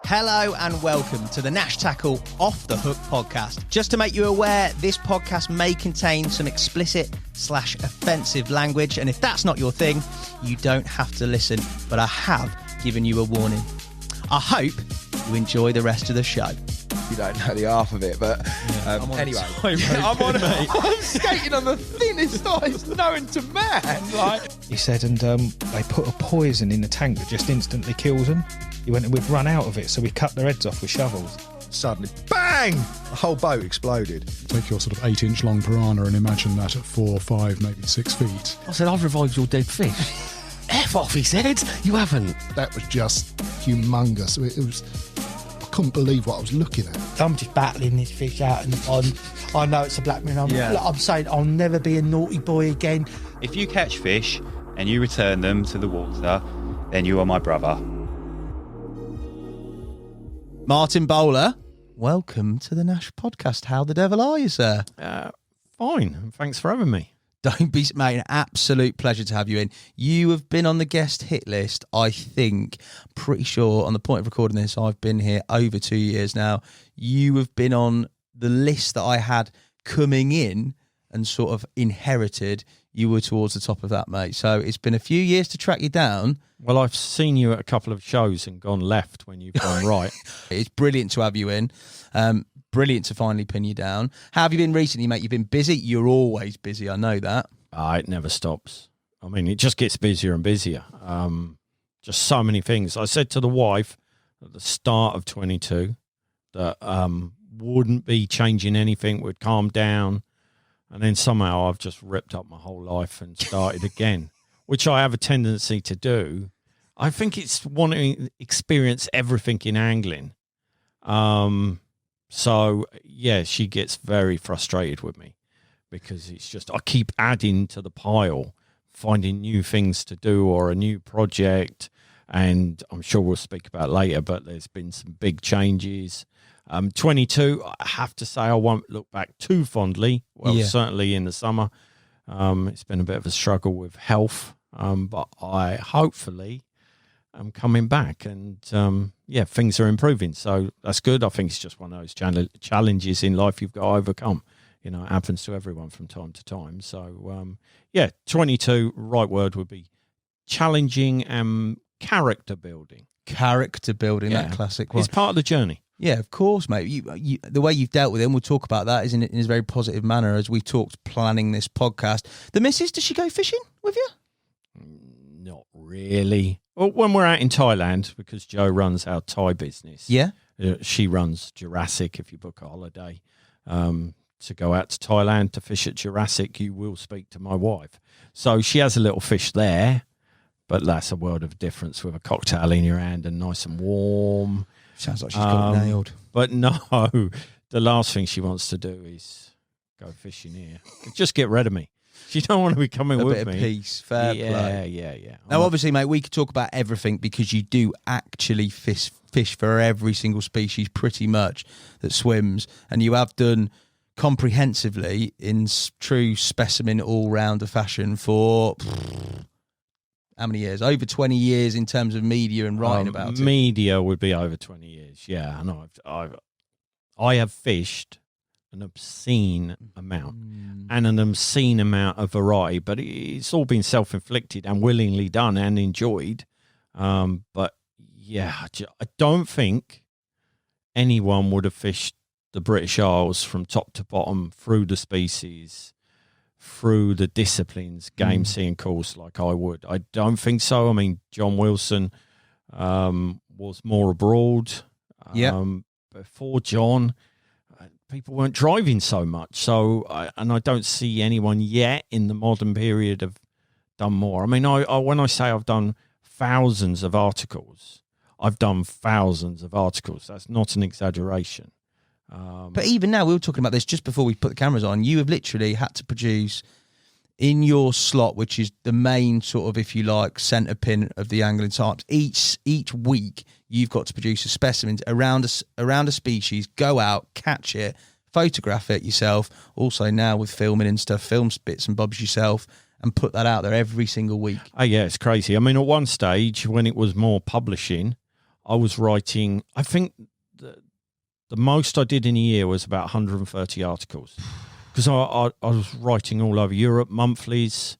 Hello and welcome to the Nash Tackle Off the Hook podcast. Just to make you aware, this podcast may contain some explicit/offensive language, and if that's not your thing, you don't have to listen, but I have given you a warning. I hope you enjoy the rest of the show. You don't know the half of it, but anyway. I'm skating on the thinnest ice known to man. He said, and they put a poison in the tank that just instantly kills them. He went and we'd run out of it, so we cut their heads off with shovels. Suddenly, bang! The whole boat exploded. Take your sort of 8-inch long piranha and imagine that at 4, 5, maybe 6 feet. I said, I've revived your dead fish. F off, he said. You haven't. That was just humongous. It was... I couldn't believe what I was looking at. I'm just battling this fish out in the pond. I know it's a black man. I'm saying I'll never be a naughty boy again. If you catch fish and you return them to the water, then you are my brother. Martin Bowler, welcome to the Nash podcast. How the devil are you, sir? Fine. Thanks for having me. Don't be, mate, an absolute pleasure to have you in. You have been on the guest hit list, I think, pretty sure, on the point of recording this, I've been here over 2 years now. You have been on the list that I had coming in and sort of inherited. You were towards the top of that, mate. So it's been a few years to track you down. Well, I've seen you at a couple of shows and gone left when you've gone right. It's brilliant to have you in. Brilliant to finally pin you down. How have you been recently, mate? You've been busy. You're always busy. I know that. It never stops. I mean, it just gets busier and busier. Just so many things. I said to the wife at the start of 22 that wouldn't be changing anything, would calm down. And then somehow I've just ripped up my whole life and started again, which I have a tendency to do. I think it's wanting to experience everything in angling. So, yeah, she gets very frustrated with me because it's just I keep adding to the pile, finding new things to do or a new project. And I'm sure we'll speak about it later, but there's been some big changes. 22, I have to say I won't look back too fondly. Well, certainly in the summer. It's been a bit of a struggle with health, but I hopefully am coming back and, things are improving. So that's good. I think it's just one of those challenges in life you've got to overcome. You know, it happens to everyone from time to time. So, 22, right word would be challenging and character building. Character building, that classic one. It's part of the journey. Yeah, of course, mate. You, the way you've dealt with him, we'll talk about that in a very positive manner as we talked planning this podcast. The missus, does she go fishing with you? Not really. Well, when we're out in Thailand, because Joe runs our Thai business. Yeah. She runs Jurassic. If you book a holiday to go out to Thailand to fish at Jurassic, you will speak to my wife. So she has a little fish there, but that's a world of difference with a cocktail in your hand and nice and warm. Sounds like she's got it nailed. But no, the last thing she wants to do is go fishing here. Just get rid of me. She don't want to be coming with me. A bit of peace, fair play. Yeah. Now, obviously, mate, we could talk about everything because you do actually fish for every single species pretty much that swims, and you have done comprehensively in true specimen all-rounder fashion for... How many years? Over 20 years in terms of media and writing about it. Media would be over 20 years. Yeah, I know. I have fished an obscene amount and an obscene amount of variety, but it's all been self-inflicted and willingly done and enjoyed. But yeah, I don't think anyone would have fished the British Isles from top to bottom through the species, through the disciplines, game, sea and course like I would. I don't think so. I mean, John Wilson was more abroad. Before John, people weren't driving so much. So, I don't see anyone yet in the modern period have done more. I mean, I when I say I've done thousands of articles, I've done thousands of articles. That's not an exaggeration. But even now, we were talking about this just before we put the cameras on. You have literally had to produce in your slot, which is the main sort of, if you like, centre pin of the angling types. Each week, you've got to produce a specimen around a species, go out, catch it, photograph it yourself. Also now with filming and stuff, film bits and bobs yourself, and put that out there every single week. Oh yeah, it's crazy. I mean, at one stage when it was more publishing, I was writing, I think the most I did in a year was about 130 articles. Because I was writing all over Europe, monthlies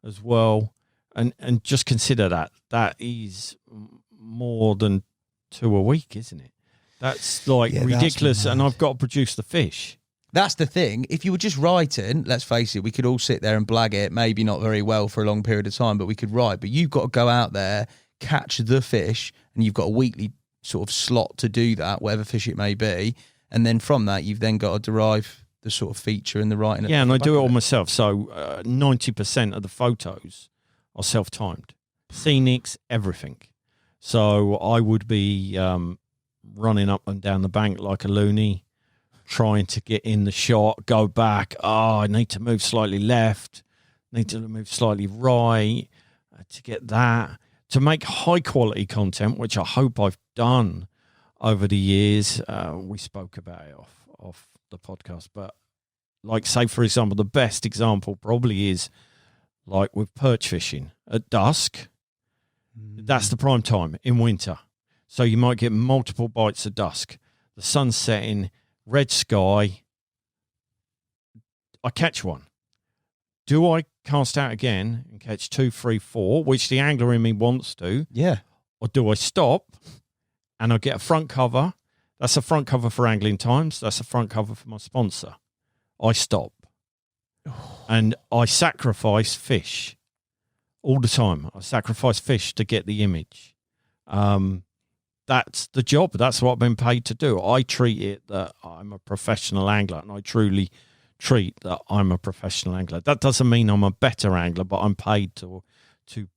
as well. And just consider that is more than 2 a week, isn't it? That's like ridiculous. And I've got to produce the fish. That's the thing. If you were just writing, let's face it, we could all sit there and blag it, maybe not very well for a long period of time, but we could write. But you've got to go out there, catch the fish, and you've got a weekly sort of slot to do that, whatever fish it may be. And then from that, you've then got to derive the sort of feature and the writing. Yeah, and I do it all myself. So 90% of the photos are self-timed. Scenics, everything. So I would be running up and down the bank like a loony, trying to get in the shot, go back. Oh, I need to move slightly left, need to move slightly right to get that. To make high-quality content, which I hope I've done over the years. We spoke about it off the podcast. But, like, say, for example, the best example probably is, like, with perch fishing. At dusk, that's the prime time in winter. So you might get multiple bites at dusk. The sun's setting, red sky. I catch one. Do I cast out again and catch 2, 3, 4, which the angler in me wants to? Yeah. Or do I stop and I get a front cover? That's a front cover for Angling Times. That's a front cover for my sponsor. I stop. And I sacrifice fish all the time. I sacrifice fish to get the image. That's the job. That's what I've been paid to do. I treat it that I'm a professional angler, and I truly treat that I'm a professional angler. That doesn't mean I'm a better angler, but I'm paid to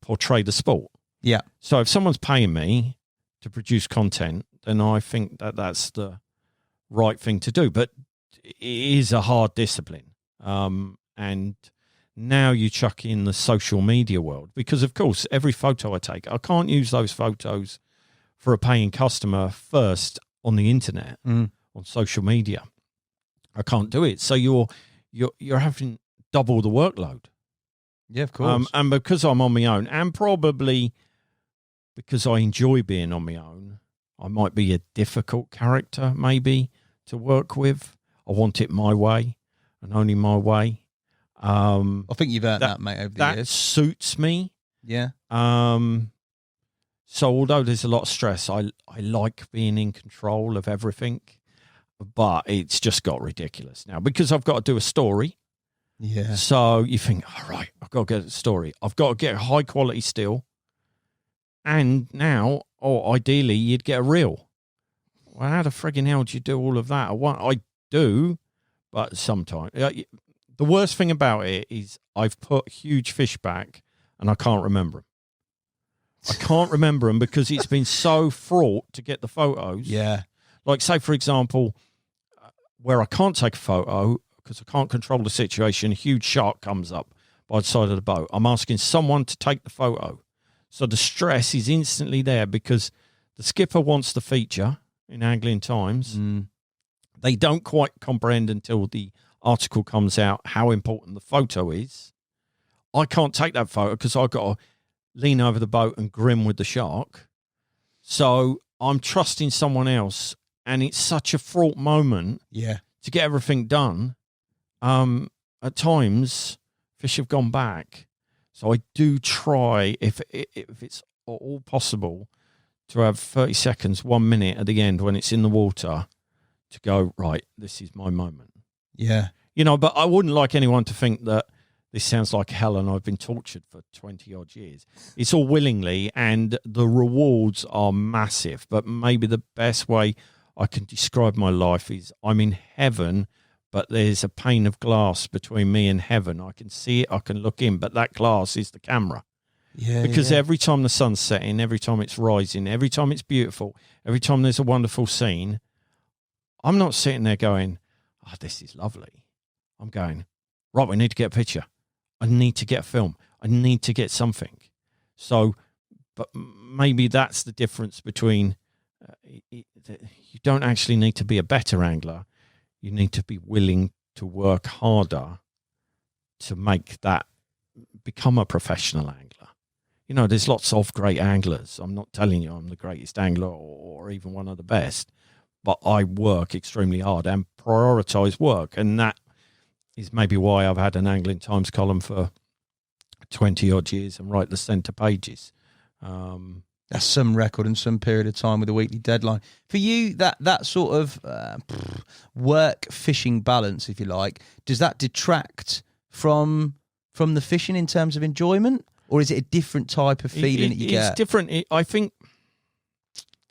portray the sport. Yeah. So if someone's paying me to produce content, then I think that that's the right thing to do. But it is a hard discipline. And now you chuck in the social media world, because, of course, every photo I take, I can't use those photos for a paying customer first on the internet, on social media. I can't do it. So you're having double the workload. Yeah, of course. And because I'm on my own, and probably because I enjoy being on my own, I might be a difficult character maybe to work with. I want it my way and only my way. I think you've earned that, mate, over the years. That suits me. Yeah. So although there's a lot of stress, I like being in control of everything, but it's just got ridiculous now because I've got to do a story. Yeah. So you think, all right, I've got to get a story. I've got to get a high quality still. And now, ideally, you'd get a reel. Well, how the frigging hell do you do all of that? I do, but sometimes. The worst thing about it is I've put huge fish back and I can't remember them. I can't remember them because it's been so fraught to get the photos. Yeah. Like, say, for example, where I can't take a photo because I can't control the situation, a huge shark comes up by the side of the boat. I'm asking someone to take the photo. So the stress is instantly there because the skipper wants the feature in Angling Times. They don't quite comprehend until the article comes out how important the photo is. I can't take that photo because I've got to lean over the boat and grin with the shark. So I'm trusting someone else, and it's such a fraught moment to get everything done. At times, fish have gone back. So I do try, if it's all possible, to have 30 seconds, 1 minute at the end when it's in the water to go, right, this is my moment. Yeah. You know, but I wouldn't like anyone to think that this sounds like hell and I've been tortured for 20-odd years. It's all willingly, and the rewards are massive. But maybe the best way I can describe my life is I'm in heaven, but there's a pane of glass between me and heaven. I can see it, I can look in, but that glass is the camera. Yeah. Because every time the sun's setting, every time it's rising, every time it's beautiful, every time there's a wonderful scene, I'm not sitting there going, oh, this is lovely. I'm going, right, we need to get a picture. I need to get a film. I need to get something. So, but maybe that's the difference between, you don't actually need to be a better angler. You need to be willing to work harder to make that become a professional angler. You know, there's lots of great anglers. I'm not telling you I'm the greatest angler or even one of the best, but I work extremely hard and prioritise work. And that is maybe why I've had an Angling Times column for 20 odd years and write the centre pages. That's some record and some period of time with a weekly deadline. For you, that sort of work fishing balance, if you like, does that detract from the fishing in terms of enjoyment? Or is it a different type of feeling that you get? It's different. I think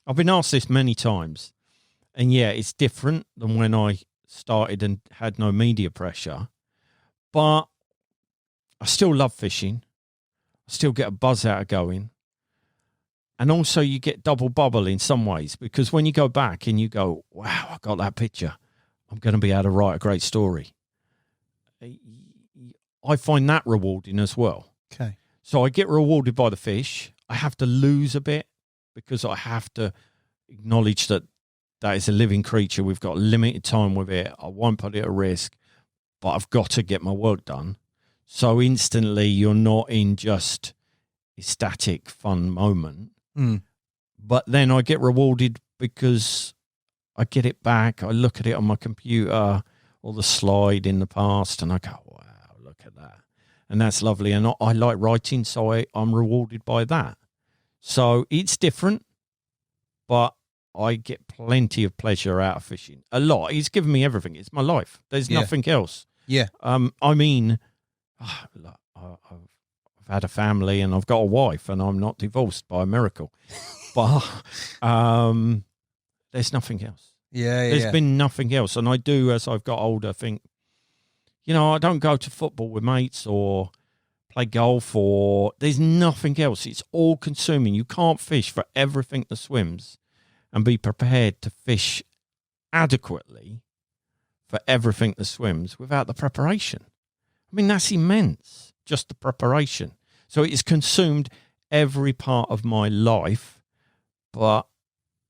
I've been asked this many times. And yeah, it's different than when I started and had no media pressure. But I still love fishing. I still get a buzz out of going. And also you get double bubble in some ways, because when you go back and you go, wow, I got that picture, I'm going to be able to write a great story. I find that rewarding as well. Okay. So I get rewarded by the fish. I have to lose a bit because I have to acknowledge that is a living creature. We've got limited time with it. I won't put it at risk, but I've got to get my work done. So instantly you're not in just a static fun moment. But then I get rewarded because I get it back. I look at it on my computer or the slide in the past and I go, wow, look at that. And that's lovely. And I like writing, so I'm rewarded by that. So it's different, but I get plenty of pleasure out of fishing. A lot. It's given me everything. It's my life. There's nothing else. Yeah. I mean, I've had a family and I've got a wife and I'm not divorced by a miracle. But there's nothing else. There's been nothing else. And I do, as I've got older, think, you know, I don't go to football with mates or play golf or there's nothing else. It's all consuming. You can't fish for everything that swims and be prepared to fish adequately for everything that swims without the preparation. I mean, that's immense, just the preparation. So it's consumed every part of my life, but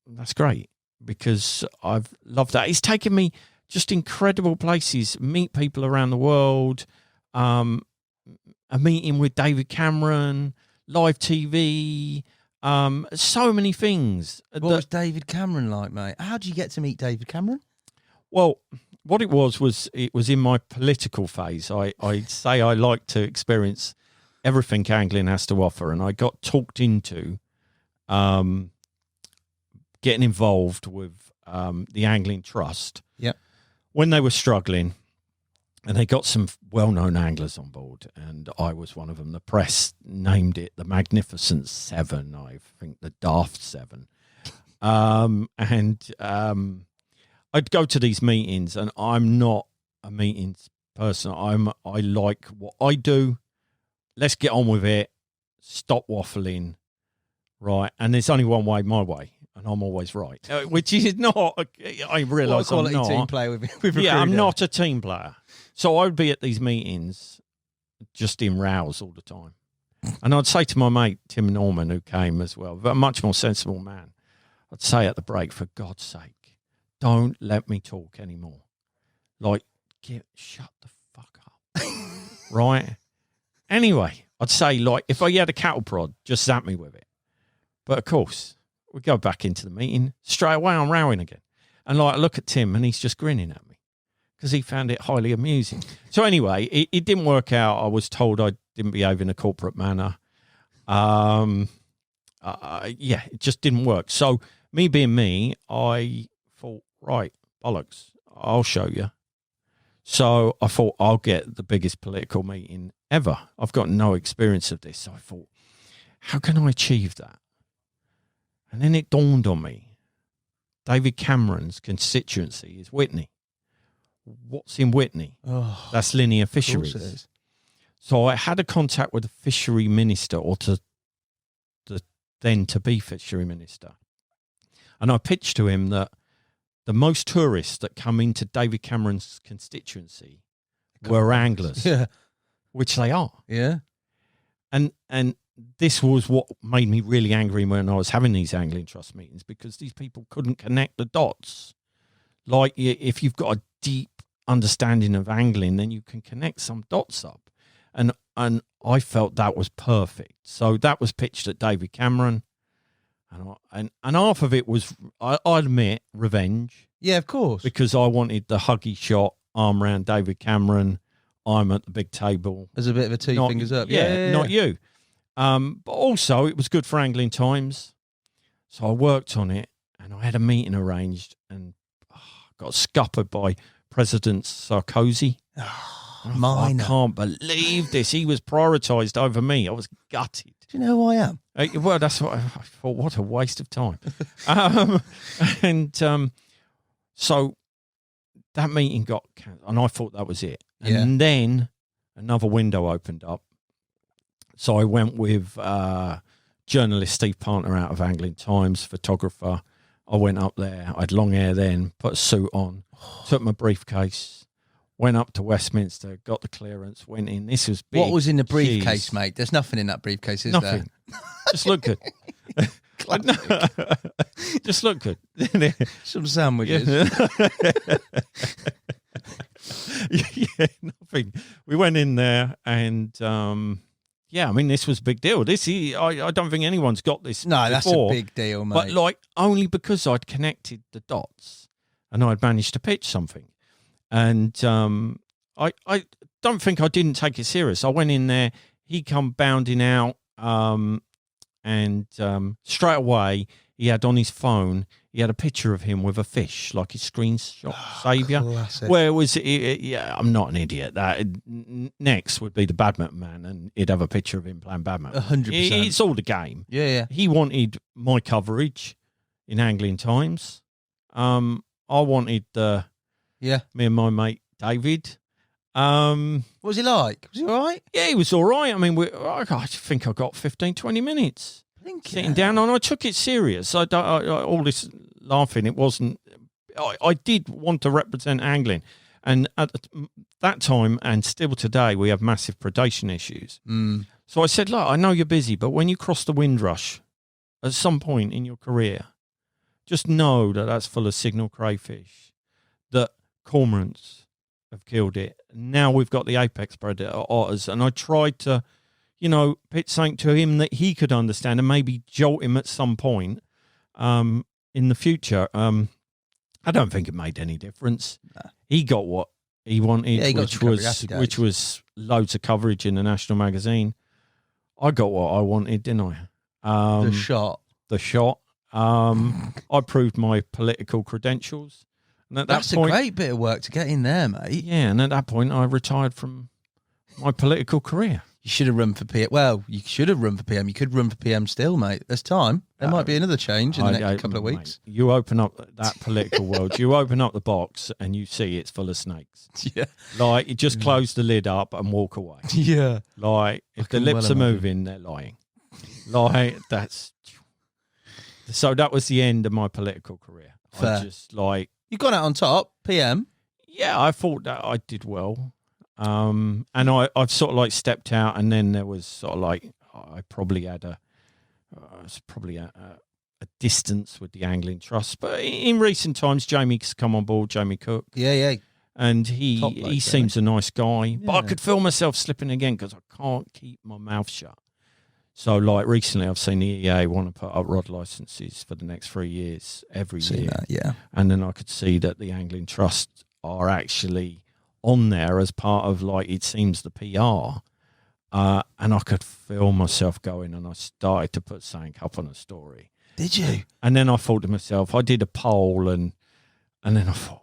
that's great because I've loved that. It's taken me just incredible places, meet people around the world, a meeting with David Cameron, live TV, so many things. What was David Cameron like, mate? How did you get to meet David Cameron? Well, what it was in my political phase. I'd say I like to experience everything angling has to offer, and I got talked into getting involved with the Angling Trust. Yep. When they were struggling, and they got some well-known anglers on board, and I was one of them. The press named it the Magnificent Seven, I think the Daft Seven. I'd go to these meetings, and I'm not a meetings person. I like what I do. Let's get on with it. Stop waffling, right? And there's only one way, my way, and I'm always right, which is not. I realise I'm not. Team player with I'm not a team player. So I'd be at these meetings just in rows all the time. And I'd say to my mate, Tim Norman, who came as well, but a much more sensible man, I'd say at the break, for God's sake, don't let me talk anymore. Like, shut the fuck up. Right? Anyway, I'd say, like, if I had a cattle prod, just zap me with it. But of course, we go back into the meeting. Straight away, I'm rowing again. And like, I look at Tim and he's just grinning at me because he found it highly amusing. So anyway, it didn't work out. I was told I didn't behave in a corporate manner. It just didn't work. So me being me, I thought, right, bollocks, I'll show you. So I thought I'll get the biggest political meeting ever. I've got no experience of this. So I thought, how can I achieve that? And then it dawned on me, David Cameron's constituency is Witney. What's in Witney? Oh, that's linear fisheries. So I had a contact with the fishery minister, or the then to be fishery minister. And I pitched to him that the most tourists that come into David Cameron's constituency were anglers, which they are. Yeah. And this was what made me really angry when I was having these Angling Trust meetings, because these people couldn't connect the dots. Like, if you've got a deep understanding of angling, then you can connect some dots up. And I felt that was perfect. So that was pitched at David Cameron, and half of it was, I admit, revenge. Yeah, of course. Because I wanted the huggy shot, arm around David Cameron. I'm at the big table. As a bit of a two fingers up. Yeah, not you. But also, it was good for Angling Times. So I worked on it, and I had a meeting arranged, and got scuppered by President Sarkozy. Mine. I can't believe this. He was prioritised over me. I was gutted. Do you know who I am? Well, that's what I thought. What a waste of time. So that meeting got cancelled, and I thought that was it. And then another window opened up. So I went with journalist Steve Partner out of Angling Times, photographer. I went up there. I had long hair then, put a suit on, took my briefcase, went up to Westminster, got the clearance, went in. This was big. What was in the briefcase, mate? There's nothing in that briefcase, is nothing. there? Just look good. Just look good. Some sandwiches. Yeah, nothing. We went in there and I mean, this was a big deal. I don't think anyone's got this. No, that's a before, big deal, mate. But like only because I'd connected the dots and I'd managed to pitch something. And I don't think I didn't take it serious. I went in there, he come bounding out, and straight away he had on his phone, he had a picture of him with a fish, like his screenshot saviour. Classic. Where was it? Yeah, I'm not an idiot. That next would be the badminton man, and he'd have a picture of him playing badminton. 100%. It's all the game. Yeah. He wanted my coverage in Angling Times. I wanted me and my mate David. What was he like? Was he all right? Yeah, he was all right. I mean, I think I got 15, 20 minutes sitting down, and I took it serious. I all this laughing, it wasn't. I did want to represent angling, and at that time, and still today, we have massive predation issues. So I said, look, I know you're busy, but when you cross the Windrush at some point in your career, just know that that's full of signal crayfish, that cormorants have killed it. Now we've got the apex predator otters, and I tried to, pitch something to him that he could understand and maybe jolt him at some point in the future. I don't think it made any difference. Nah. He got what he wanted, which was loads of coverage in the national magazine. I got what I wanted, didn't I? The shot. I proved my political credentials. And at That's that point, a great bit of work to get in there, mate. Yeah, and at that point, I retired from my political career. You should have run for PM. Well, you should have run for PM. You could run for PM still, mate. There's time. There might be another change in the next couple of weeks. Mate, you open up that political world, you open up the box and you see it's full of snakes. Yeah. Like, you just close the lid up and walk away. Yeah. Like, if the lips are moving, they're lying. Like, so that was the end of my political career. Fair. I just, You got out on top, PM. Yeah, I thought that I did well. And I've sort of stepped out, and then there was sort of I probably had a distance with the Angling Trust. But in recent times, Jamie's come on board, Jamie Cook. Yeah. And he seems a nice guy. Yeah. But I could feel myself slipping again because I can't keep my mouth shut. So, recently I've seen the EA want to put up rod licenses for the next 3 years, every year. That, yeah. And then I could see that the Angling Trust are actually on there as part of, it seems, the PR. And I could feel myself going, and I started to put something up on a story. Did you? And then I thought to myself, I did a poll, and then I thought,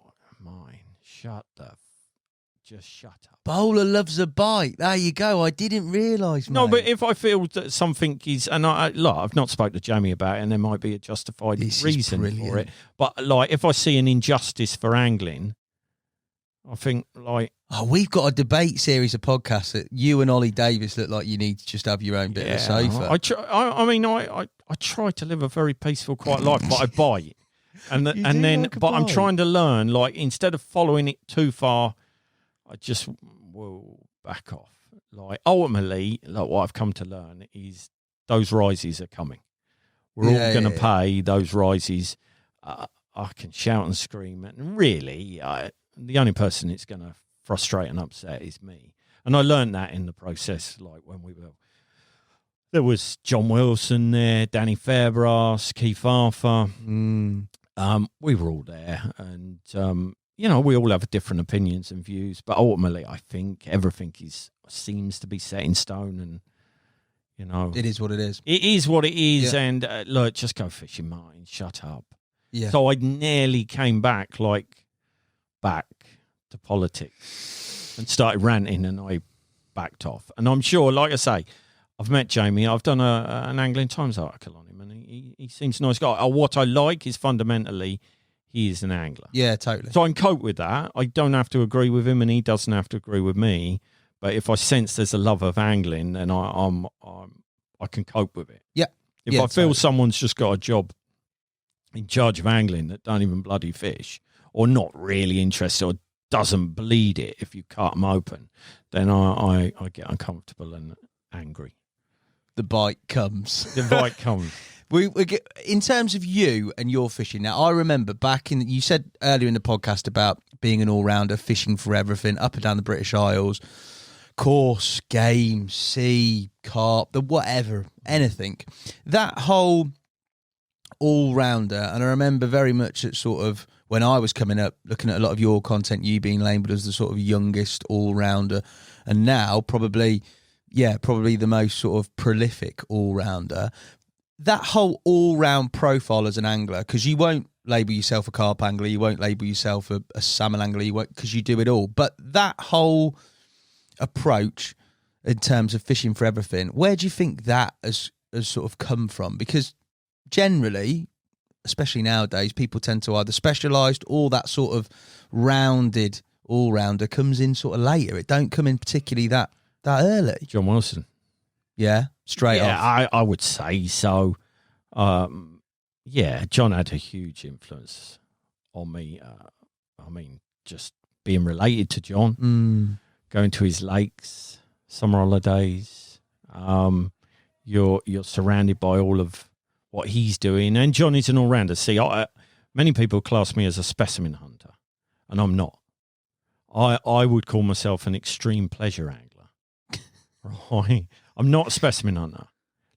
just shut up. Bowler loves a bite. There you go. I didn't realise, mate. No, but if I feel that something is, and I've not spoke to Jamie about it, and there might be a justified reason for it. But if I see an injustice for angling, I think we've got a debate series of podcasts that you and Ollie Davis look like you need to just have your own bit of a sofa. I try to live a very peaceful, quiet life, but I bite, I'm trying to learn. Instead of following it too far, I just will back off. Ultimately, what I've come to learn is those rises are coming. We're all going to pay those rises. I can shout and scream, and really, the only person it's going to frustrate and upset is me. And I learned that in the process, like when there was John Wilson there, Danny Fairbrass, Keith Arthur. We were all there, and we all have different opinions and views, but ultimately I think everything seems to be set in stone, and it is what it is. It is what it is, and look, just go fishing, Martin. Shut up. Yeah. So I nearly came back to politics and started ranting, and I backed off. And I'm sure, like I say, I've met Jamie. I've done an Angling Times article on him, and he seems a nice guy. What I like is fundamentally he is an angler. Yeah, totally. So I can cope with that. I don't have to agree with him, and he doesn't have to agree with me. But if I sense there's a love of angling, then I can cope with it. Yeah. If I feel someone's just got a job in charge of angling that don't even bloody fish, or not really interested, or doesn't bleed it if you cut them open, then I get uncomfortable and angry. The bite comes. The bite comes. We get, in terms of you and your fishing. Now, I remember you said earlier in the podcast about being an all-rounder, fishing for everything, up and down the British Isles, coarse, game, sea, carp, whatever, anything. That whole all-rounder, and I remember very much at sort of when I was coming up, looking at a lot of your content, you being labelled as the sort of youngest all-rounder, and now probably the most sort of prolific all-rounder. That whole all-round profile as an angler, because you won't label yourself a carp angler, you won't label yourself a salmon angler, you won't, because you do it all. But that whole approach in terms of fishing for everything, where do you think that has sort of come from? Because generally, especially nowadays, people tend to either specialised or that sort of rounded all-rounder comes in sort of later. It don't come in particularly that early. John Wilson. Yeah, straight off. I would say so. John had a huge influence on me. Just being related to John, going to his lakes, summer holidays. You're surrounded by all of what he's doing, and John is an all-rounder. See, many people class me as a specimen hunter, and I'm not. I would call myself an extreme pleasure angler. Right. I'm not a specimen hunter.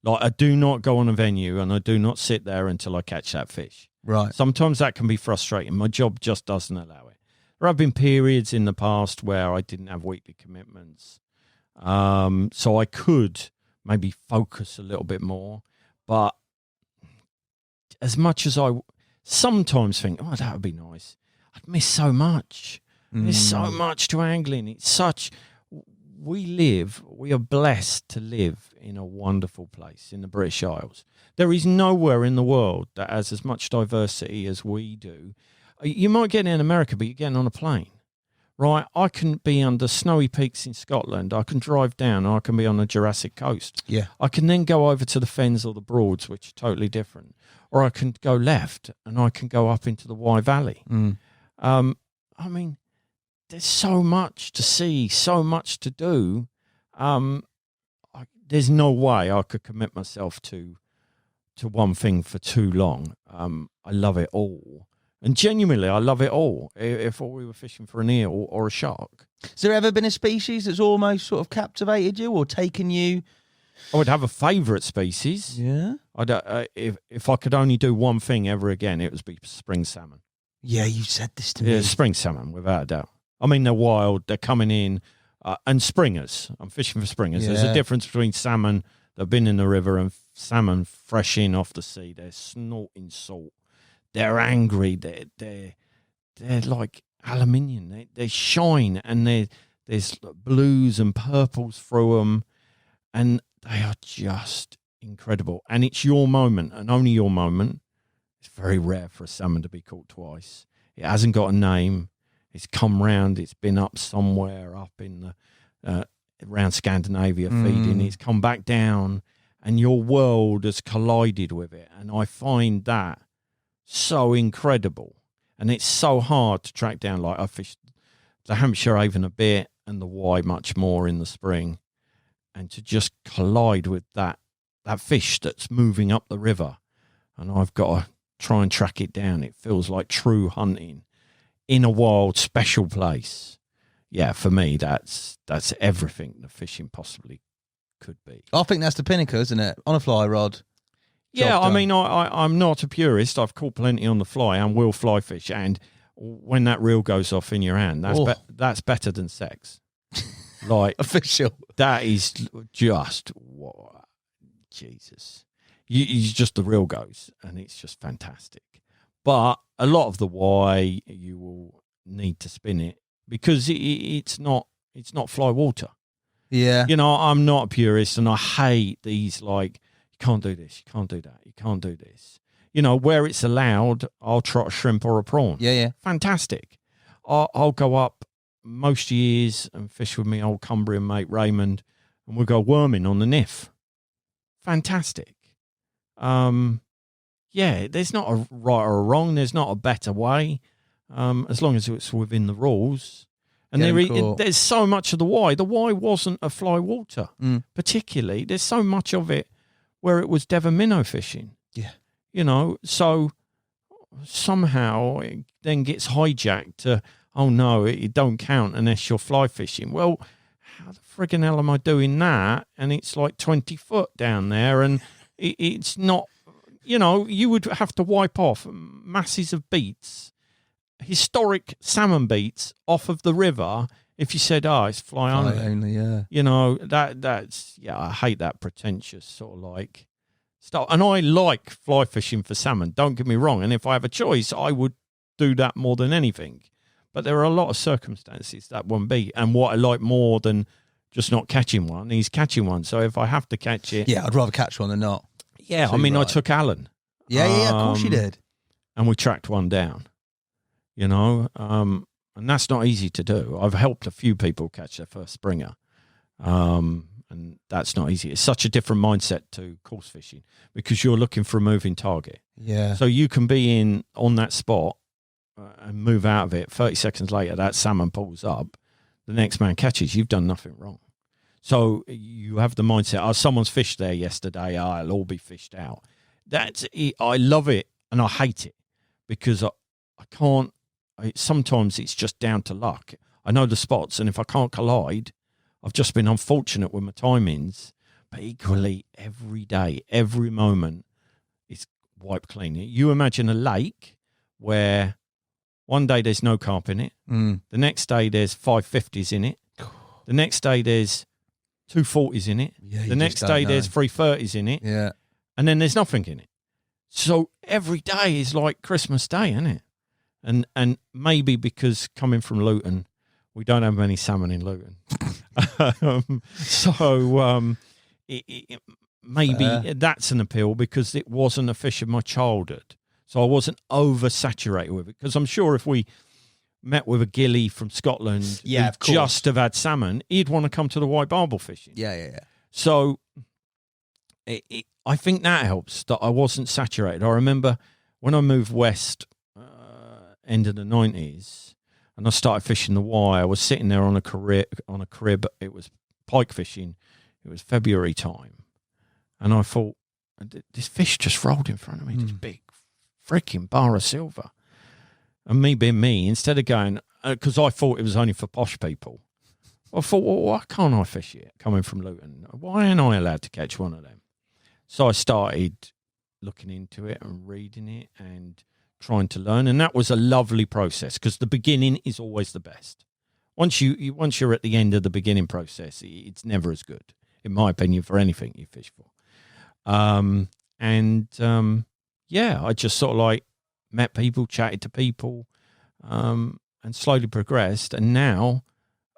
Like, I do not go on a venue and I do not sit there until I catch that fish. Right. Sometimes that can be frustrating. My job just doesn't allow it. There have been periods in the past where I didn't have weekly commitments. So I could maybe focus a little bit more. But as much as I sometimes think, oh, that would be nice, I'd miss so much. There's so much to angling. It's such... We are blessed to live in a wonderful place in the British Isles. There is nowhere in the world that has as much diversity as we do. You might get in America, but you're getting on a plane, right? I can be under snowy peaks in Scotland. I can drive down. I can be on the Jurassic Coast. Yeah. I can then go over to the Fens or the Broads, which are totally different. Or I can go left and I can go up into the Wye Valley. There's so much to see, so much to do. There's no way I could commit myself to one thing for too long. I love it all. And genuinely, I love it all. If we were fishing for an eel or a shark. Has there ever been a species that's almost sort of captivated you or taken you? I would have a favourite species. Yeah. If I could only do one thing ever again, it would be spring salmon. Yeah, you said this to me. Yeah, spring salmon, without a doubt. I mean, they're wild. They're coming in. And springers. I'm fishing for springers. Yeah. There's a difference between salmon that have been in the river and salmon fresh in off the sea. They're snorting salt. They're angry. They're like aluminium. They shine, and there's blues and purples through them, and they are just incredible. And it's your moment, and only your moment. It's very rare for a salmon to be caught twice. It hasn't got a name. It's come round. It's been up somewhere up in the around Scandinavia feeding. It's come back down, and your world has collided with it. And I find that so incredible, and it's so hard to track down. Like, I fished the Hampshire Avon a bit and the Wye much more in the spring, and to just collide with that fish that's moving up the river, and I've got to try and track it down. It feels like true hunting in a wild, special place. yeah, for me, that's everything the fishing possibly could be. I think that's the pinnacle, isn't it? On a fly rod. Yeah, I done. mean, I'm not a purist. I've caught plenty on the fly and will fly fish. And when that reel goes off in your hand, that's better than sex. Like Official. That is just Jesus. You just the reel goes, and it's just fantastic. But a lot of the why you will need to spin it because it's not fly water. Yeah. You know, I'm not a purist, and I hate these like you can't do this, you can't do that, you can't do this. You know, where it's allowed, I'll trot a shrimp or a prawn. Yeah. Fantastic. I'll go up most years and fish with me old Cumbrian mate Raymond, and we'll go worming on the Niff. Fantastic. Yeah, there's not a right or a wrong. There's not a better way, as long as it's within the rules. And there's so much of the why. The why wasn't a fly water, particularly. There's so much of it where it was Devon minnow fishing. Yeah. You know, so somehow it then gets hijacked to, oh no, it don't count unless you're fly fishing. Well, how the friggin' hell am I doing that? And it's like 20 foot down there, and it's not, you know, you would have to wipe off masses of beats, historic salmon beats off of the river if you said, oh, it's fly only. Yeah. You know, that's, yeah, I hate that pretentious sort of like stuff. And I like fly fishing for salmon, don't get me wrong. And if I have a choice, I would do that more than anything. But there are a lot of circumstances that won't be. And what I like more than just not catching one is catching one. So if I have to catch it. Yeah, I'd rather catch one than not. Yeah, I mean, right. I took Alan. Yeah, of course you did. And we tracked one down, you know, and that's not easy to do. I've helped a few people catch their first springer, and that's not easy. It's such a different mindset to course fishing because you're looking for a moving target. Yeah. So you can be on that spot and move out of it. 30 seconds later, that salmon pulls up. The next man catches. You've done nothing wrong. So you have the mindset, oh, someone's fished there yesterday, it'll all be fished out. That's it. I love it and I hate it because I can't, sometimes it's just down to luck. I know the spots, and if I can't collide, I've just been unfortunate with my timings, but equally every day, every moment, it's wiped clean. You imagine a lake where one day there's no carp in it, the next day there's 550s in it, the next day there's 240s in it. Yeah, the next day there's 330s in it. Yeah. And then there's nothing in it. So every day is like Christmas Day, isn't it? And maybe because coming from Luton, we don't have many salmon in Luton. Maybe that's an appeal because it wasn't a fish of my childhood. So I wasn't oversaturated with it. Because I'm sure if we met with a gilly from Scotland who just have had salmon, he'd want to come to the white barbel fishing. Yeah. So I think that helps that I wasn't saturated. I remember when I moved west, end of the 90s, and I started fishing the Y, I was sitting there on a crib. It was pike fishing. It was February time. And I thought, this fish just rolled in front of me, this big freaking bar of silver. And me being me, instead of going, because I thought it was only for posh people, I thought, well, why can't I fish it coming from Luton? Why ain't I allowed to catch one of them? So I started looking into it and reading it and trying to learn. And that was a lovely process because the beginning is always the best. Once you're at the end of the beginning process, it's never as good, in my opinion, for anything you fish for. I just sort of like met people, chatted to people, and slowly progressed. And now,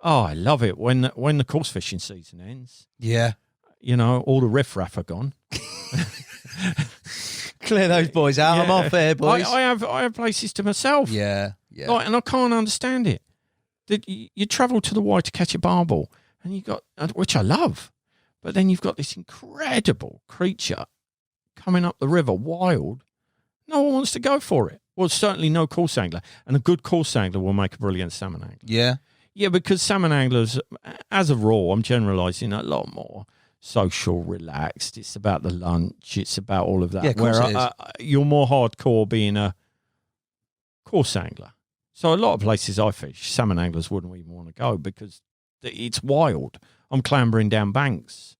I love it when the course fishing season ends. Yeah. You know, all the riffraff are gone. Clear those boys out. I'm off there, boys. I have places to myself. Yeah. Like, and I can't understand it. That you travel to the Y to catch a barbel, and you got, which I love, but then you've got this incredible creature coming up the river, wild. No one wants to go for it. Well, certainly no course angler, and a good course angler will make a brilliant salmon angler. Yeah. Yeah, because salmon anglers, as a rule, I'm generalising a lot more social, relaxed. It's about the lunch. It's about all of that. Yeah, of course it is. You're more hardcore being a course angler. So a lot of places I fish, salmon anglers wouldn't even want to go because it's wild. I'm clambering down banks,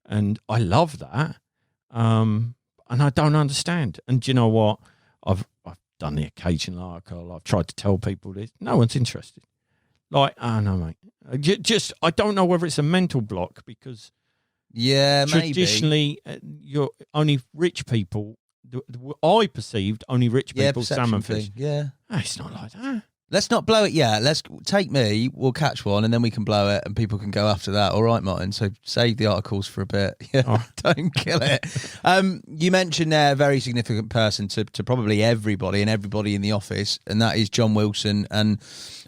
and I love that. And I don't understand. And do you know what? I've done the occasional article. I've tried to tell people this. No one's interested. Like, no, mate. Just I don't know whether it's a mental block because traditionally you're only rich people. I perceived only rich people salmon fish. Yeah, it's not like that. Let's not blow it yet. Let's take me. We'll catch one, and then we can blow it, and people can go after that. All right, Martin. So save the articles for a bit. Yeah, don't kill it. You mentioned there a very significant person to probably everybody and everybody in the office, and that is John Wilson. And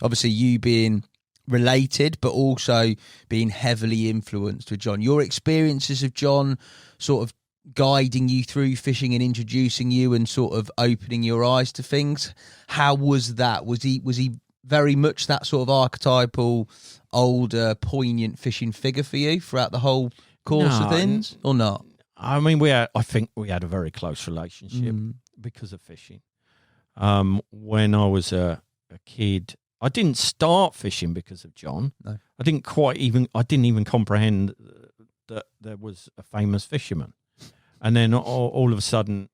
obviously, you being related, but also being heavily influenced with John. Your experiences of John, sort of guiding you through fishing and introducing you and sort of opening your eyes to things. How was that? Was he very much that sort of archetypal, older, poignant fishing figure for you throughout the whole course of things, or not? I mean, I think we had a very close relationship because of fishing. When I was a kid, I didn't start fishing because of John. No. I didn't even comprehend that there was a famous fisherman. And then all of a sudden,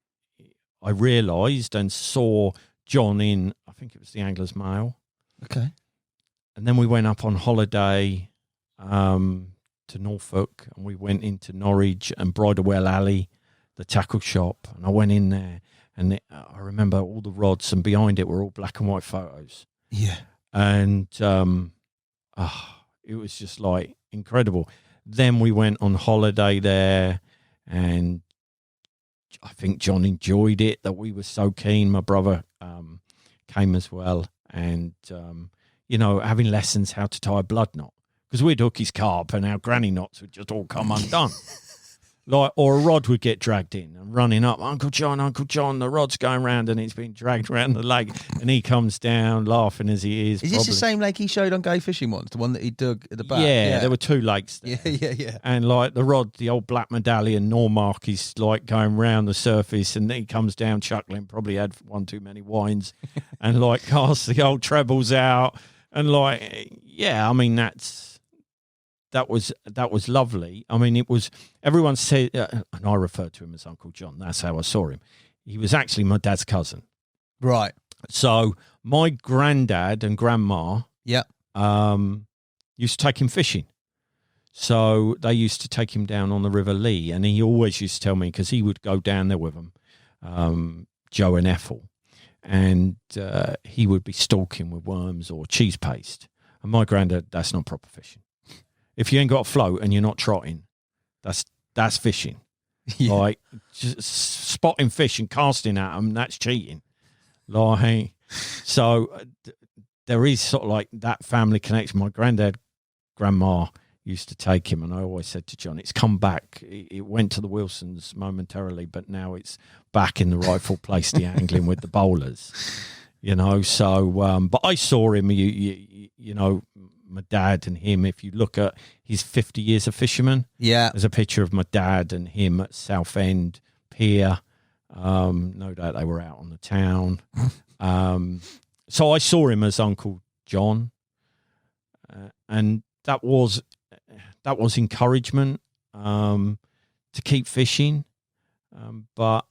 I realised and saw John in, I think it was the Angler's Mail. Okay. And then we went up on holiday to Norfolk, and we went into Norwich and Bridlewell Alley, the tackle shop. And I went in there, and I remember all the rods, and behind it were all black and white photos. Yeah. And it was just like incredible. Then we went on holiday there, and I think John enjoyed it that we were so keen. My brother came as well, and having lessons how to tie a blood knot, because we'd hook his carp and our granny knots would just all come undone. Or a rod would get dragged in and running up. Uncle John, the rod's going round and it's been dragged around the lake, and he comes down laughing as he is. Is this the same lake he showed on Go Fishing once? The one that he dug at the back? Yeah, there were two lakes there. Yeah. And like the rod, the old black medallion Normark is like going round the surface, and then he comes down chuckling, probably had one too many wines, and like casts the old trebles out. And like, I mean, that was lovely. I mean, it was, everyone said, and I referred to him as Uncle John. That's how I saw him. He was actually my dad's cousin. Right. So my granddad and grandma used to take him fishing. So they used to take him down on the River Lee, and he always used to tell me, because he would go down there with them, Joe and Ethel, and he would be stalking with worms or cheese paste. And my granddad, that's not proper fishing. If you ain't got a float and you're not trotting, that's fishing. Yeah. Like, just spotting fish and casting at them, that's cheating. Like, so there is sort of like that family connection. My granddad, grandma used to take him, and I always said to John, it's come back. It went to the Wilsons momentarily, but now it's back in the rightful place, the angling with the bowlers. So, but I saw him, my dad and him. If you look at his 50 years of fisherman, there's a picture of my dad and him at Southend Pier. No doubt they were out on the town. So I saw him as Uncle John, and that was encouragement to keep fishing. But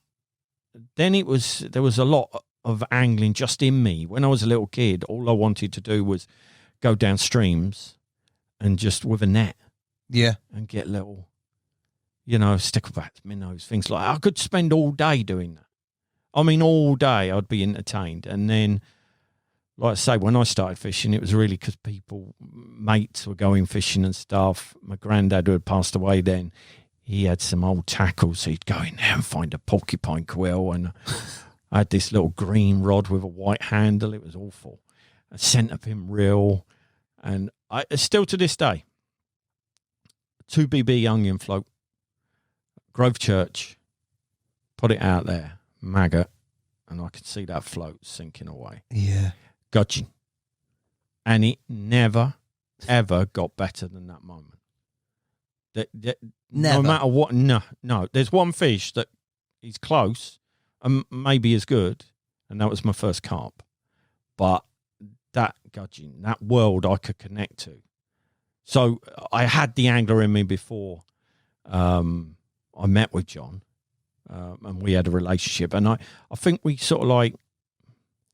then there was a lot of angling just in me. When I was a little kid, all I wanted to do was go down streams and just with a net. Yeah. And get little, sticklebacks, minnows, things like that. I could spend all day doing that. I mean, all day I'd be entertained. And then, like I say, when I started fishing, it was really because mates were going fishing and stuff. My granddad, who had passed away then, he had some old tackles. So he'd go in there and find a porcupine quill. And I had this little green rod with a white handle. It was awful. A centerpin reel, and I still to this day, 2BB onion float, Grove Church, put it out there, maggot, and I could see that float sinking away. Yeah. Gudgeon. And it never, ever got better than that moment. Never. No matter what, no. There's one fish that is close and maybe as good, and that was my first carp. But that gudgeon, that world I could connect to. So I had the angler in me before I met with John, and we had a relationship. And I think we sort of like,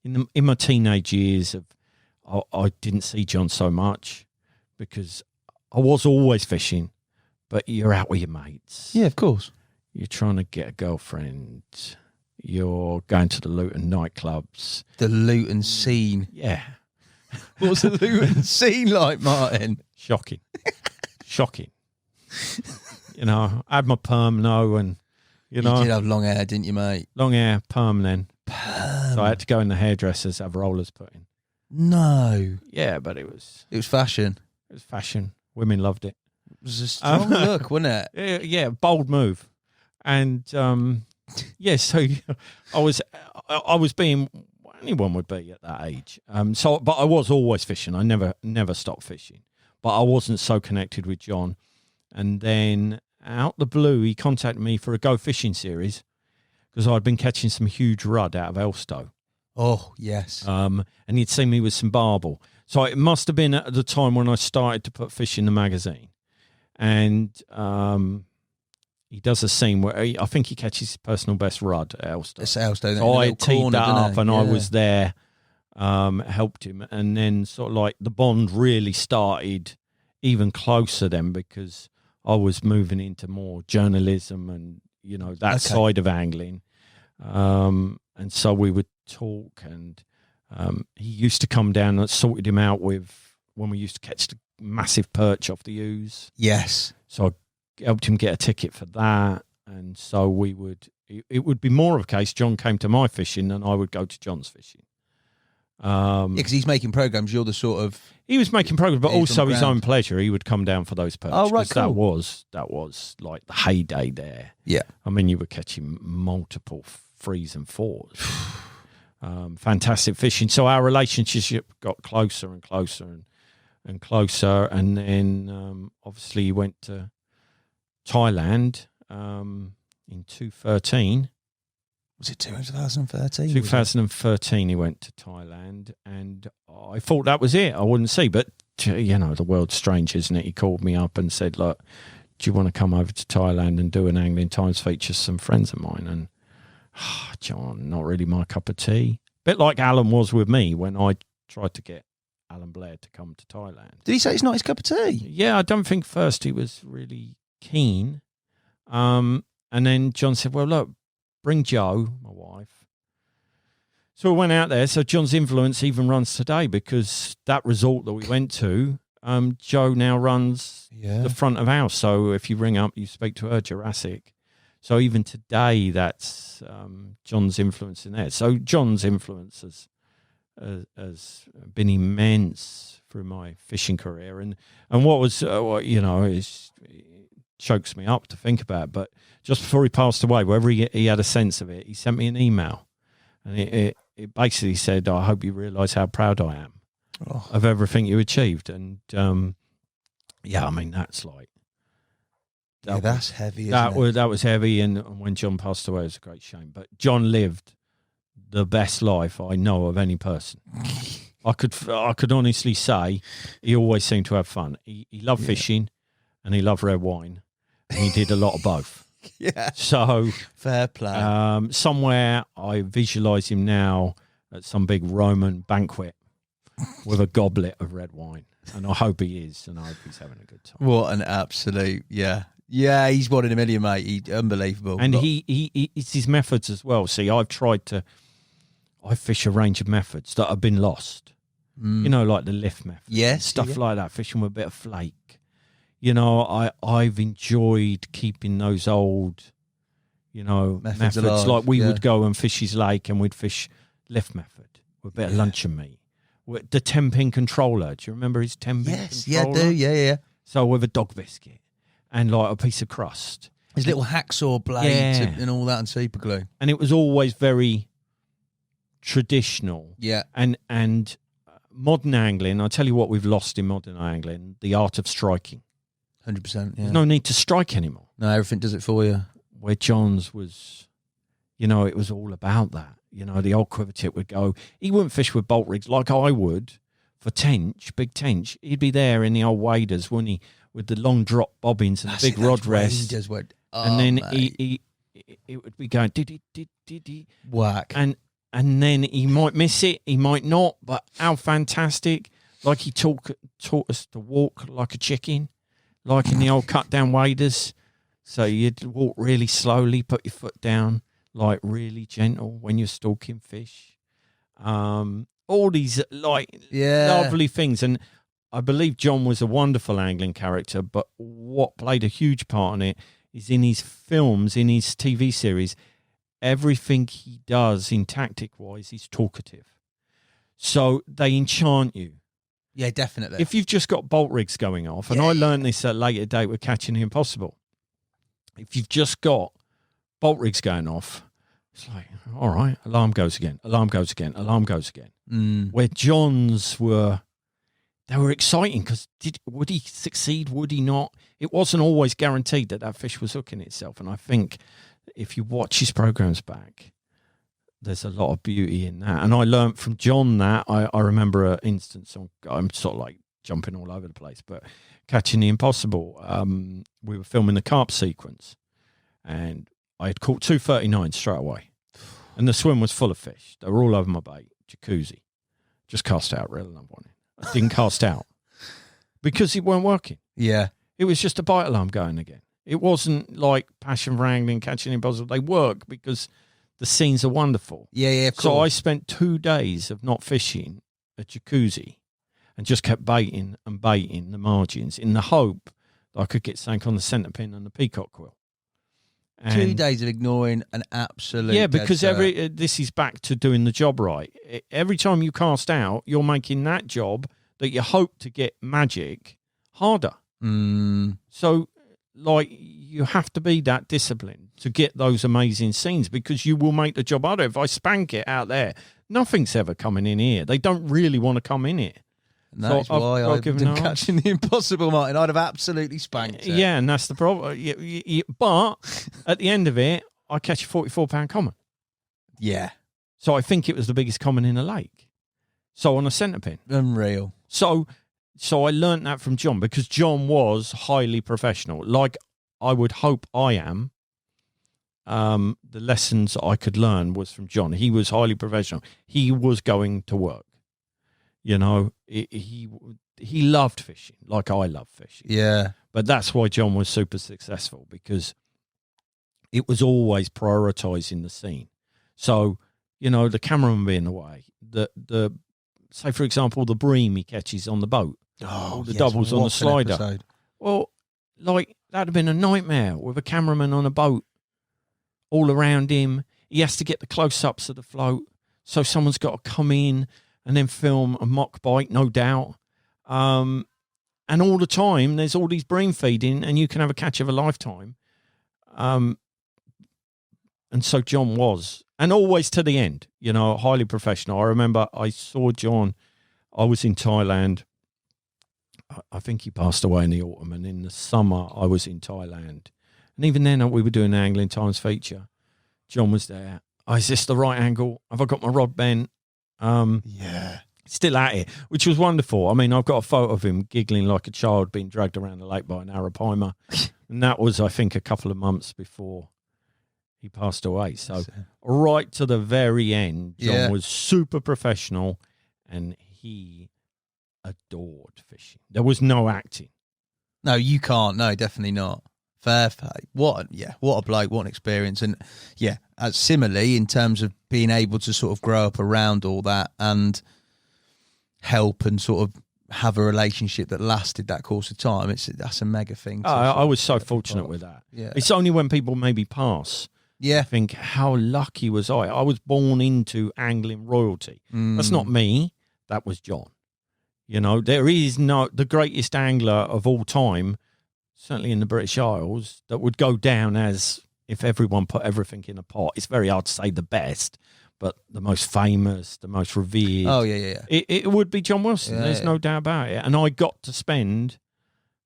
in my teenage years, I didn't see John so much because I was always fishing, but you're out with your mates. Yeah, of course. You're trying to get a girlfriend. You're going to the Luton nightclubs. The Luton scene. Yeah. What's the Luton scene like, Martin? Shocking. Shocking. You know, I had my perm, and, you know. You did have long hair, didn't you, mate? Long hair, perm then. So I had to go in the hairdressers, have rollers put in. No. Yeah, but it was fashion. It was fashion. Women loved it. It was a strong look, wasn't it? Yeah, bold move. And, yeah, so I was being, anyone would be at that age. But I was always fishing. I never stopped fishing. But I wasn't so connected with John. And then out the blue, he contacted me for a Go Fishing series because I'd been catching some huge rudd out of Elstow. Oh, yes. And he'd seen me with some barbel. So it must have been at the time when I started to put fish in the magazine. And he does a scene where I think he catches his personal best rudd at Elstow. It's Elstow. So I teed that up and I was there, helped him. And then sort of like the bond really started even closer then because I was moving into more journalism and, you know, that side of angling. And so we would talk and he used to come down and sorted him out with when we used to catch the massive perch off the ooze. Yes. So I helped him get a ticket for that. And so it would be more of a case John came to my fishing than I would go to John's fishing. Because he's making programs. You're the sort of... He was making programs, but also his own pleasure. He would come down for those perch. Oh, right, cool. That was like the heyday there. Yeah. I mean, you were catching multiple 3s and 4s. Fantastic fishing. So our relationship got closer and closer and closer. And then obviously he went to Thailand in 2013. Was it 2013? 2013 he went to Thailand, and I thought that was it. I wouldn't see, but, you know, the world's strange, isn't it? He called me up and said, look, do you want to come over to Thailand and do an Angling Times feature? Some friends of mine. And, John, not really my cup of tea. Bit like Alan was with me when I tried to get Alan Blair to come to Thailand. Did he say it's not his cup of tea? Yeah, I don't think first he was really keen. And then John said, well, look, bring Jo, my wife. So we went out there. So John's influence even runs today because that resort that we went to, Jo now runs the front of house. So if you ring up, you speak to her, Jurassic. So even today, that's John's influence in there. So John's influence has been immense through my fishing career. And what was, you know, it chokes me up to think about. But just before he passed away, wherever he had a sense of it, he sent me an email. And it basically said, I hope you realise how proud I am of everything you achieved. And, yeah, I mean, that's like... that's heavy, isn't it? That was heavy, and when John passed away, it was a great shame. But John lived the best life I know of any person. I could honestly say he always seemed to have fun. He loved fishing, and he loved red wine, and he did a lot of both. Yeah. So fair play. Somewhere I visualise him now at some big Roman banquet with a goblet of red wine, and I hope he is, and I hope he's having a good time. What an absolute Yeah, he's one in a million, mate. He's unbelievable. And it's his methods as well. See, I fish a range of methods that have been lost. You know, like the lift method. Yes. Stuff like that, fishing with a bit of flake. You know, I've enjoyed keeping those old, you know, methods alive, like we would go and fish his lake and we'd fish lift method with a bit of luncheon meat. With the 10-pin controller. Do you remember his 10-pin controller? Yes, yeah, I do. Yeah. So with a dog biscuit. And like a piece of crust. His little hacksaw blades and all that and super glue. And it was always very traditional. Yeah. And modern angling, I'll tell you what we've lost in modern angling, the art of striking. 100%, yeah. There's no need to strike anymore. No, everything does it for you. Where John's was, you know, it was all about that. You know, the old quiver tip would go, he wouldn't fish with bolt rigs like I would, for tench, big tench, he'd be there in the old waders, wouldn't he, with the long drop bobbins and the big rod rest. And then he would be going did whack, and then he might miss it, he might not, but how fantastic! Like he taught us to walk like a chicken, like in the old cut down waders. So you'd walk really slowly, put your foot down, like really gentle when you're stalking fish. All these lovely things. And I believe John was a wonderful angling character, but what played a huge part in it is in his films, in his TV series, everything he does in tactic-wise, he's talkative. So they enchant you. Yeah, definitely. If you've just got bolt rigs going off, and I learned this at a later date with Catching the Impossible, if you've just got bolt rigs going off, it's like, all right, alarm goes again, alarm goes again, alarm goes again. Where John's they were exciting because would he succeed, would he not? It wasn't always guaranteed that fish was hooking itself. And I think if you watch his programs back, there's a lot of beauty in that. And I learned from John that. I remember an instance, I'm sort of like jumping all over the place, but Catching the Impossible, we were filming the carp sequence and I had caught 239 straight away. And the swim was full of fish. They were all over my bait, jacuzzi. Just cast out, really love one. I didn't cast out because it weren't working. Yeah. It was just a bite alarm going again. It wasn't like Passion for Angling, Catching the Impossible. They work because the scenes are wonderful. Yeah, of course. So I spent 2 days of not fishing at jacuzzi and just kept baiting and baiting the margins in the hope that I could get something on the centre pin and the peacock quill. And 2 days of ignoring an absolute... Yeah, because this is back to doing the job right. Every time you cast out, you're making that job that you hope to get magic harder. So, like, you have to be that disciplined to get those amazing scenes because you will make the job harder. If I spank it out there, nothing's ever coming in here. They don't really want to come in here. And that's why I didn't Catching the Impossible, Martin. I'd have absolutely spanked it. Yeah, and that's the problem. But at the end of it, I catch a 44-pound common. Yeah. So I think it was the biggest common in the lake. So on a centre pin. Unreal. So I learnt that from John because John was highly professional. Like I would hope I am. The lessons I could learn was from John. He was highly professional. He was going to work. You know, he loved fishing like I love fishing. Yeah. But that's why John was super successful because it was always prioritising the scene. So, you know, the cameraman being away, the say, for example, the bream he catches on the boat, the doubles on the slider. Episode. Well, like, that'd have been a nightmare with a cameraman on a boat all around him. He has to get the close-ups of the float, so someone's got to come in and then film a mock bite, no doubt. And all the time, there's all these bream feeding, and you can have a catch of a lifetime. And so John was, and always to the end, you know, highly professional. I remember I saw John, I was in Thailand. I think he passed away in the autumn, and in the summer I was in Thailand. And even then we were doing an Angling Times feature. John was there. Is this the right angle? Have I got my rod bent? Yeah. Still at it, which was wonderful. I mean, I've got a photo of him giggling like a child being dragged around the lake by an arapaima. And that was, I think, a couple of months before he passed away. So right to the very end, John was super professional and he adored fishing. There was no acting. No, you can't. No, definitely not. Fair play. What a bloke, what an experience. And yeah, similarly, in terms of being able to sort of grow up around all that and help and sort of have a relationship that lasted that course of time, that's a mega thing. I was so fortunate with that. Yeah. It's only when people maybe pass. Yeah. I think, how lucky was I? I was born into angling royalty. That's not me. That was John. You know, there is the greatest angler of all time, certainly in the British Isles, that would go down as, if everyone put everything in a pot, it's very hard to say the best, but the most famous, the most revered. Oh, yeah. It would be John Wilson. There's no doubt about it. And I got to spend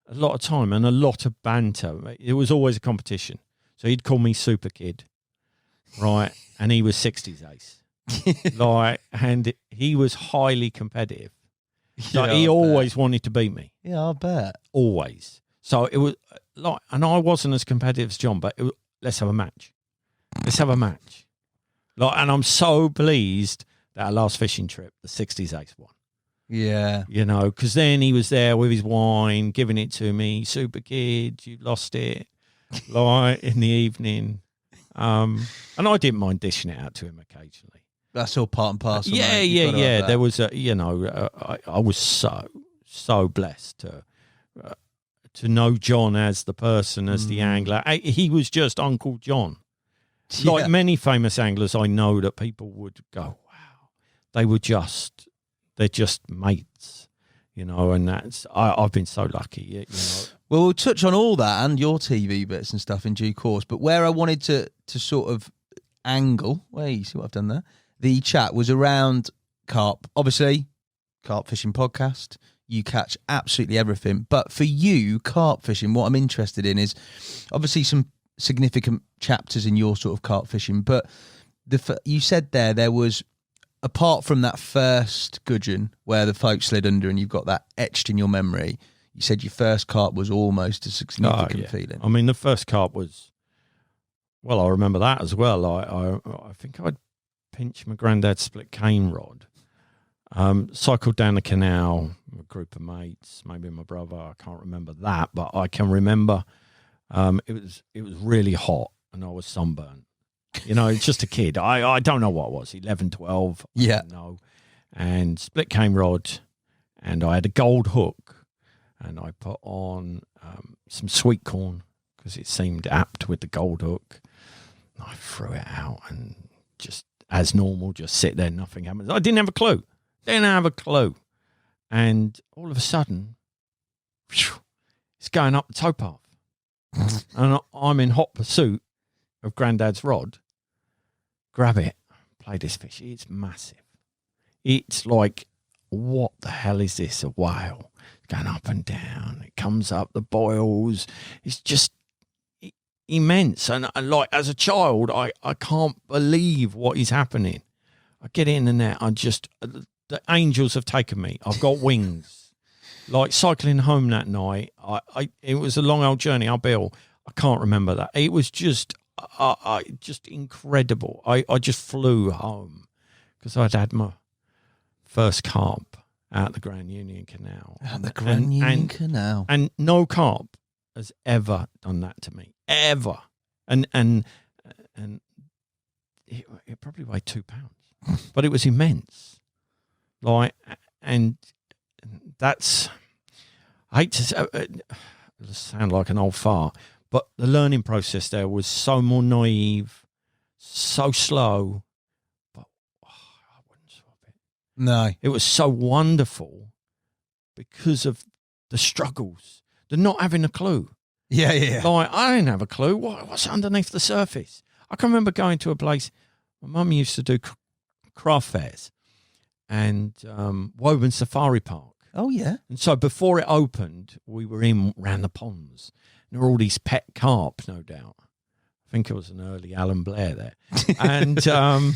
a lot of time and a lot of banter. It was always a competition. So he'd call me Super Kid, right? And he was 60s ace. And he was highly competitive. So he always wanted to beat me. Yeah, I bet. Always. So it was like, and I wasn't as competitive as John, but it was, let's have a match. Let's have a match. Like, and I'm so pleased that our last fishing trip, the 60s Ace won. Yeah. You know, because then he was there with his wine, giving it to me. Super kid, you lost it. Like in the evening. And I didn't mind dishing it out to him occasionally. That's all part and parcel. Yeah. There was a, you know, I was so blessed to know John as the person, as the angler. He was just Uncle John. Like many famous anglers, I know that people would go, wow, they're just mates, you know, and that's, I've been so lucky, you know. Well, we'll touch on all that and your TV bits and stuff in due course, but where I wanted to sort of angle, you see what I've done there? The chat was around carp. Obviously, carp fishing podcast, you catch absolutely everything. But for you, carp fishing, what I'm interested in is obviously some significant chapters in your sort of carp fishing, but you said there was, apart from that first gudgeon where the float slid under and you've got that etched in your memory, you said your first carp was almost a significant feeling. I mean, the first carp was, well, I remember that as well. I think I'd pinched my granddad's split cane rod, cycled down the canal with a group of mates, maybe my brother, I can't remember that, but I can remember it was really hot and I was sunburned. You know, it's just a kid. I don't know what it was, 11, 12. I don't know. And split cane rod, and I had a gold hook, and I put on some sweet corn because it seemed apt with the gold hook. I threw it out and just, as normal, just sit there, nothing happens. I didn't have a clue. And all of a sudden, it's going up the towpath. And I'm in hot pursuit of Granddad's rod. Grab it, play this fish. It's massive. It's like, what the hell is this? A whale. It's going up and down. It comes up, the boils. It's just immense. And like, as a child, I can't believe what is happening. I get in the net. The angels have taken me. I've got wings. Like cycling home that night, it was a long old journey uphill. I can't remember that. It was just incredible. I just flew home because I'd had my first carp out the Grand Union Canal. Out the Grand Union Canal. And no carp has ever done that to me, ever. And it probably weighed 2 pounds, but it was immense. Like, and that's, I hate to sound like an old fart, but the learning process there was so more naive, so slow, but I wouldn't swap it. No. It was so wonderful because of the struggles, the not having a clue. Yeah. Like, I didn't have a clue. What's underneath the surface? I can remember going to a place, my mum used to do craft fairs and Woburn Safari Park. Oh, yeah. And so before it opened, we were round the ponds. And there were all these pet carp, no doubt. I think it was an early Alan Blair there. And I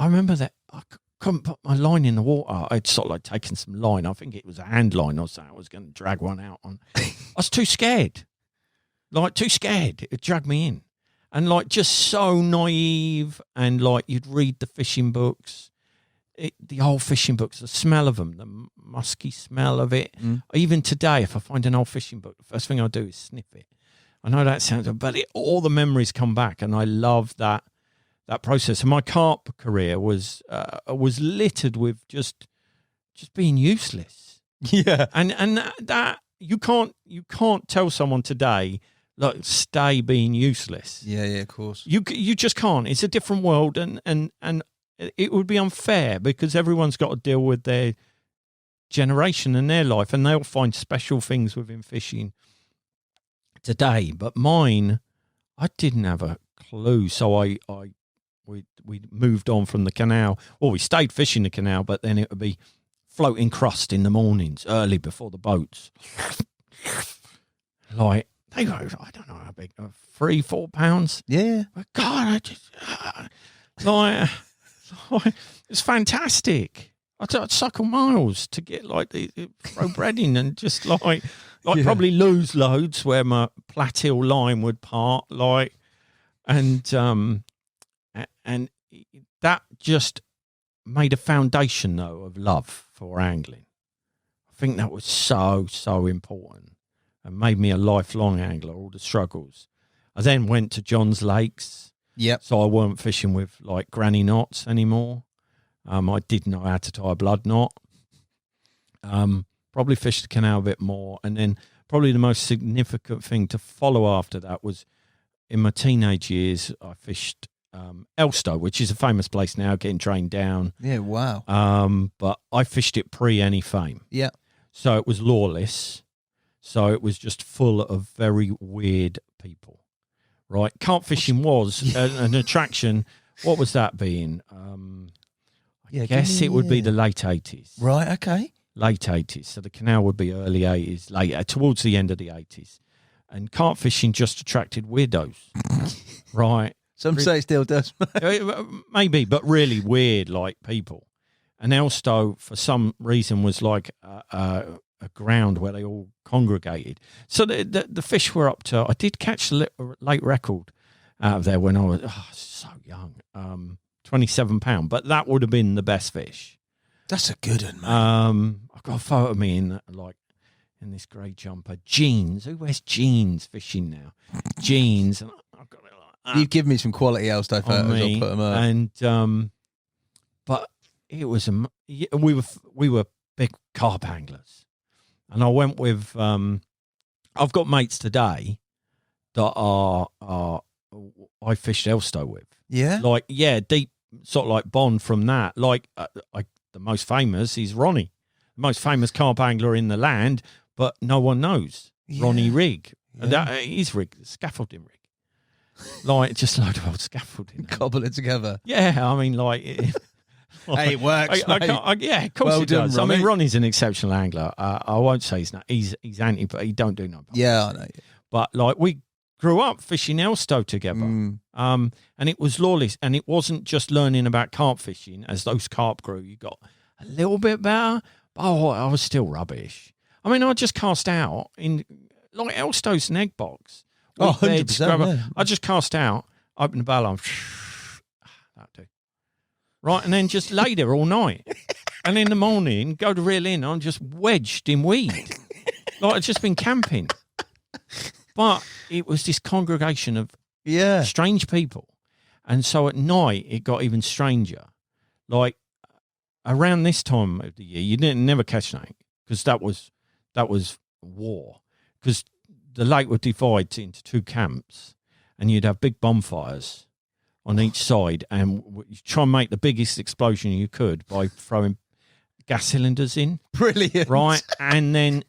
remember that I couldn't put my line in the water. I'd sort of like taken some line. I think it was a hand line or something. I was going to drag one out on. I was too scared. Like, too scared. It dragged me in. And like, just so naive. And like, you'd read the fishing books. The old fishing books, the smell of them, the musky smell of it. Even today, if I find an old fishing book, the first thing I do is sniff it. I know that sounds, but all the memories come back, and I love that process. And my carp career was littered with just being useless. Yeah, and that you can't tell someone today, like, stay being useless. Yeah, of course. You just can't. It's a different world, and it would be unfair because everyone's got to deal with their generation and their life, and they'll find special things within fishing today. But mine, I didn't have a clue, so we moved on from the canal. Well, we stayed fishing the canal, but then it would be floating crust in the mornings, early before the boats. Like, they go, I don't know how big, 3-4 pounds. Yeah. But God, I just it's fantastic. I'd cycle miles to get like throw bread in and just like probably lose loads where my Plateau line would part, like, and that just made a foundation though of love for angling. I think that was so important and made me a lifelong angler. All the struggles. I then went to John's Lakes. Yep. So I weren't fishing with like granny knots anymore. I did know how to tie a blood knot. Probably fished the canal a bit more. And then probably the most significant thing to follow after that was in my teenage years, I fished Elstow, which is a famous place now, getting drained down. Yeah, wow. But I fished it pre any fame. Yeah. So it was lawless. So it was just full of very weird people. Right, carp fishing was an attraction. What was that being? I guess it would be the late 80s. Right, okay. Late 80s. So the canal would be early 80s, later, towards the end of the 80s. And carp fishing just attracted weirdos. Right. Some say it still does. Maybe, but really weird, like, people. And Elstow, for some reason, was like a ground where they all congregated. So the fish were up to, I did catch the late record out of there when I was so young, 27 pound, but that would have been the best fish. That's a good one, man. I've got a photo of me in this grey jumper, jeans. Who wears jeans fishing now? Jeans. And I've got it like that. You've given me some quality Elstow photos. I'll put them up. And but it was we were big carp anglers. And I went with, I've got mates today that I fished Elstow with. Yeah? Like, yeah, deep sort of like bond from that. Like, the most famous is Ronnie, the most famous carp angler in the land, but no one knows. Yeah. Ronnie Rigg. Yeah. That is Rigg, scaffolding rig. Like, just a load of old scaffolding. Cobble it together. Yeah, I mean, like... Hey, it works, yeah, of course it does. Ronnie. I mean, Ronnie's an exceptional angler. I won't say he's not. He's anti, but he don't do no. Yeah, I know. But like we grew up fishing Elstow together, and it was lawless. And it wasn't just learning about carp fishing. As those carp grew, you got a little bit better. But I was still rubbish. I mean, I just cast out in like Elstow's an egg box. 100%. Yeah. I just cast out, open the barrel, that'll do. Right, and then just lay there all night. And in the morning, go to reel in, I'm just wedged in weed. Like I'd just been camping. But it was this congregation of strange people. And so at night, it got even stranger. Like around this time of the year, you never catch anything because that was war. Because the lake would divide into two camps and you'd have big bonfires on each side, and you try and make the biggest explosion you could by throwing gas cylinders in. Brilliant. Right? And then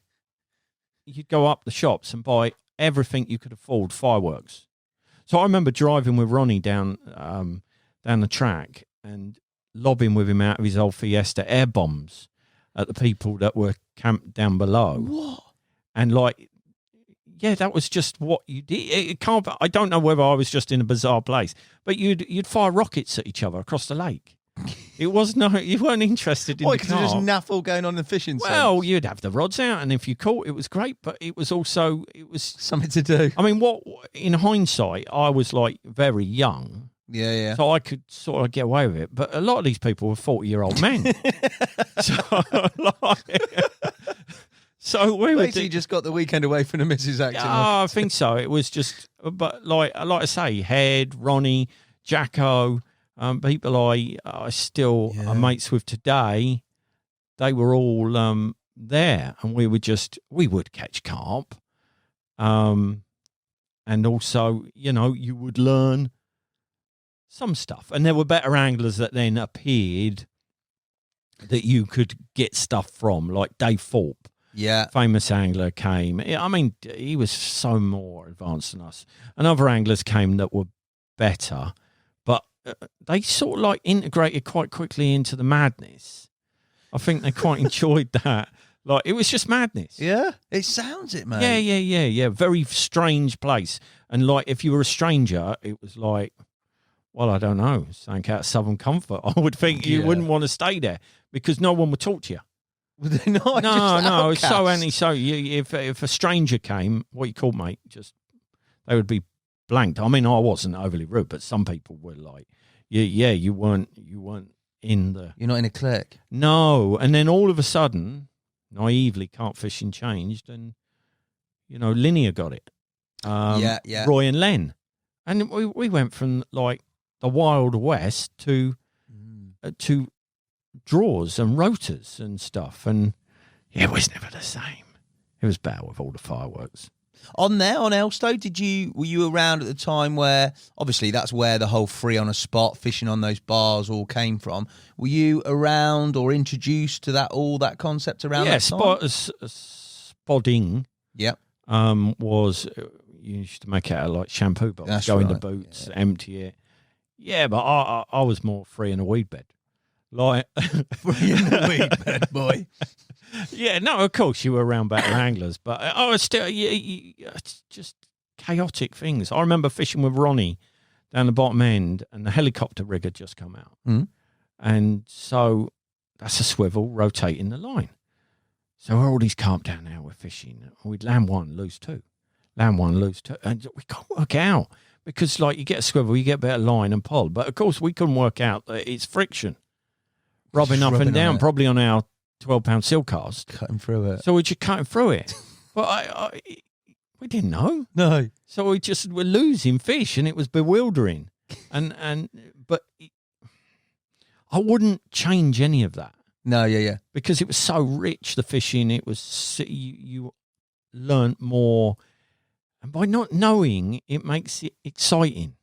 you'd go up the shops and buy everything you could afford, fireworks. So I remember driving with Ronnie down the track and lobbing with him out of his old Fiesta air bombs at the people that were camped down below. What? And like... Yeah, that was just what you did. I don't know whether I was just in a bizarre place, but you'd fire rockets at each other across the lake. You weren't interested in the because there's just naffle going on in the fishing. Well, you'd have the rods out, and if you caught, it was great. But it was something to do. I mean, in hindsight, I was like very young. Yeah. So I could sort of get away with it. But a lot of these people were 40-year-old men. So we basically just got the weekend away from the missus acting. Oh, I think so. It was just, but like I say, Head, Ronnie, Jacko, people I still are mates with today. They were all there, and we would catch carp, and also you would learn some stuff, and there were better anglers that then appeared that you could get stuff from, like Dave Thorpe. Yeah. Famous angler came. I mean, he was so more advanced than us. And other anglers came that were better, but they sort of like integrated quite quickly into the madness. I think they quite enjoyed that. Like, it was just madness. Yeah? It sounds it, man. Yeah. Very strange place. And like, if you were a stranger, it was like, Well, I don't know. Something out of Southern Comfort. I would think you wouldn't want to stay there because no one would talk to you. They're not No, it's so outcasts. if a stranger came, what you call, mate, they would be blanked. I mean, I wasn't overly rude, but some people were like, you weren't in the. You're not in a clique. No, and then all of a sudden, naively, carp fishing changed, and Linear got it. Roy and Len, and we went from like the Wild West to draws and rotors and stuff, and it was never the same. It was bad with all the fireworks. On Elstow, were you around at the time where, obviously that's where the whole free on a spot fishing on those bars all came from? Were you around or introduced to that concept around that time? Spodding. Yep. Was you used to make it out of like shampoo bottles, go in the boots, empty it. Yeah, but I was more free in a weed bed. Like Free in a weed bed, boy. Yeah, no, of course you were around battle anglers, but I was still, it's just chaotic things. I remember fishing with Ronnie down the bottom end, and the helicopter rig had just come out. Mm. And so that's a swivel rotating the line. So all these carp down there we're fishing. We'd land one, lose two. Land one, lose two. And we can't work out because, like, you get a swivel, you get better line and pull. But, of course, we couldn't work out that it's friction. Rubbing up and down, probably on our 12-pound seal cast. Cutting through it. So we're just cutting through it. But we didn't know. No. So we're losing fish, and it was bewildering. But I wouldn't change any of that. No, yeah. Because it was so rich, the fishing. It was you learnt more, and by not knowing, it makes it exciting.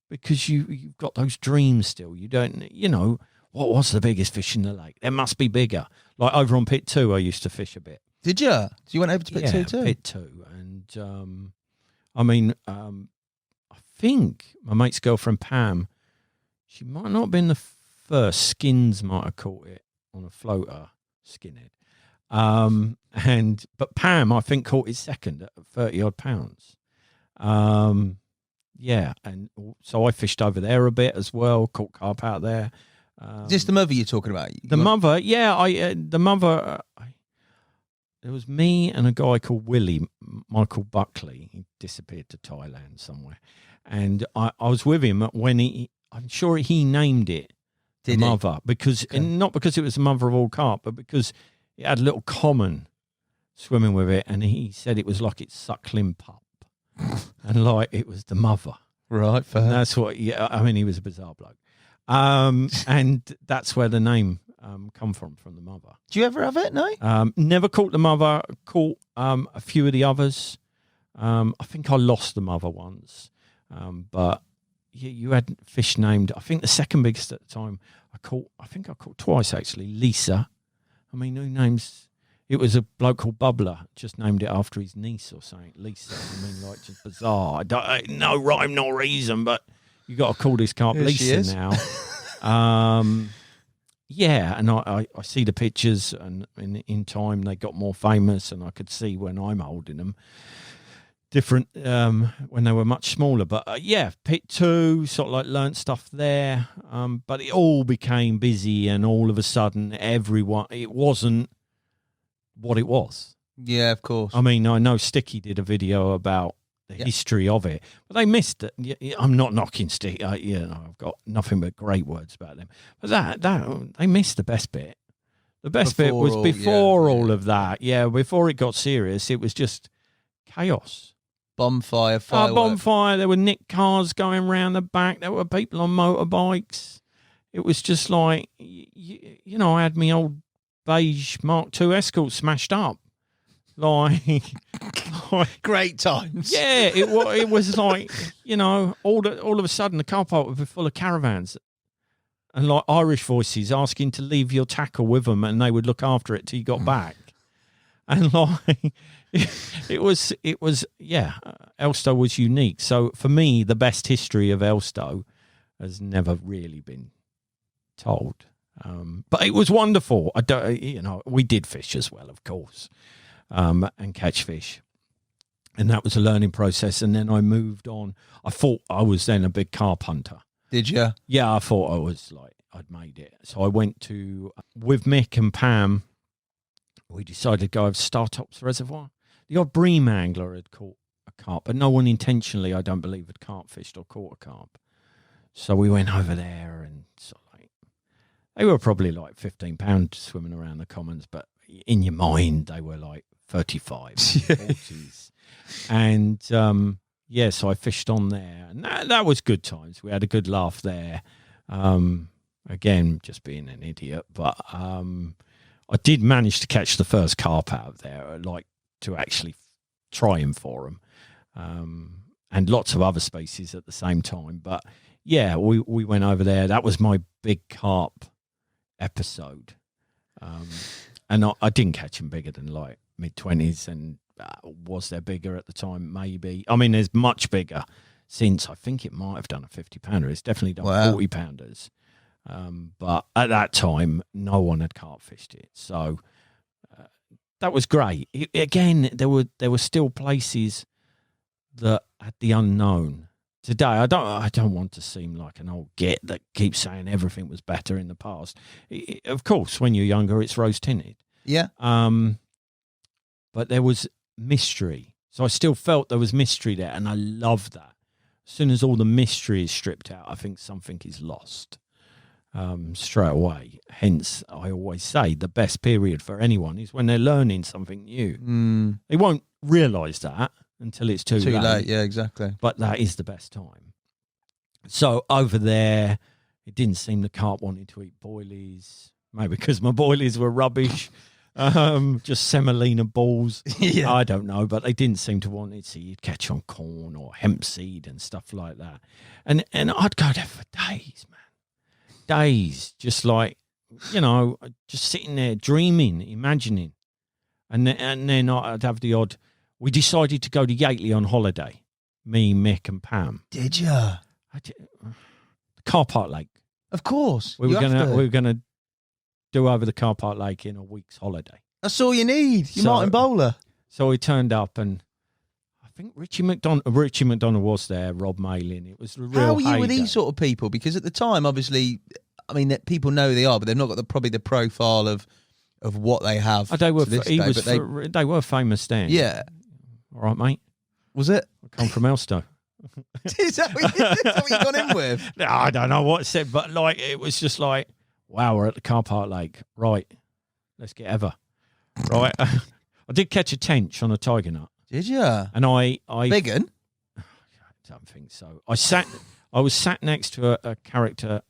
Because you've got those dreams still. You don't, what was the biggest fish in the lake? There must be bigger. Like over on Pit 2, I used to fish a bit. Did you? So you went over to Pit 2 too? Pit 2. And, I think my mate's girlfriend, Pam, she might not have been the first. Skins might have caught it on a floater, skinhead. But Pam, I think, caught it second at 30-odd pounds. Yeah, and so I fished over there a bit as well, caught carp out there. Is this the mother you're talking about? Mother, yeah. There was me and a guy called Michael Buckley. He disappeared to Thailand somewhere. And I was with him when I'm sure he named it the mother. Because, and not because it was the mother of all carp, but because it had a little common swimming with it. And he said it was like its suckling pup. And like it was the mother. Right, fair. And that's what, he was a bizarre bloke. And that's where the name come from the mother. Do you ever have it? No? Never caught the mother, caught a few of the others. I think I lost the mother once. But you had fish named, I think the second biggest at the time, I caught twice actually, Lisa. I mean, who names... It was a bloke called Bubbler, just named it after his niece or something, Lisa. I mean, like, just bizarre. No rhyme, no reason, but you got to call this carp Lisa now. Yeah, and I see the pictures, and in time they got more famous, and I could see when I'm holding them different when they were much smaller. But Pit 2, sort of like learnt stuff there. But it all became busy, and all of a sudden, it wasn't what it was. Yeah, of course. I mean, I know Sticky did a video about the history of it, but they missed it. I'm not knocking Sticky. I've got nothing but great words about them. But that they missed the best bit. The best bit was before all of that. Yeah, before it got serious, it was just chaos. Bonfire, fireworks. Bonfire. There were nick cars going round the back. There were people on motorbikes. It was just like, I had my old beige Mark II Escort smashed up, like great times. Yeah, it was like all of a sudden the car park would be full of caravans, and like Irish voices asking to leave your tackle with them, and they would look after it till you got back, and like it was Elstow was unique. So for me, the best history of Elstow has never really been told. But it was wonderful. We did fish as well, of course, and catch fish. And that was a learning process. And then I moved on. I thought I was then a big carp hunter. Did you? Yeah, I thought I'd made it. So I went with Mick and Pam, we decided to go over Startops Reservoir. The odd bream angler had caught a carp, but no one intentionally, I don't believe, had carp fished or caught a carp. So we went over there and sort of they were probably like £15 swimming around the commons, but in your mind they were like 35, 40s. And so I fished on there, and that was good times. We had a good laugh there. Again, just being an idiot, but I did manage to catch the first carp out of there, to actually try him for him, and lots of other species at the same time. But yeah, we went over there. That was my big carp episode, and I didn't catch him bigger than like mid-20s, and was there bigger at the time? Maybe. I mean, there's much bigger since. I think it might have done a 50-pounder. It's definitely done 40-pounders. But at that time, no one had carp fished it, so that was great. Again, there were still places that had the unknown. Today, I don't want to seem like an old git that keeps saying everything was better in the past. Of course, when you're younger, it's rose tinted. Yeah. But there was mystery, so I still felt there was mystery there, and I love that. As soon as all the mystery is stripped out, I think something is lost. Straight away. Hence, I always say the best period for anyone is when they're learning something new. They won't realise that until it's too late. Yeah, exactly. But that is the best time. So over there, it didn't seem the carp wanted to eat boilies. Maybe because my boilies were rubbish. Just semolina balls. Yeah. I don't know, but they didn't seem to want it. So you'd catch on corn or hemp seed and stuff like that. And I'd go there for days, man. Days, just like, just sitting there dreaming, imagining. And then I'd have the odd, we decided to go to Yates on holiday, me, Mick and Pam. Did you? Car Park Lake. Of course. We were gonna do over the Car Park Lake in a week's holiday. That's all you need. You're Martin Bowler. So we turned up, and I think Richie McDonald was there, Rob Malin. It was a real How are you with heyday. these sort of people? Because at the time, obviously, I mean, that people know who they are, but they've not got probably the profile of what they have. They were to this day, they were famous then. Yeah. All right, mate. Was it? I come from Elstow. Is that what you got in with? No, I don't know what it said, but it was just like, wow, we're at the Car Park Lake. Right, let's get ever. Right. I did catch a tench on a tiger nut. Did you? And I big un? I don't think so. I was sat next to a character.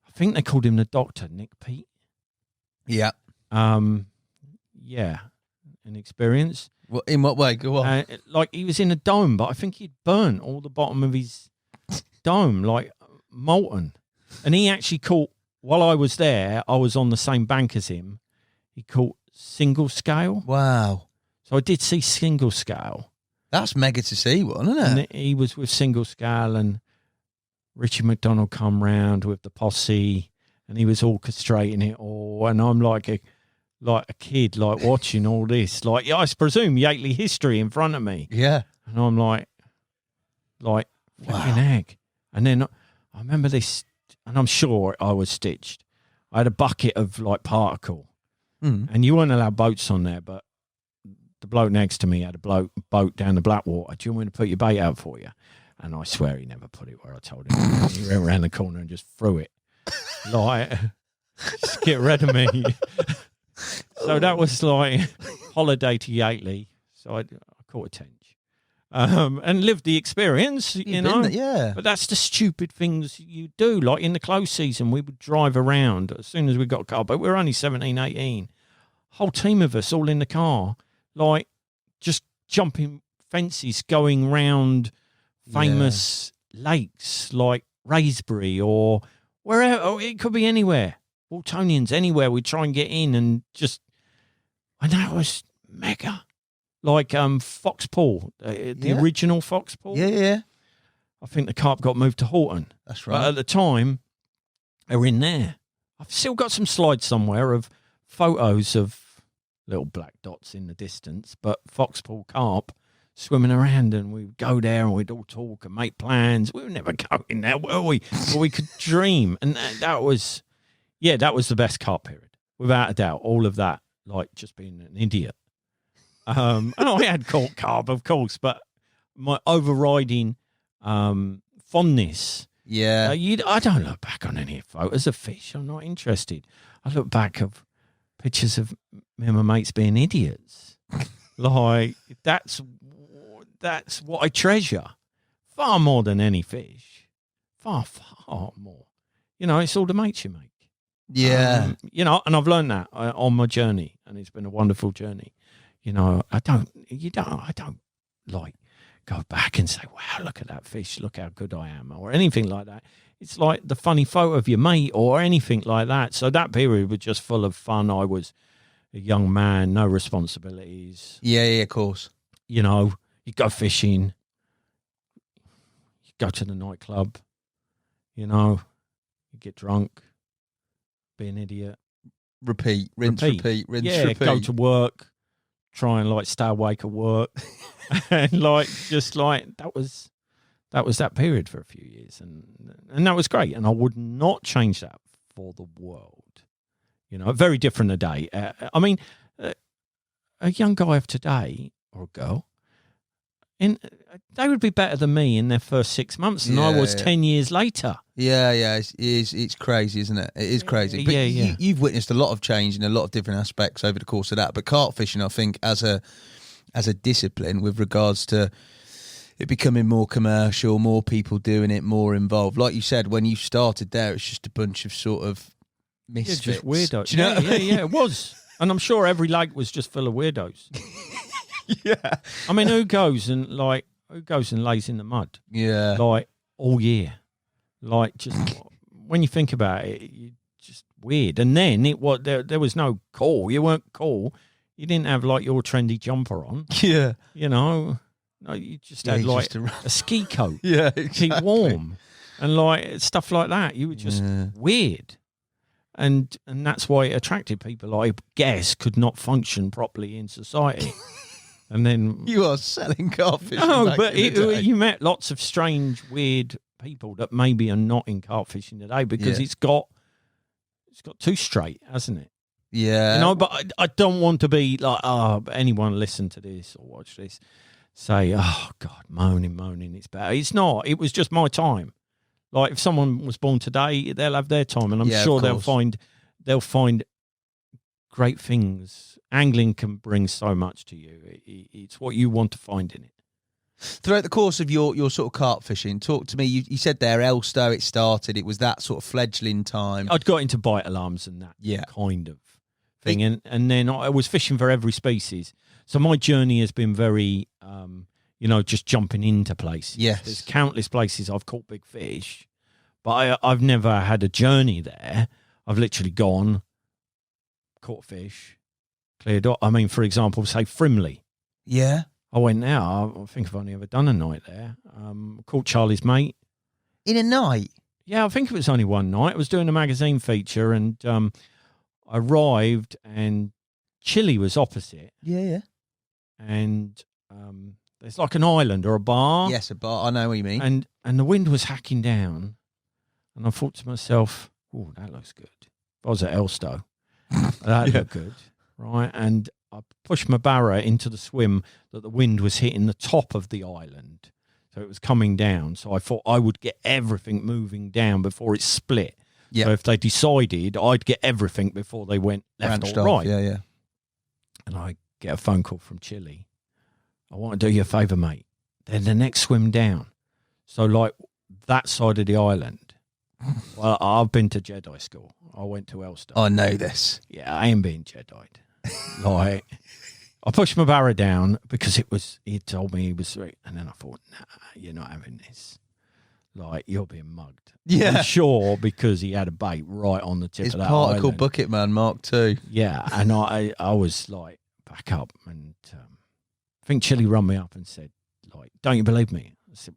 I think they called him the Doctor, Nick Pete. Yeah. Yeah, an experience. Well, in what way? Go on. He was in a dome, but I think he'd burnt all the bottom of his dome, molten. And he actually caught, while I was there, I was on the same bank as him. He caught single scale. Wow. So I did see single scale. That's mega to see one, isn't it? And he was with single scale, and Richie McDonald come round with the posse, and he was orchestrating it all. And I'm like a kid, watching all this. I presume Yateley history in front of me. Yeah. And I'm like flipping egg. And then I remember this, and I'm sure I was stitched. I had a bucket of particle. And you weren't allowed boats on there, but the bloke next to me had a boat down the Blackwater. Do you want me to put your bait out for you? And I swear he never put it where I told him. He went around the corner and just threw it. Just get rid of me. So that was holiday to Yateley. So I caught a tench. And lived the experience, you know. Yeah. But that's the stupid things you do. Like in the close season, we would drive around as soon as we got a car, but we were only 17, 18. Whole team of us all in the car, just jumping fences, going round famous lakes like Raisbury or wherever. Oh, it could be anywhere. Waltonians, anywhere. We'd try and get in and that was mega. Foxpool, the original Foxpool. Yeah. I think the carp got moved to Horton. That's right. But at the time, they were in there. I've still got some slides somewhere of photos of little black dots in the distance, but Foxpool carp swimming around, and we'd go there and we'd all talk and make plans. We were never going there, were we? But we could dream, and that was the best carp period, without a doubt. All of that, like just being an idiot. And I had caught carp, of course, but my overriding fondness. Yeah. I don't look back on any photos of fish. I'm not interested. I look back of pictures of me and my mates being idiots. Like, that's what I treasure. Far more than any fish. Far, far more. You know, it's all the mates you make. Yeah. You know, and I've learned that on my journey, and it's been a wonderful journey. You know, I don't like go back and say, wow, look at that fish, look how good I am, or anything like that. It's like the funny photo of your mate or anything like that. So that period was just full of fun. I was a young man, no responsibilities. Yeah, of course. You know, you go fishing, you go to the nightclub, you know, you get drunk, be an idiot. Repeat, rinse, repeat. Go to work, try and like stay awake at work. And like, just like, that was that period for a few years. And that was great. And I would not change that for the world. You know, very different today. I mean, a young guy of today, or a girl, they would be better than me in their first 6 months than I was 10 years later. Yeah, it's crazy, isn't it? It is crazy. But yeah. You've witnessed a lot of change in a lot of different aspects over the course of that. But carp fishing, I think, as a discipline, with regards to it becoming more commercial, more people doing it, more involved. Like you said, when you started there, it's just a bunch of sort of misfits. Yeah, just weirdos. Do you know what I mean? Yeah, it was. And I'm sure every lake was just full of weirdos. Yeah. I mean, who goes and lays in the mud? Yeah. Like all year. Like, just when you think about it, you just weird. And then there was no call. You weren't cool. You didn't have like your trendy jumper on. Yeah. You know, no, you just had like just a ski coat. Yeah, exactly. Keep warm. And like stuff like that. You were just weird. And that's why it attracted people I guess could not function properly in society. And then you are selling carp fishing. No, but you met lots of strange, weird people that maybe are not in carp fishing today because it's got too straight, hasn't it? Yeah. You know, but I don't want to be like, anyone listen to this or watch this, say, oh God, moaning, it's bad. It's not. It was just my time. Like, if someone was born today, they'll have their time, and I'm sure they'll find great things. Angling can bring so much to you. It's what you want to find in it. Throughout the course of your sort of carp fishing, talk to me. You said there, Elstow, it started. It was that sort of fledgling time. I'd got into bite alarms and that kind of thing, and then I was fishing for every species. So my journey has been very, just jumping into places. Yes. There's countless places I've caught big fish, but I've never had a journey there. I've literally gone, caught fish, cleared up. I mean, for example, say Frimley. Yeah. I went there. I think I've only ever done a night there. Caught Charlie's mate. In a night? Yeah, I think it was only one night. I was doing a magazine feature, and I arrived, and Chile was opposite. Yeah. And there's like an island or a bar. Yes, a bar. I know what you mean. And the wind was hacking down, and I thought to myself, "Oh, that looks good." I was at Elstow. That looked good, right? And I pushed my barra into the swim that the wind was hitting the top of the island, so it was coming down. So I thought I would get everything moving down before it split. Yeah. So if they decided, I'd get everything before they went left Branched or right. off. Yeah. And I get a phone call from Chile. I want to do you a favour, mate. Then the next swim down. So like that side of the island. Well, I've been to Jedi school. I went to Elstow. I know this. Yeah, I ain't being Jedi'd. Like, I pushed my barra down because he told me he was sweet. And then I thought, nah, you're not having this. Like, you're being mugged. Yeah. I'm sure, because he had a bait right on the tip His of that particle island. bucket man, Mark II. Yeah, and I was like, back up. And I think Chile run me up and said, like, don't you believe me? I said,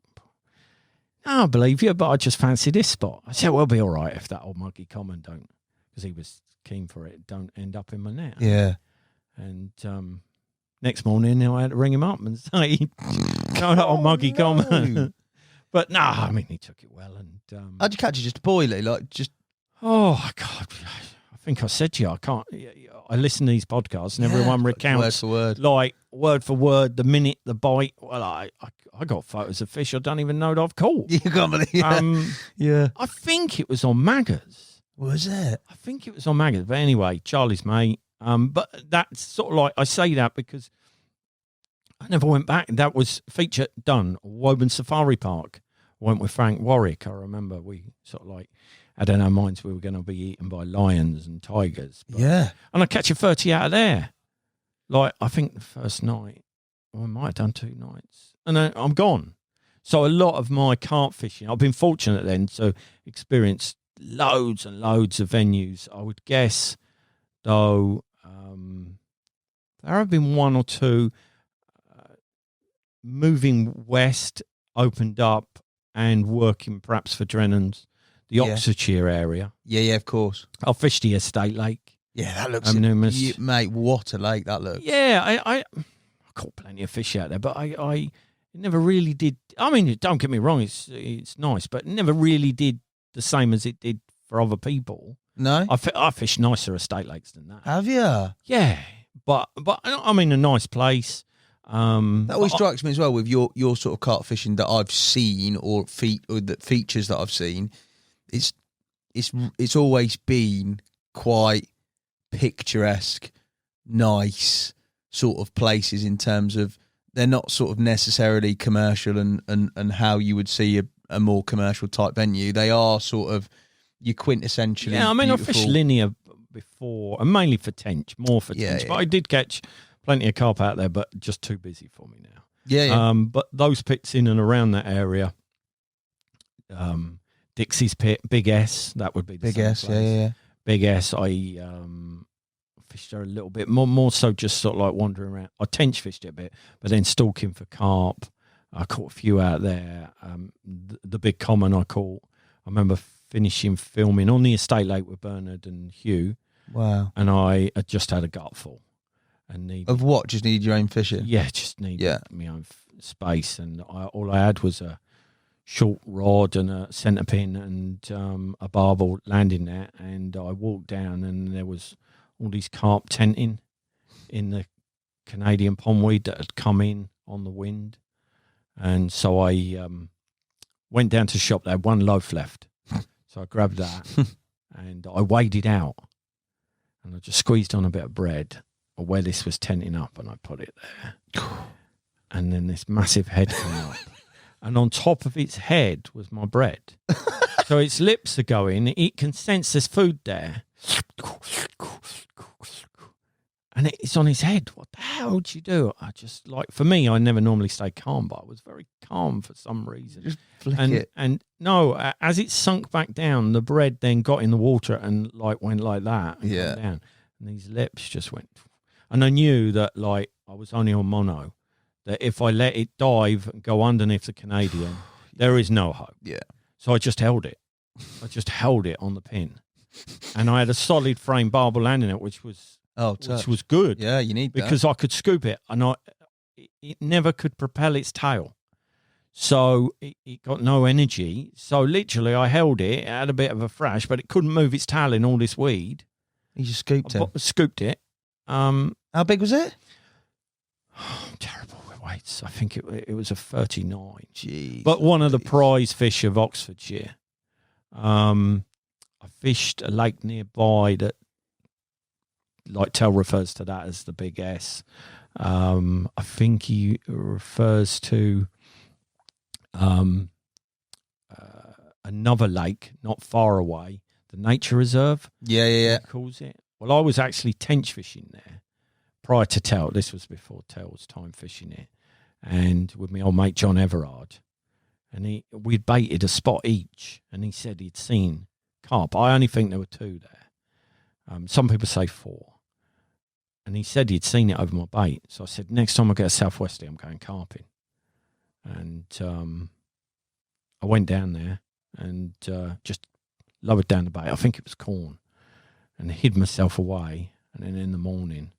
no, I believe you, but I just fancy this spot. I said, well, it'll be all right if that old muggy common don't, because he was keen for it, don't end up in my net. Yeah. And Next morning, I had to ring him up and say, "No, that old muggy come." But no, I mean, he took it well. And how'd you catch it? Just a boilie, like just. Oh God, I think I said to you, I can't. I listen to these podcasts and everyone recounts word for word, the minute, the bite. Well, I got photos of fish I don't even know that I've caught. You can't believe. Yeah. I think it was on Maggers. Was it? I think it was on Maggers. But anyway, Charlie's mate. But that's sort of like, I say that because I never went back. That was feature done. Woburn Safari Park. I went with Frank Warwick. I remember we sort of like had in our minds we were going to be eaten by lions and tigers. Yeah. And I catch a 30 out of there. Like, I think the first night, I might have done 2 nights. And then I'm gone. So a lot of my carp fishing, I've been fortunate then to experience loads and loads of venues. I would guess, though, there have been 1 or 2 moving west, opened up and working perhaps for Drennan's, the Oxfordshire area. Yeah, of course. I fished the Estate Lake. Yeah, that looks mate, what a lake that looks. Yeah, I caught plenty of fish out there, but I never really did. I mean, don't get me wrong, it's nice, but it never really did the same as it did for other people. No? I fished nicer estate lakes than that. Have you? Yeah, but I mean, a nice place. That always strikes me as well with your sort of carp fishing that I've seen or the features that I've seen. It's always been quite picturesque, nice sort of places in terms of they're not sort of necessarily commercial and how you would see a more commercial type venue. They are sort of your quintessentially. Yeah, I mean, beautiful. I fished linear before, and mainly for tench, more for tench. But I did catch plenty of carp out there, but just too busy for me now. Yeah. But those pits in and around that area, Dixie's Pit, Big S, that would be the Big same S, place. yeah. Big S, I fished there a little bit, more so just sort of like wandering around. I tench fished it a bit, but then stalking for carp. I caught a few out there. The big common I caught, I remember finishing filming on the estate lake with Bernard and Hugh. Wow. And I had just had a gutful. And of what? Just needed your own fishing? Yeah, just needed my own space. And all I had was a short rod and a centre pin and a barbel landing net. And I walked down and there was all these carp tenting in the Canadian pondweed that had come in on the wind. And so I went down to the shop. They had 1 loaf left. So I grabbed that and I weighed it out. And I just squeezed on a bit of bread or where this was tenting up and I put it there. And then this massive head came up. And on top of its head was my bread. So its lips are going. It can sense there's food there. And it's on his head. What the hell did you do? I just, like, for me, I never normally stay calm, but I was very calm for some reason. Just flick it. And no, as it sunk back down, the bread then got in the water and like went like that. And yeah. Down. And these lips just went. And I knew that, like, I was only on mono, that if I let it dive and go underneath the Canadian, there is no hope. Yeah. So I just held it. I just held it on the pin. And I had a solid frame barbel landing it, which was good. Yeah, you need that. Because I could scoop it and it never could propel its tail. So it got no energy. So literally I held it had a bit of a thrash, but it couldn't move its tail in all this weed. You just scooped it? Scooped it. How big was it? Terrible with weights. I think it was a 39. Jeez. But one of the prize fish of Oxfordshire. I fished a lake nearby that, like Tell refers to that as the Big S. I think he refers to another lake not far away, the Nature Reserve. Yeah. He calls it. Well, I was actually tench fishing there prior to Tell. This was before Tell's time fishing it, and with my old mate John Everard, and we'd baited a spot each, and he said he'd seen carp. I only think there were 2 there. Some people say 4. And he said he'd seen it over my bait. So I said, next time I get a southwesterly, I'm going carping. And I went down there and just lowered down the bait. I think it was corn. And hid myself away. And then in the morning,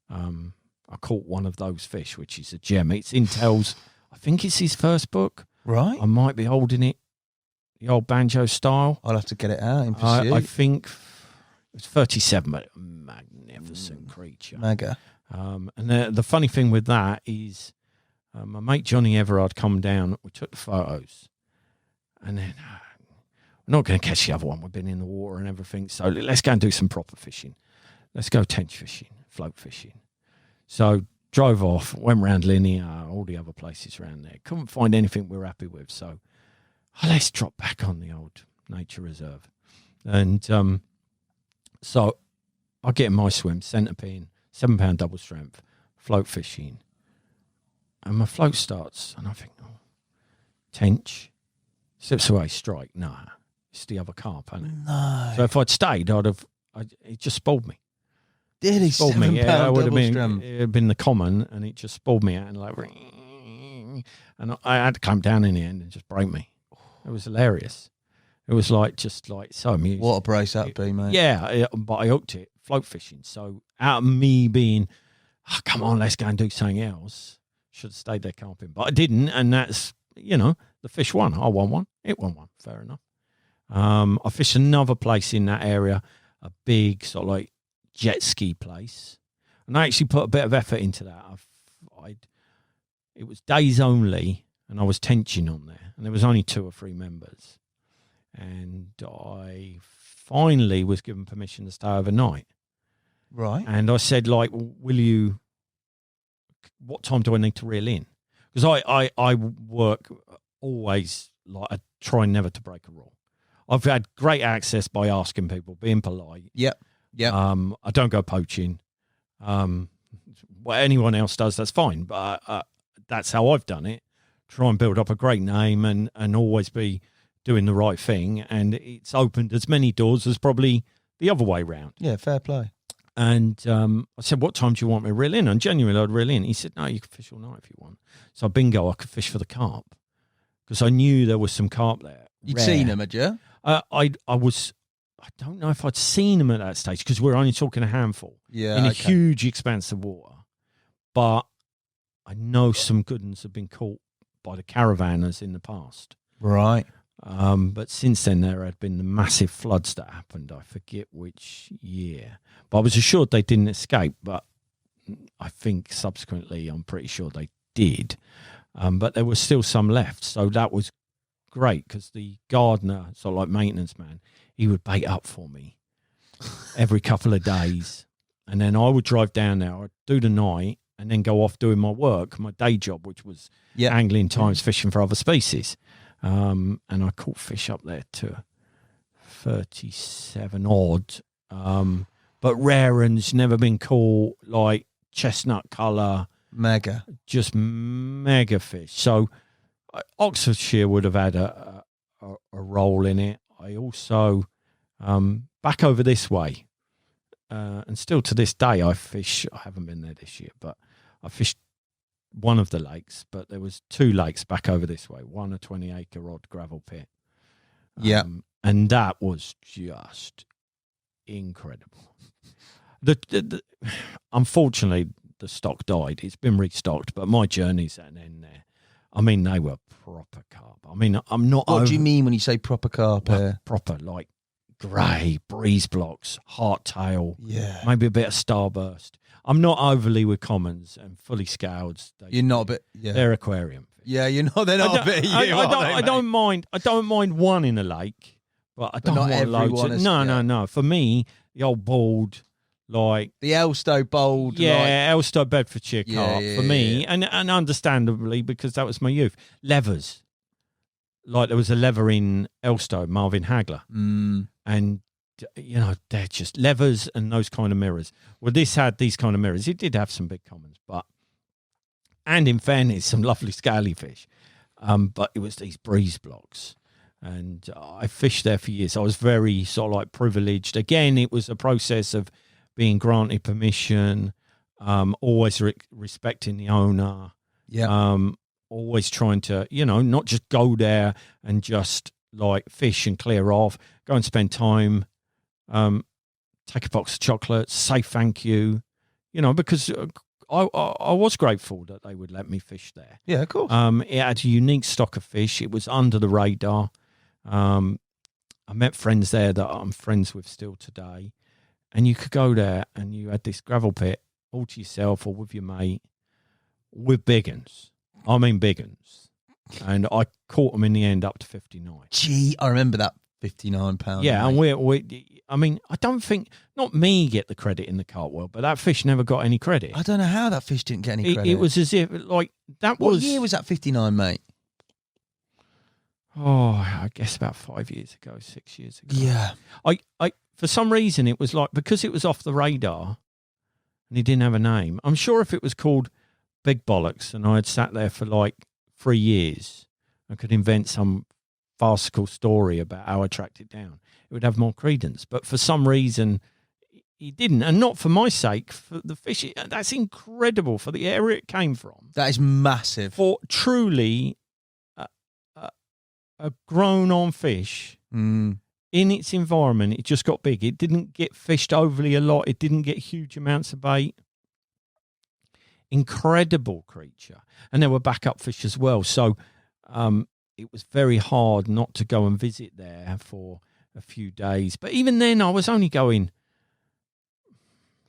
I I caught one of those fish, which is a gem. It's in Tell's, I think it's his first book. Right. I might be holding it the old banjo style. I'll have to get it out in pursuit. I think it's 37, but a magnificent creature. Mega. And the funny thing with that is my mate Johnny Everard come down, we took the photos, and then we're not going to catch the other one. We've been in the water and everything, so let's go and do some proper fishing. Let's go tench fishing, float fishing. So drove off, went round Linear, all the other places around there. Couldn't find anything we were happy with, so let's drop back on the old nature reserve. And so I get in my swim, centre pin, 7 pound double strength, float fishing. And my float starts, and I think, tench, slips away, strike. Nah, it's the other carp, isn't it? No. So if I'd stayed, it just spoiled me. Did he? Spoiled 7 me. pound It would have double been, strength. it had been the common, and it just spoiled me out, and and I had to clamp down in the end and just break me. It was hilarious. It was just so amusing. What a brace that'd be, mate. Yeah, but I hooked it, float fishing. So out of me being, come on, let's go and do something else, should have stayed there carping. But I didn't, and that's, the fish won. I won one. It won one. Fair enough. I fished another place in that area, a big sort of like jet ski place. And I actually put a bit of effort into that. It was days only, and I was tenching on there. And there was only 2 or 3 members. And I finally was given permission to stay overnight. Right. And I said, what time do I need to reel in? Because I work always, I try never to break a rule. I've had great access by asking people, being polite. Yep. I don't go poaching. What anyone else does, that's fine. But that's how I've done it. Try and build up a great name and always be doing the right thing. And it's opened as many doors as probably the other way round. Yeah, fair play. And I said, what time do you want me to reel in? And genuinely, I'd reel in. He said, no, you can fish all night if you want. So bingo, I could fish for the carp. Because I knew there was some carp there. You'd Rare. seen them, had you? I don't know if I'd seen them at that stage because we're only talking a handful in a huge expanse of water. But I know some good ones have been caught by the caravanners in the past. Right. But since then, there had been the massive floods that happened. I forget which year. But I was assured they didn't escape. But I think subsequently, I'm pretty sure they did. But there was still some left. So that was great because the gardener, sort of like maintenance man, he would bait up for me every couple of days. And then I would drive down there, I'd do the night, and then go off doing my work, my day job, which was angling times fishing for other species. And I caught fish up there to 37 odd. But rare ones, never been caught, like chestnut colour. Mega. Just mega fish. So Oxfordshire would have had a role in it. I also, back over this way, and still to this day, I fish. I haven't been there this year, but I fished one of the lakes. But there was 2 lakes back over this way. One a 20-acre odd gravel pit. And that was just incredible. Unfortunately, the stock died. It's been restocked, but my journey's at an end there. I mean, they were proper carp. I mean, I'm not. What do you mean when you say proper carp? Proper, like grey, breeze blocks, hardtail, maybe a bit of starburst. I'm not overly with commons and fully scaled. You're not a bit. Yeah. They're aquarium. Yeah, you're not. They're not a bit. I don't mind. I don't mind one in a lake, but I don't want loads. No. For me, the old bald. Like the Elstow bold, Elstow Bedfordshire carp for me, and understandably because that was my youth. Levers, like there was a lever in Elstow, Marvin Hagler, and they're just levers and those kind of mirrors. Well, this had these kind of mirrors. It did have some big commons, and in fairness, some lovely scaly fish, but it was these breeze blocks. And I fished there for years. I was very sort of like privileged. Again, it was a process of being granted permission, always respecting the owner, always trying to, not just go there and just like fish and clear off, go and spend time, take a box of chocolates, say thank you, because I was grateful that they would let me fish there. Yeah, of course. It had a unique stock of fish. It was under the radar. I met friends there that I'm friends with still today. And you could go there and you had this gravel pit all to yourself or with your mate with big uns. I mean big uns. And I caught them in the end up to 59. Gee, I remember that £59. Yeah, mate. and I mean, I don't think, not me get the credit in the carp world, but that fish never got any credit. I don't know how that fish didn't get any credit. It was as if, like, that What was... year was that 59, mate? Oh, I guess about 5 years ago, 6 years ago. Yeah. I for some reason, it was like, because it was off the radar and he didn't have a name, I'm sure if it was called Big Bollocks and I had sat there for like 3 years and could invent some farcical story about how I tracked it down, it would have more credence. But for some reason, he didn't. And not for my sake, for the fish. That's incredible for the area it came from. That is massive. For truly a grown-on fish in its environment, it just got big. It didn't get fished overly a lot. It didn't get huge amounts of bait. Incredible creature. And there were backup fish as well. So it was very hard not to go and visit there for a few days. But even then, I was only going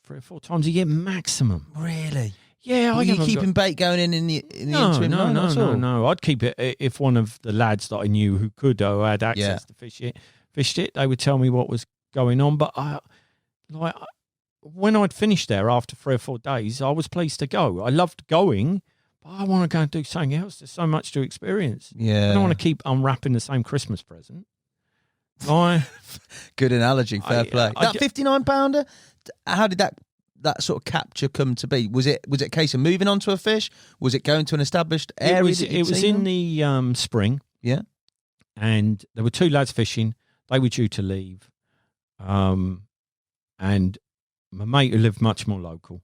3 or 4 times a year maximum. Really? Yeah, Were you keeping bait going in the interim? No. I'd keep it if one of the lads that I knew who could or had access to fished it. They would tell me what was going on. But when I'd finished there after 3 or 4 days, I was pleased to go. I loved going, but I want to go and do something else. There's so much to experience. Yeah, I don't want to keep unwrapping the same Christmas present. Good analogy. Fair play. That 59 pounder. How did that sort of capture come to be? Was it a case of moving on to a fish? Was it going to an established area? It was in the spring. Yeah. And there were 2 lads fishing. They were due to leave. And my mate who lived much more local,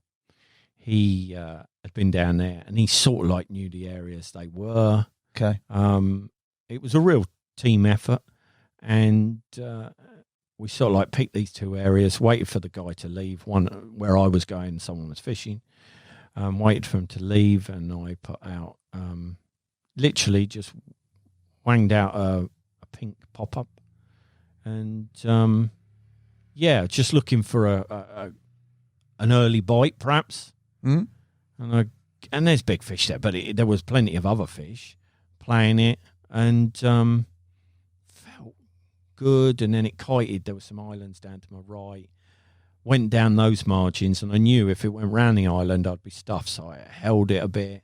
he had been down there and he sort of like knew the areas they were. Okay. It was a real team effort. And we sort of like picked these 2 areas, waited for the guy to leave. One where I was going, someone was fishing. Waited for him to leave, and I put out, literally just wanged out a pink pop-up. And, just looking for an early bite, perhaps. Mm. And there's big fish there, but there was plenty of other fish playing it. And felt good, and then it kited. There were some islands down to my right. Went down those margins, and I knew if it went round the island, I'd be stuffed. So I held it a bit.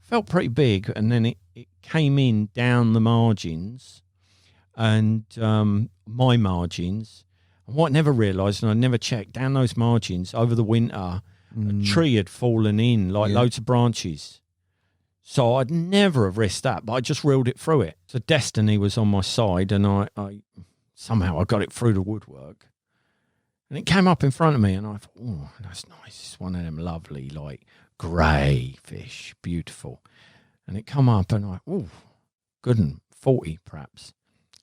Felt pretty big, and then it came in down the margins, and my margins. And what I never realised, and I never checked, down those margins over the winter, a tree had fallen in, like loads of branches. So I'd never have risked that, but I just reeled it through it. So destiny was on my side, and I somehow I got it through the woodwork. And it came up in front of me, and I thought, oh, that's nice. It's one of them lovely, like, grey fish, beautiful. And it come up, and oh, good and 40 perhaps.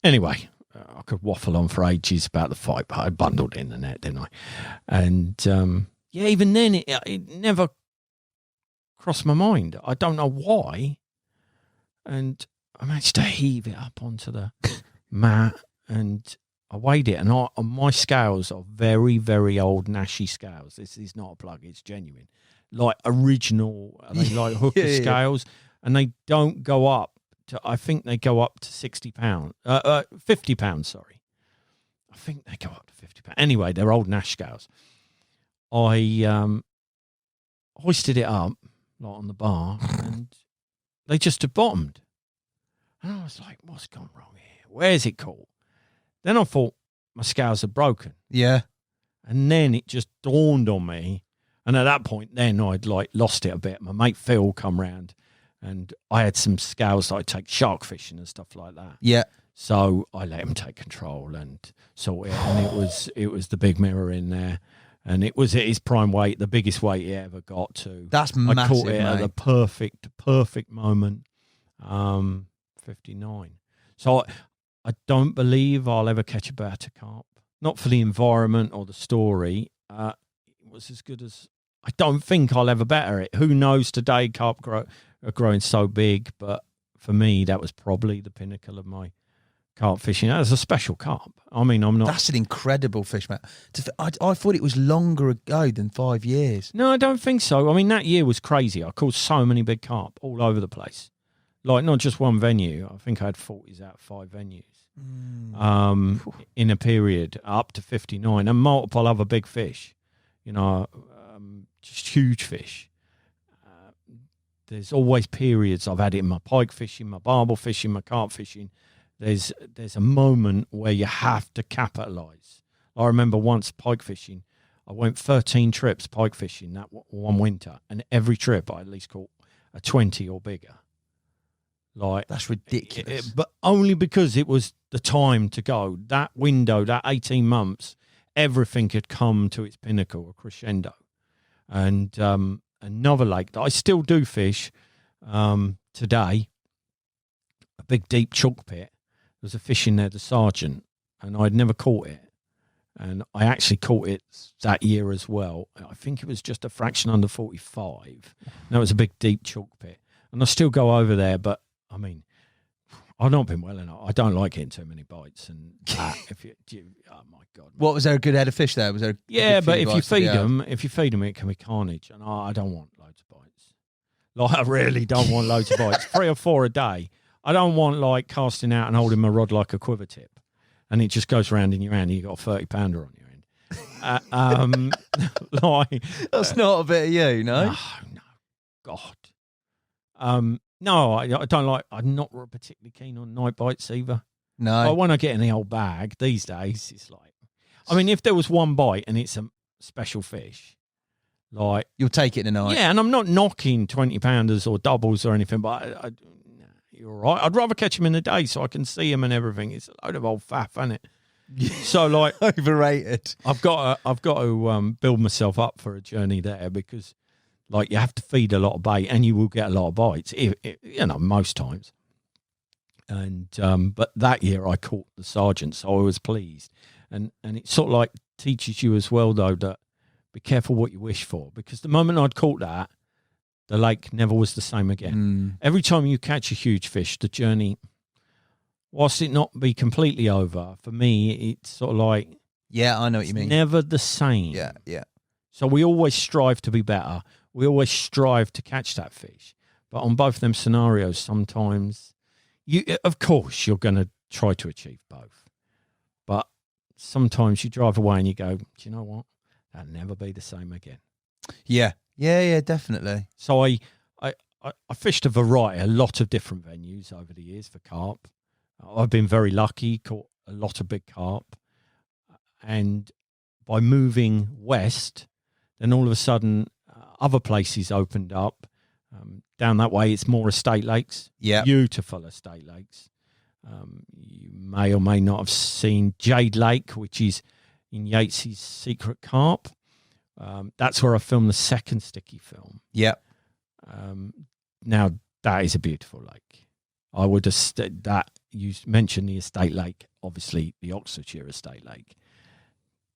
Anyway, I could waffle on for ages about the fight, but I bundled it in the net, didn't I? And, even then, it never crossed my mind. I don't know why. And I managed to heave it up onto the mat, and I weighed it, and my scales are very, very old Nashy scales. This is not a plug, it's genuine. Like original, like hooker scales, and they don't go up to, I think they go up to 60 pounds, 50 pounds, sorry. I think they go up to 50 pounds. Anyway, they're old Nash scales. I hoisted it up, like on the bar, and they just had bottomed. And I was like, what's gone wrong here? Where's it caught? Then I thought my scales had broken. Yeah. And then it just dawned on me. And at that point, then I'd like lost it a bit. My mate Phil come round, and I had some scales that I'd take shark fishing and stuff like that. Yeah. So I let him take control and sort it. And it was the big mirror in there. And it was at his prime weight, the biggest weight he ever got to. That's massive, I caught it at mate. the perfect moment, 59. So I don't believe I'll ever catch a better carp. Not for the environment or the story. It was as good as I don't think I'll ever better it. Who knows today, carp are growing so big, but for me, that was probably the pinnacle of my carp fishing. That was a special carp. I mean, I'm not... That's an incredible fish, man. I thought it was longer ago than 5 years. No, I don't think so. I mean, that year was crazy. I caught so many big carp all over the place. Like, not just one venue. I think I had 40s out of 5 venues in a period, up to 59, and multiple other big fish. You know, just huge fish. There's always periods I've had it in my pike fishing, my barbel fishing, my carp fishing. There's a moment where you have to capitalise. I remember once pike fishing, I went 13 trips pike fishing that one winter, and every trip I at least caught a 20 or bigger. Like, that's ridiculous. But only because it was the time to go. That window, that 18 months, everything had come to its pinnacle, a crescendo. And another lake that I still do fish today, a big deep chalk pit. There was a fish in there, the Sergeant, and I'd never caught it. And I actually caught it that year as well. I think it was just a fraction under 45. And that was a big deep chalk pit. And I still go over there, but I mean, I've not been well enough. I don't like getting too many bites. And oh my God. What, was there a good head of fish there? Was there? But if you feed them, it can be carnage. And I don't want loads of bites. Like, I really don't want loads of bites. 3 or 4 a day. I don't want like casting out and holding my rod like a quiver tip, and it just goes round in your hand. And you got a 30-pounder on your end. That's not a bit of you, no. No, God. No, I don't like. I'm not particularly keen on night bites either. No. But when I get in the old bag these days, it's like, I mean, if there was one bite and it's a special fish, like, you'll take it in a night. Yeah, and I'm not knocking 20-pounders or doubles or anything, but you're all right. I'd rather catch them in the day so I can see them and everything. It's a load of old faff, isn't it? So, like, overrated. I've got to build myself up for a journey there, because, like, you have to feed a lot of bait and you will get a lot of bites, most times. And but that year I caught the Sergeant, so I was pleased. And it sort of like teaches you as well, though, that be careful what you wish for, because the moment I'd caught that, the lake never was the same again. Every time you catch a huge fish, the journey, whilst it not be completely over, for me, it's sort of like... Yeah, I know what you mean. Never the same. Yeah. So we always strive to be better. We always strive to catch that fish. But on both them scenarios, sometimes, of course, you're going to try to achieve both. But sometimes you drive away and you go, do you know what? That'll never be the same again. Yeah, definitely. So I fished a lot of different venues over the years for carp. I've been very lucky, caught a lot of big carp. And by moving west, then all of a sudden other places opened up. Down that way, it's more estate lakes. Yeah. Beautiful estate lakes. You may or may not have seen Jade Lake, which is in Yates' Secret Carp. That's where I filmed the second sticky film. Yeah. Now, that is a beautiful lake. I would have that you mentioned the estate lake, obviously the Oxfordshire estate lake,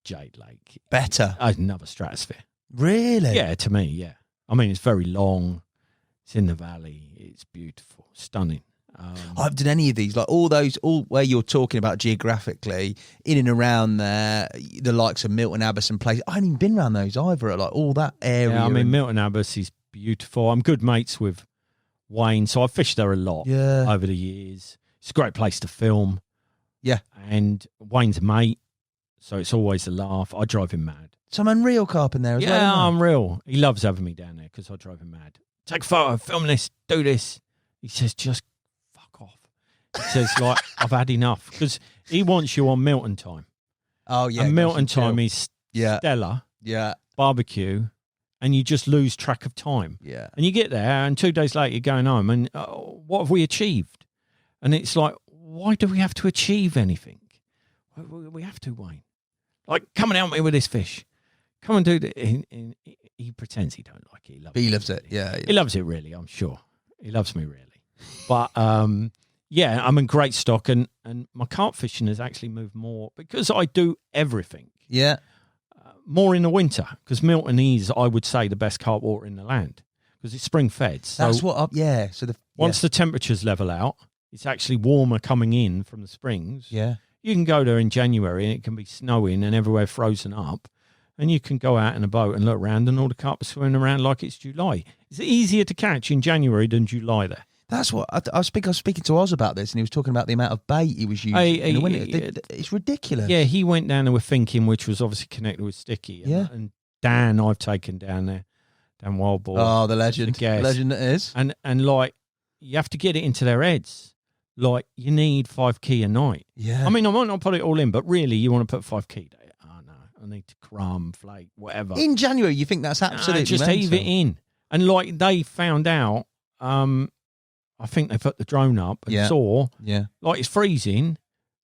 Jade Lake. Better. Another stratosphere. Really? Yeah, to me, yeah. I mean, it's very long. It's in the valley. It's beautiful, stunning. I haven't done any of these, like all where you're talking about geographically, in and around there, the likes of Milton Abbas and places. I haven't even been around those either, like all that area. Yeah, I mean, Milton Abbas is beautiful. I'm good mates with Wayne, so I've fished there a lot over the years. It's a great place to film. Yeah. And Wayne's a mate, so it's always a laugh. I drive him mad. Some unreal carp in there as well. Yeah, unreal. He loves having me down there because I drive him mad. Take a photo, film this, do this. He says, just fuck off. He says, like, I've had enough. Because he wants you on Milton time. Oh, yeah. And Milton time is stellar. Yeah. Barbecue. And you just lose track of time. Yeah. And you get there, and 2 days later, you're going home, and what have we achieved? And it's like, why do we have to achieve anything? We have to, Wayne. Like, come and help me with this fish. Come and do it. He pretends he don't like it. He loves it. Yeah. He loves it, really, I'm sure. He loves me, really. But, yeah, I'm in great stock, and my carp fishing has actually moved more because I do everything. Yeah. more in the winter, because Milton is, I would say, the best carp water in the land because it's spring fed. So That's what up. Yeah. So once the temperatures level out, it's actually warmer coming in from the springs. Yeah. You can go there in January and it can be snowing and everywhere frozen up, and you can go out in a boat and look around and all the carp are swimming around like it's July. It's easier to catch in January than July there. That's what I was speaking to Oz about this, and he was talking about the amount of bait he was using in the winter. It's ridiculous. Yeah, he went down there with thinking, which was obviously connected with Sticky. And Dan, I've taken down there, Dan Wildball. Oh, the legend. The legend that is. And like, you have to get it into their heads. Like, you need 5 key a night. Yeah. I mean, I might not put it all in, but really, you want to put 5 key there. Oh, no, I need to crumb, flake, whatever. In January, you think that's absolutely just mental. heave it in. And like, they found out, I think they put the drone up and saw, like, it's freezing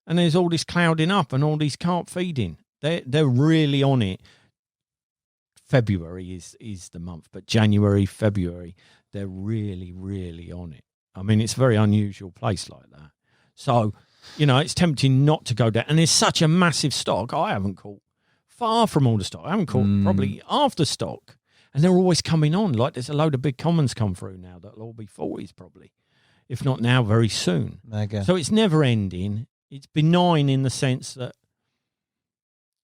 and there's all this clouding up and all these carp feeding. They're really on it. February is the month, but January, February, they're really, really on it. I mean, it's a very unusual place like that. So, you know, it's tempting not to go down. And there's such a massive stock. I haven't caught far from all the stock. I haven't caught probably half the stock. And they're always coming on. Like, there's a load of big commons come through now that'll all be 40s probably. If not now, very soon. Mega. So it's never ending. It's benign in the sense that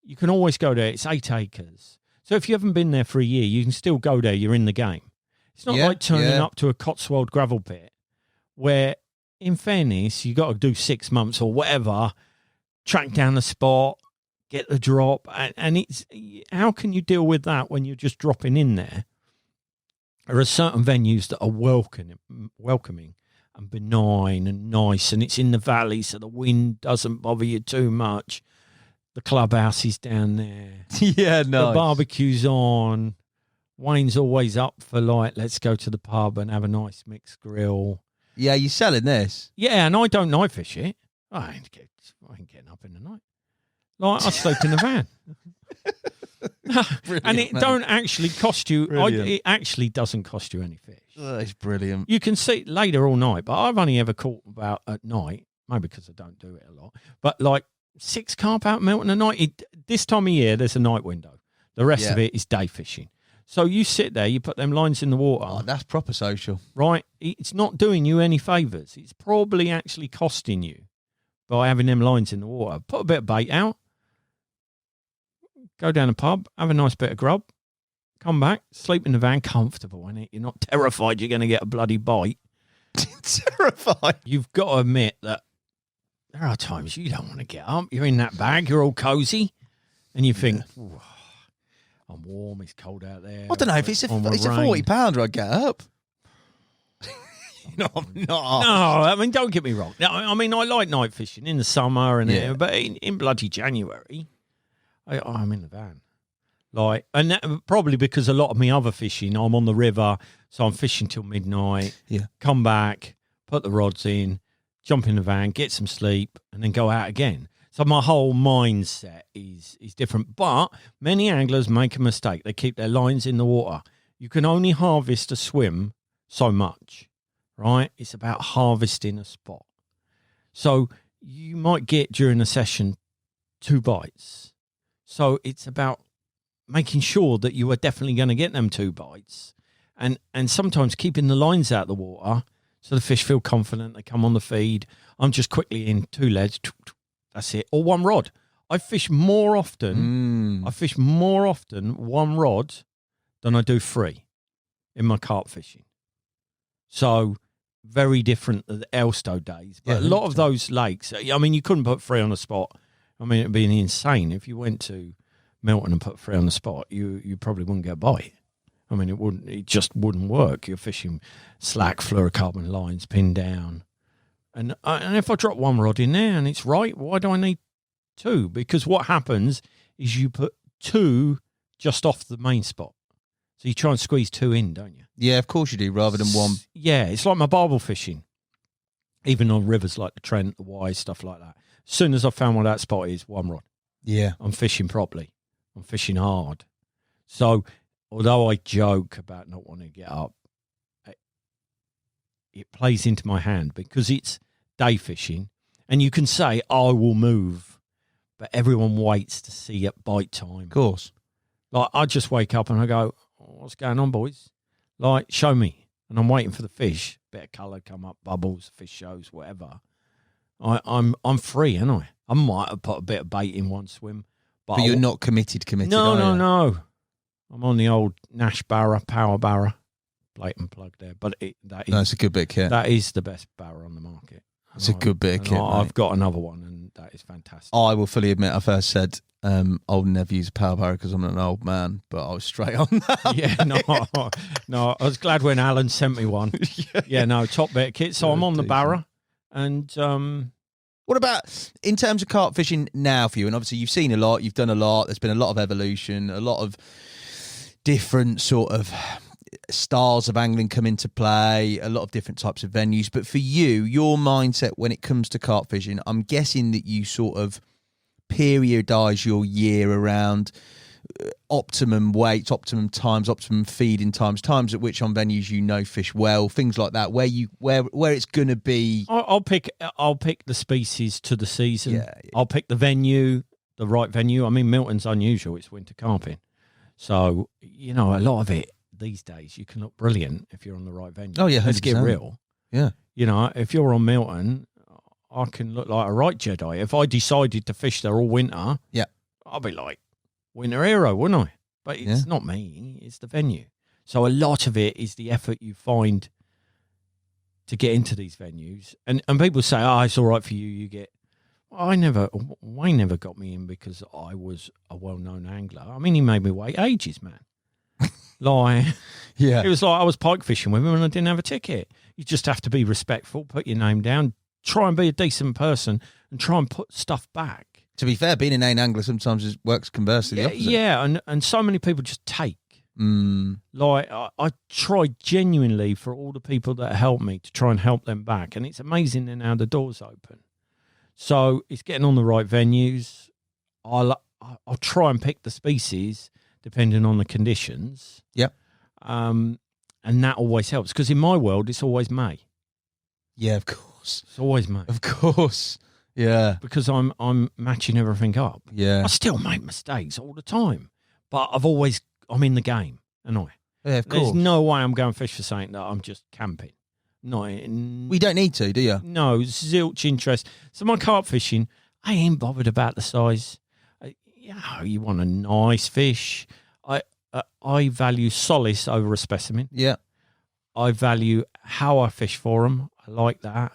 you can always go there. It's 8 acres. So if you haven't been there for a year, you can still go there. You're in the game. It's not like turning up to a Cotswold gravel pit where, in fairness, you got to do 6 months or whatever, track down the spot, get the drop. And it's, how can you deal with that when you're just dropping in there? There are certain venues that are welcoming and benign and nice, and it's in the valley, so the wind doesn't bother you too much. The clubhouse is down there. Yeah, no. The barbecue's on. Wayne's always up for, like, let's go to the pub and have a nice mixed grill. Yeah, you're selling this. Yeah, and I don't night fish it. I ain't getting up in the night. Like, I sleep in the van. And it don't actually cost you. It actually doesn't cost you any fish. Oh, it's brilliant. You can see later all night, but I've only ever caught about at night, maybe because I don't do it a lot, but like 6 carp out Milton a night. This time of year, there's a night window. The rest of it is day fishing. So you sit there, you put them lines in the water. Oh, that's proper social. Right? It's not doing you any favours. It's probably actually costing you by having them lines in the water. Put a bit of bait out. Go down the pub, have a nice bit of grub, come back, sleep in the van, comfortable, innit? You're not terrified you're going to get a bloody bite. Terrified. You've got to admit that there are times you don't want to get up. You're in that bag, you're all cosy, and you think, I'm warm, it's cold out there. I don't know, if it's a 40-pounder, I'd get up. No, I'm not. No, I mean, don't get me wrong. No, I mean, I like night fishing in the summer, and but in bloody January, I'm in the van. Like, and that, probably because a lot of me other fishing, I'm on the river, so I'm fishing till midnight. Yeah. Come back, put the rods in, jump in the van, get some sleep, and then go out again. So my whole mindset is different. But many anglers make a mistake. They keep their lines in the water. You can only harvest a swim so much, right? It's about harvesting a spot. So you might get during a session 2 bites. So it's about making sure that you are definitely going to get them 2 bites, and sometimes keeping the lines out of the water so the fish feel confident. They come on the feed. I'm just quickly in 2 leads. That's it. Or 1 rod. I fish more often. I fish more often 1 rod than I do 3 in my carp fishing. So very different than the Elstow days. But a lot of those lakes, I mean, you couldn't put 3 on the spot. I mean, it'd be insane if you went to Milton and put 3 on the spot. You probably wouldn't get a bite. I mean, it just wouldn't work. You're fishing slack fluorocarbon lines pinned down, and if I drop 1 rod in there and it's right, why do I need 2? Because what happens is you put 2 just off the main spot, so you try and squeeze 2 in, don't you? Yeah, of course you do, rather than 1. Yeah, it's like my barbel fishing, even on rivers like the Trent, the Wye, stuff like that. As soon as I found where that spot is, 1 rod. Yeah. I'm fishing properly. I'm fishing hard. So, although I joke about not wanting to get up, it plays into my hand because it's day fishing. And you can say, I will move, but everyone waits to see at bite time. Of course. Like, I just wake up and I go, what's going on, boys? Like, show me. And I'm waiting for the fish. Bit of colour come up, bubbles, fish shows, whatever. I'm free, aren't I? I might have put a bit of bait in one swim. But you're not committed. No. I'm on the old Nash barra, power barra. Blatant plug there. But that's a good bit of kit. That is the best barra on the market. It's a good bit of kit, I've got another one, and that is fantastic. I will fully admit, I first said I would never use a power barra because I'm an old man, but I was straight on that. Yeah, no. I was glad when Alan sent me one. Top bit of kit. So I'm on the barra, and what about in terms of carp fishing now for you? And obviously you've seen a lot, you've done a lot. There's been a lot of evolution, a lot of different sort of styles of angling come into play, a lot of different types of venues. But for you, your mindset when it comes to carp fishing, I'm guessing that you sort of periodise your year around optimum weights, optimum times, optimum feeding times at which on venues you know fish well, things like that, where it's going to be. I'll pick the species to the season. Yeah. I'll pick the venue, the right venue. I mean, Milton's unusual. It's winter carping. So, a lot of it these days, you can look brilliant if you're on the right venue. Oh, yeah, 100%. Let's get real. Yeah. If you're on Milton, I can look like a right Jedi. If I decided to fish there all winter, yeah, I'll be like winter hero, wouldn't I? But it's not me, it's the venue. So a lot of it is the effort you find to get into these venues. And people say, it's all right for you, you get... Wayne never got me in because I was a well-known angler. I mean, he made me wait ages, man. It was like I was pike fishing with him and I didn't have a ticket. You just have to be respectful, put your name down, try and be a decent person and try and put stuff back. To be fair, being an angler sometimes it works conversely the opposite. Yeah, and so many people just take. I try genuinely for all the people that help me to try and help them back. And it's amazing then how the doors open. So it's getting on the right venues. I'll try and pick the species depending on the conditions. Yep. And that always helps because in my world, it's always May. Yeah, of course. It's always May. Of course. Yeah. Because I'm matching everything up. Yeah. I still make mistakes all the time, but I'm in the game, and Yeah, of course. There's no way I'm going fish for something that I'm just camping. We don't need to, do you? No, zilch interest. So my carp fishing, I ain't bothered about the size. You want a nice fish. I value solace over a specimen. Yeah. I value how I fish for them. I like that.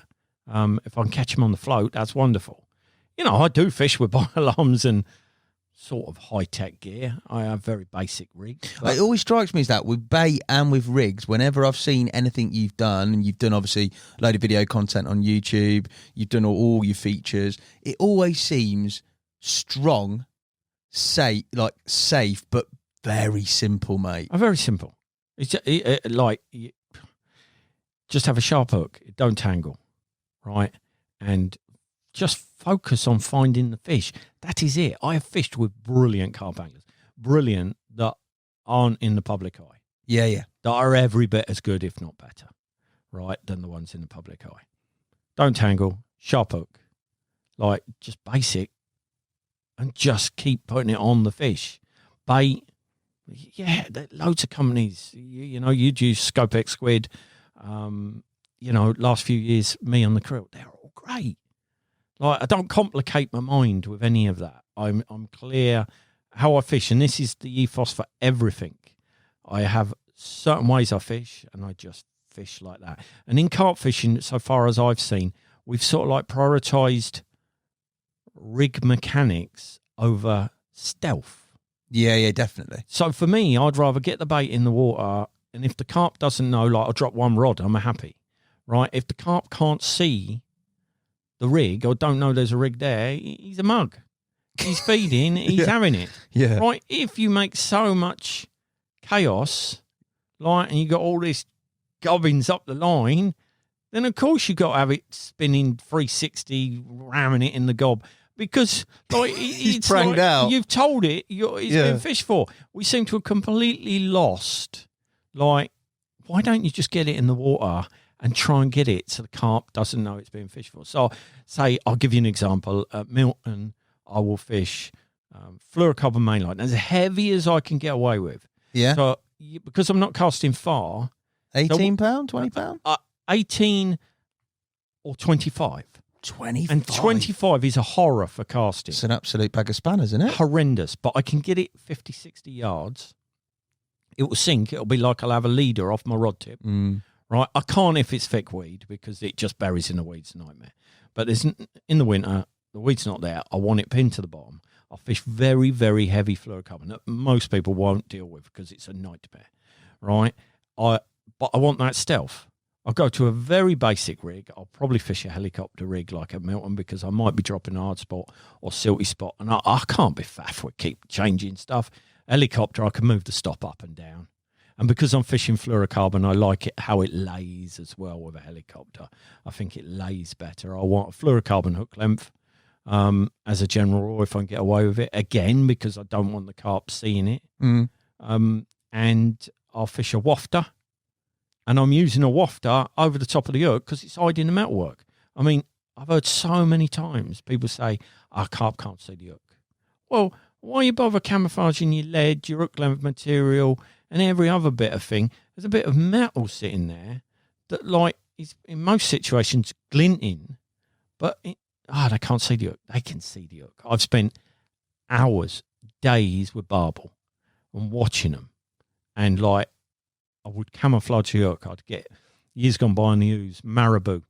If I can catch them on the float, that's wonderful. I do fish with alarms and sort of high-tech gear. I have very basic rigs. It always strikes me as that with bait and with rigs, whenever I've seen anything you've done, and you've done obviously a load of video content on YouTube, you've done all your features, it always seems strong, safe, but very simple, mate. Very simple. It's just have a sharp hook. Don't tangle, right? And just focus on finding the fish. That is it. I have fished with brilliant carp anglers. Brilliant that aren't in the public eye. Yeah. That are every bit as good, if not better, right, than the ones in the public eye. Don't tangle. Sharp hook. Just basic. And just keep putting it on the fish. Bait. Yeah, loads of companies. You'd use Scope X Squid. Last few years, me on the krill, they're all great. I don't complicate my mind with any of that. I'm clear how I fish, and this is the ethos for everything. I have certain ways I fish, and I just fish like that. And in carp fishing, so far as I've seen, we've sort of prioritised rig mechanics over stealth. Yeah, definitely. So for me, I'd rather get the bait in the water, and if the carp doesn't know, I'll drop one rod, I'm happy, right? If the carp can't see the rig or don't know there's a rig there, he's a mug. He's feeding, he's having it. Yeah. Right? If you make so much chaos, and you got all this gubbins up the line, then of course you got to have it spinning 360, ramming it in the gob. Because he's it's pranged out. You've told it, it's been fished for. We seem to have completely lost. Why don't you just get it in the water and try and get it so the carp doesn't know it's being fished for? So, I'll give you an example. At Milton, I will fish fluorocarbon mainline, as heavy as I can get away with. Yeah. So because I'm not casting far, £18, £20? 18 or 25. 25. And 25 is a horror for casting. It's an absolute bag of spanners, isn't it? Horrendous. But I can get it 50, 60 yards. It will sink. It'll be like I'll have a leader off my rod tip. Right? I can't if it's thick weed because it just buries in the weeds. Nightmare. But in the winter, the weed's not there. I want it pinned to the bottom. I fish very, very heavy fluorocarbon that most people won't deal with because it's a nightmare. Right? But I want that stealth. I'll go to a very basic rig. I'll probably fish a helicopter rig like at Milton because I might be dropping a hard spot or silty spot. And I can't be faff with keep changing stuff. Helicopter, I can move the stop up and down. And because I'm fishing fluorocarbon, I like it how it lays as well with a helicopter. I think it lays better. I want a fluorocarbon hook length as a general rule if I can get away with it. Again, because I don't want the carp seeing it. And I'll fish a wafter. And I'm using a wafter over the top of the hook because it's hiding the metalwork. I mean, I've heard so many times people say, carp can't see the hook. Well, why you bother camouflaging your lead, your hook length material, and every other bit of thing? There's a bit of metal sitting there that, like, is in most situations glinting, but they can't see the hook. They can see the hook. I've spent hours, days with barbel and watching them, and like, I would camouflage the hook. I'd get, years gone by, and use marabou.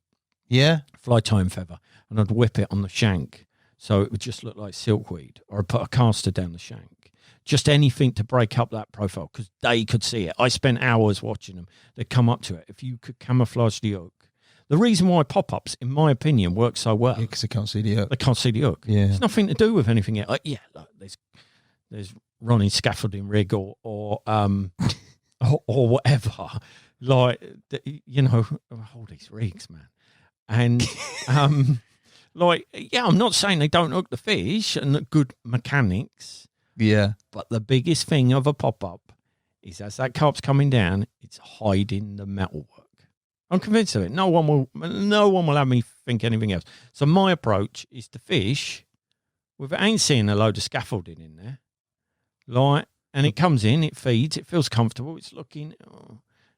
Yeah. Fly time feather. And I'd whip it on the shank so it would just look like silkweed. Or I'd put a caster down the shank. Just anything to break up that profile because they could see it. I spent hours watching them. They'd come up to it. If you could camouflage the hook. The reason why pop-ups, in my opinion, work so well. Because they can't see the hook. They can't see the hook. Yeah. It's nothing to do with anything else. Look, there's Ronnie's scaffolding rig or whatever, like, all these rigs, man. And, I'm not saying they don't hook the fish and the good mechanics. Yeah. But the biggest thing of a pop-up is as that carp's coming down, it's hiding the metalwork. I'm convinced of it. No one will have me think anything else. So my approach is to fish with it ain't seeing a load of scaffolding in there. Like, and it comes in, it feeds, it feels comfortable. It's looking, is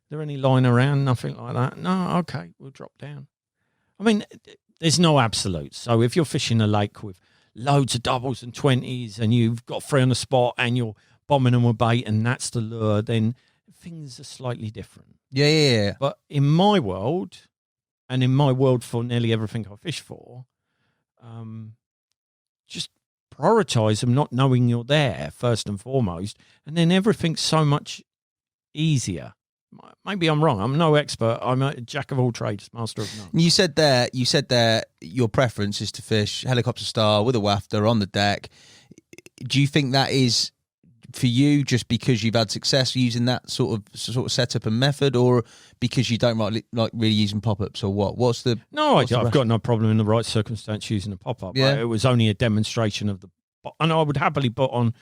there any line around? Nothing like that. No, okay, we'll drop down. I mean, there's no absolutes. So if you're fishing a lake with loads of doubles and 20s and you've got 3 on the spot and you're bombing them with bait and that's the lure, then things are slightly different. Yeah. But in my world, and in my world for nearly everything I fish for, just prioritize them not knowing you're there first and foremost, and then everything's so much easier. Maybe I'm wrong. I'm no expert. I'm a jack of all trades, master of none. You said there your preference is to fish helicopter style with a wafter on the deck. Do you think that is for you just because you've had success using that sort of setup and method, or because you don't like really using pop-ups, or what? What's the... No, I've got no problem in the right circumstance using a pop-up. Yeah. It was only a demonstration of the... And I would happily put on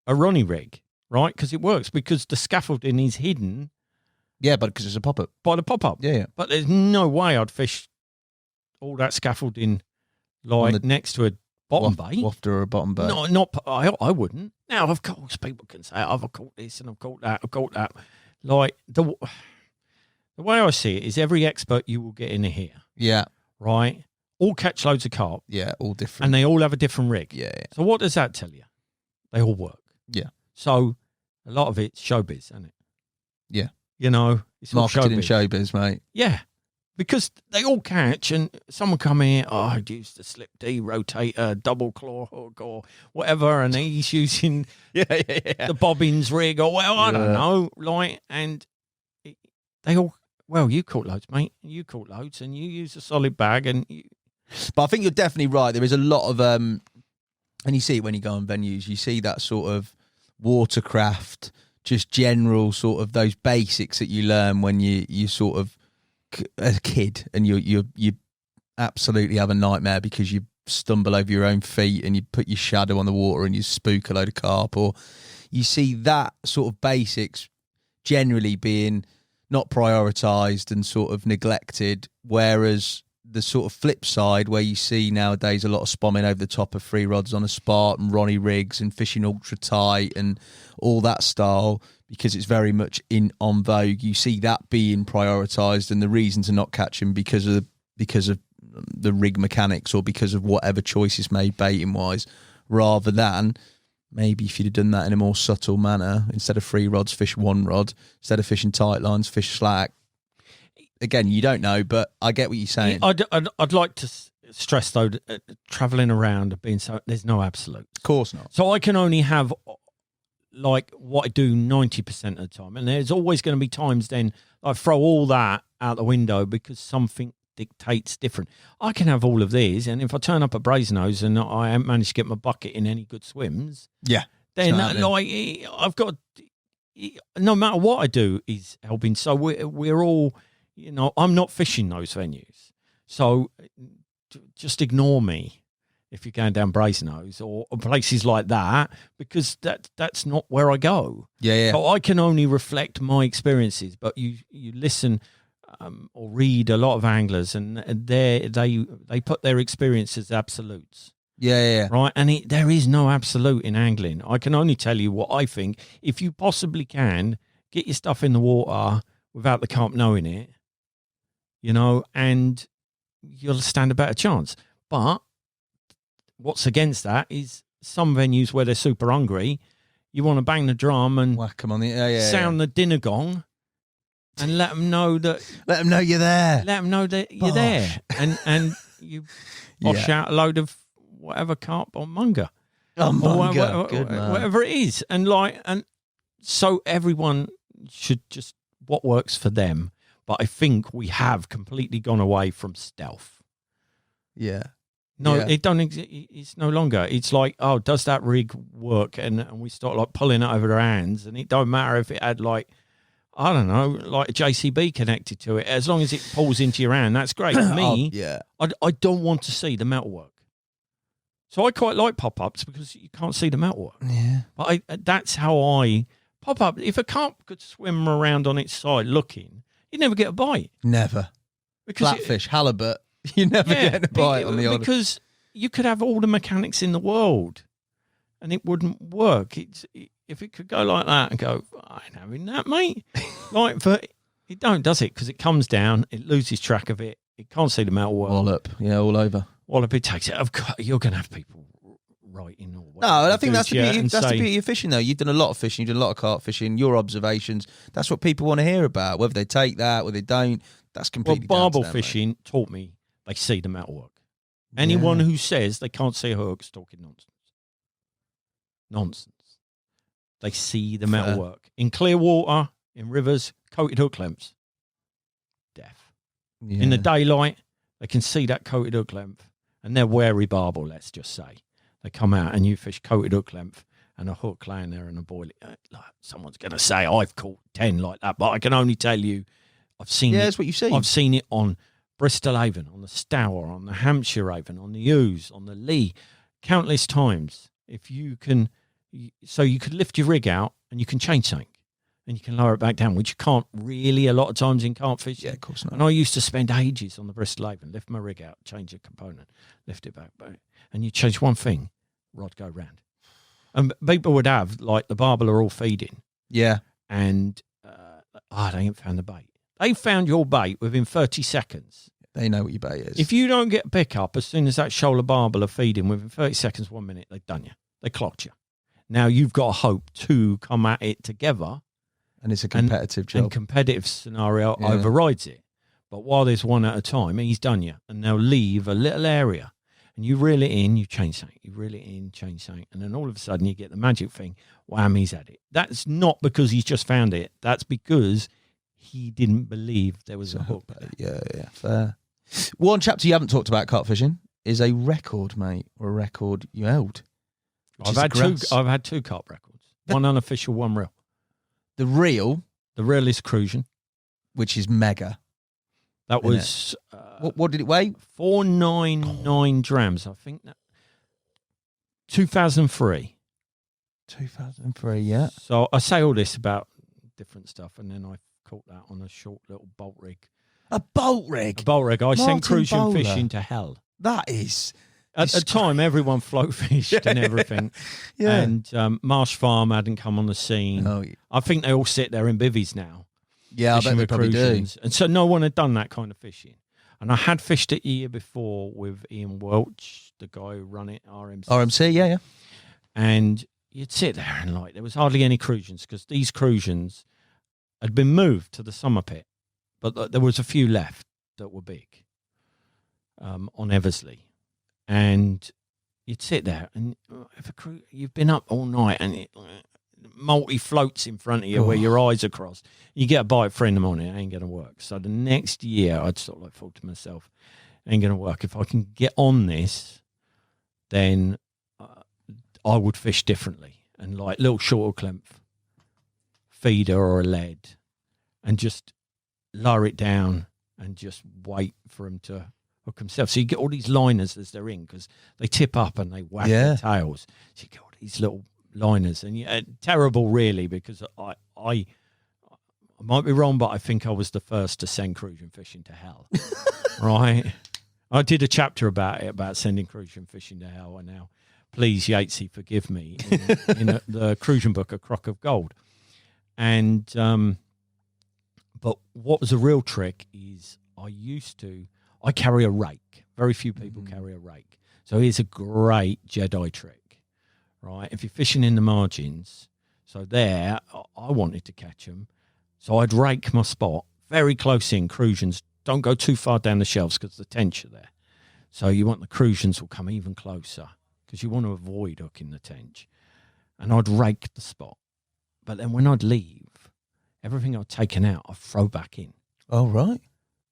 a Ronnie rig, right? Because it works, because the scaffolding is hidden. Yeah, but because it's a pop-up. By the pop-up. Yeah. But there's no way I'd fish all that scaffolding like next to a bottom bait. Wafter or a bottom bait. No, I wouldn't. Now, of course, people can say, I've caught this and I've caught that. Like, the way I see it is every expert you will get in here. Yeah. Right? All catch loads of carp. Yeah, all different. And they all have a different rig. Yeah. So what does that tell you? They all work. Yeah. So a lot of it's showbiz, isn't it? Yeah. You know, it's marketing and showbiz. showbiz, mate. Yeah. Because they all catch, and someone come in, I'd use the slip D rotator, double claw hook or whatever, and he's using the bobbins rig or I don't know, like, and they all, you caught loads, mate. You caught loads, and you use a solid bag, and But I think you're definitely right. There is a lot of, and you see it when you go on venues, you see that sort of watercraft, just general sort of those basics that you learn when you sort of as a kid, and you absolutely have a nightmare because you stumble over your own feet and you put your shadow on the water and you spook a load of carp, or you see that sort of basics generally being not prioritised and sort of neglected, whereas the sort of flip side where you see nowadays a lot of spomming over the top of free rods on a spot and Ronnie rigs and fishing ultra tight and all that style, because it's very much on vogue. You see that being prioritised, and the reason to not catch him because of the rig mechanics or because of whatever choices made baiting wise, rather than maybe if you'd have done that in a more subtle manner, instead of free rods, fish one rod, instead of fishing tight lines, fish slack. Again, you don't know, but I get what you're saying. I'd like to stress though, travelling around being there's no absolute. Of course not. So I can only have like what I do 90% of the time, and there's always going to be times then I throw all that out the window because something dictates different. I can have all of these, and if I turn up at Brasenose and I haven't managed to get my bucket in any good swims, then I've got, no matter what I do is helping. So we're all, I'm not fishing those venues, so just ignore me if you're going down Brasenose or places like that, because that's not where I go. So I can only reflect my experiences, but you listen or read a lot of anglers, and they put their experience as absolutes. Right, and there is no absolute in angling. I can only tell you what I think. If you possibly can, get your stuff in the water without the carp knowing it, and you'll stand a better chance. But what's against that is some venues where they're super hungry, you want to bang the drum and whack them on the sound the dinner gong and let them know that. Let them know you're there. Let them know that you're there, and you bosh out a load of whatever carp or munger, whatever it is, and so everyone should just what works for them. But I think we have completely gone away from stealth. It don't exist. It's no longer. It's like, oh, does that rig work? And we start like pulling it over our hands, and it don't matter if it had like, I don't know, like a JCB connected to it. As long as it pulls into your hand, that's great. Me, I don't want to see the metalwork. So I quite like pop-ups because you can't see the metalwork. But that's how I pop up. If a carp could swim around on its side looking, you'd never get a bite. Never. Because flatfish, halibut. You never get a bite on the odd. Because you could have all the mechanics in the world and it wouldn't work. If it could go like that and go, I ain't having that, mate. But it don't, does it? Because it comes down, it loses track of it, it can't see the metalwork. Wallop, all over. Wallop, it takes it. You're going to have people writing or whatever. No, I think that's the beauty. That's the beauty of fishing, though. You've done a lot of fishing. You've done a lot of carp fishing. Your observations. That's what people want to hear about. Whether they take that, whether they don't. That's completely. Well, barbel fishing taught me they see the metalwork. Anyone who says they can't see a hook is talking nonsense. They see the metalwork in clear water, in rivers, coated hook lengths. Deaf. In the daylight, they can see that coated hook length, and they're wary barbel. Let's just say they come out and you fish coated hook length and a hook laying there and a boilie. Someone's going to say I've caught 10 like that, but I can only tell you I've seen. That's what you've seen. I've seen it on Bristol Avon, on the Stour, on the Hampshire Avon, on the Ouse, on the Lee, countless times. If you can, so you could lift your rig out and you can change something and you can lower it back down, which you can't really a lot of times in carp fishing. Yeah, of course not. And I used to spend ages on the Bristol Avon, lift my rig out, change a component, lift it back, and you change one thing, rod go round. And people would have, like, the barbel are all feeding. And they ain't found the bait. They found your bait within 30 seconds. They know what your bait is. If you don't get a pick up as soon as that shoulder barbel are feeding, within 30 seconds, 1 minute, they've done you. They clocked you. Now you've got to hope to come at it together. And it's a competitive job. And competitive scenario overrides it. But while there's one at a time, he's done you. And they'll leave a little area. And you reel it in, you change something. You reel it in, change something. And then all of a sudden you get the magic thing. Wham, he's at it. That's not because he's just found it. That's because he didn't believe there was a hook there. Yeah, fair. One chapter you haven't talked about carp fishing is a record, mate, or a record you held. I've had two carp records. One unofficial, one real. The real is Crucian, which is mega. That was what did it weigh? 499 grams, I think. 2003. 2003, yeah. So I say all this about different stuff, and then I caught that on a short little bolt rig. A bolt rig. A bolt rig. I sent Martin crucian Bowler. fishing to hell. That is. At the time, everyone float fished and everything. Yeah. And Marsh Farm hadn't come on the scene. Oh, I think they all sit there in bivvies now. yeah, I bet fishing they with probably do. crucians. And so no one had done that kind of fishing. And I had fished it a year before with Ian Welch, the guy who run it, RMC. RMC, yeah. And you'd sit there and like there was hardly any crucians because these crucians had been moved to the summer pit, but there was a few left that were big on Eversley. And you'd sit there and if you've been up all night and it multi floats in front of you where your eyes are crossed, you get a bite at 3 in the morning, it ain't going to work. So the next year I'd sort of like thought to myself, it ain't going to work. If I can get on this, then I would fish differently and like little shorter clemp feeder or a lead and just lower it down and just wait for him to hook himself. So you get all these liners as they're in because they tip up and they wag their tails. So you get all these little liners and terrible really because I might be wrong, but I think I was the first to send crucian fishing to hell. Right? I did a chapter about it, about sending crucian fishing to hell, and now please Yatesy forgive me in the crucian book, A Crock of Gold. And but what was a real trick is I carry a rake. Very few people carry a rake. So here's a great Jedi trick, right? If you're fishing in the margins, so there, I wanted to catch them. So I'd rake my spot very close in. Crucians don't go too far down the shelves because the tench are there. So you want the crucians will come even closer because you want to avoid hooking the tench. And I'd rake the spot. But then when I'd leave, everything I'd taken out, I'd throw back in. Oh, right.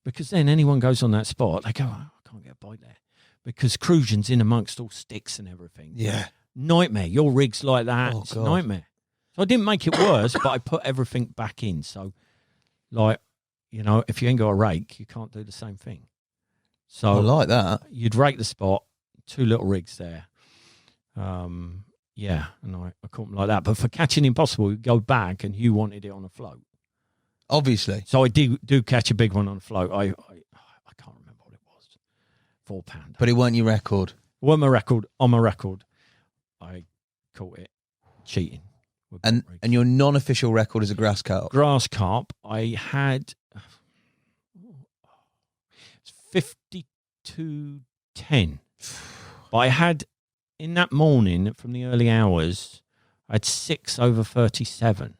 Because then anyone goes on that spot, they go, oh, I can't get a bite there. Because crucian's in amongst all sticks and everything. Yeah. Nightmare. Your rig's like that. Oh, It's God. nightmare. So I didn't make it worse, but I put everything back in. So, like, you know, if you ain't got a rake, you can't do the same thing. So I like that. you'd rake the spot, 2 little rigs there. Yeah, and I caught them like that. But for catching impossible, you go back and you wanted it on a float. Obviously. So I do catch a big one on a float. I can't remember what it was. 4 pounder. But it weren't your record. On my record, I caught it cheating. with And boat rigs. your non-official record is a grass carp. Grass carp, I had 52.10. But I had, in that morning, from the early hours, I had 6 over 37.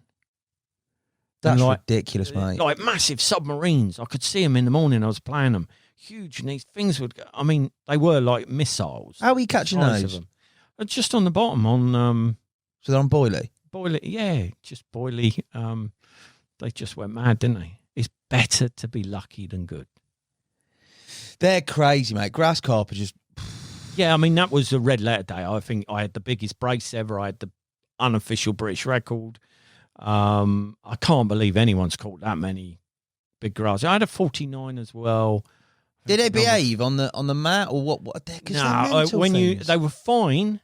That's And ridiculous, mate. Like massive submarines. I could see them in the morning. I was playing them. Huge. And these things would go, I mean, they were like missiles. How are you catching size of those? them. Just on the bottom, on So they're on boilie? boilie. Yeah, just boilie. They just went mad, didn't they? It's better to be lucky than good. They're crazy, mate. Grass carp are just... Yeah, I mean, that was a red letter day. I think I had the biggest brace ever. I had the unofficial British record. I can't believe anyone's caught that many big grass. I had a 49 as well. Did they behave on the mat or what? Cause they're No, mental when things. they were fine.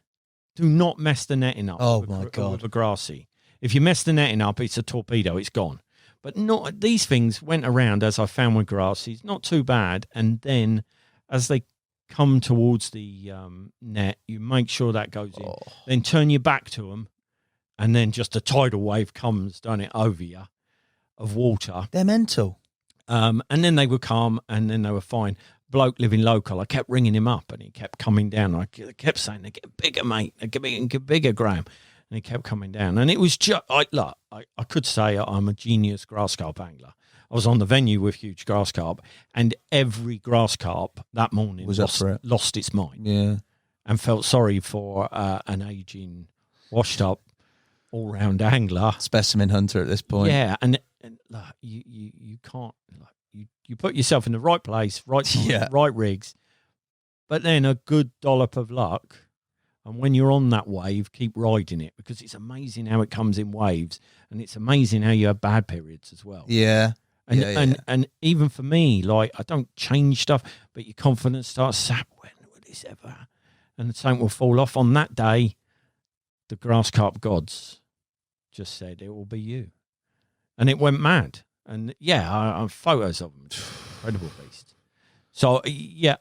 Do not mess the netting up. Oh, with my God. With a grassy. If you mess the netting up, it's a torpedo. It's gone. But not these things went around, as I found with grassies, not too bad. And then as they come towards the net, you make sure that goes in. Then turn your back to them, and then just a tidal wave comes, don't it, over you of water. They're mental. And then they were calm, and then they were fine. Bloke living local, I kept ringing him up, and he kept coming down. I kept saying, "They get bigger, mate. They get bigger, Graham." And he kept coming down, and it was just I could say I'm a genius grass carp angler. I was on the venue with huge grass carp, and every grass carp that morning Was up for it. lost its mind, Yeah. and felt sorry for an aging, washed up, all round angler. Specimen hunter at this point. Yeah, and like, you can't you put yourself in the right place, right time, Yeah. right rigs, but then a good dollop of luck. And when you're on that wave, keep riding it because it's amazing how it comes in waves, and it's amazing how you have bad periods as well. Yeah. And Yeah. and even for me, like I don't change stuff, but your confidence starts sap. When will this ever? And something will fall off on that day. The grass carp gods just said it will be you, and it went mad. And yeah, I have photos of them. incredible beast. So, yeah,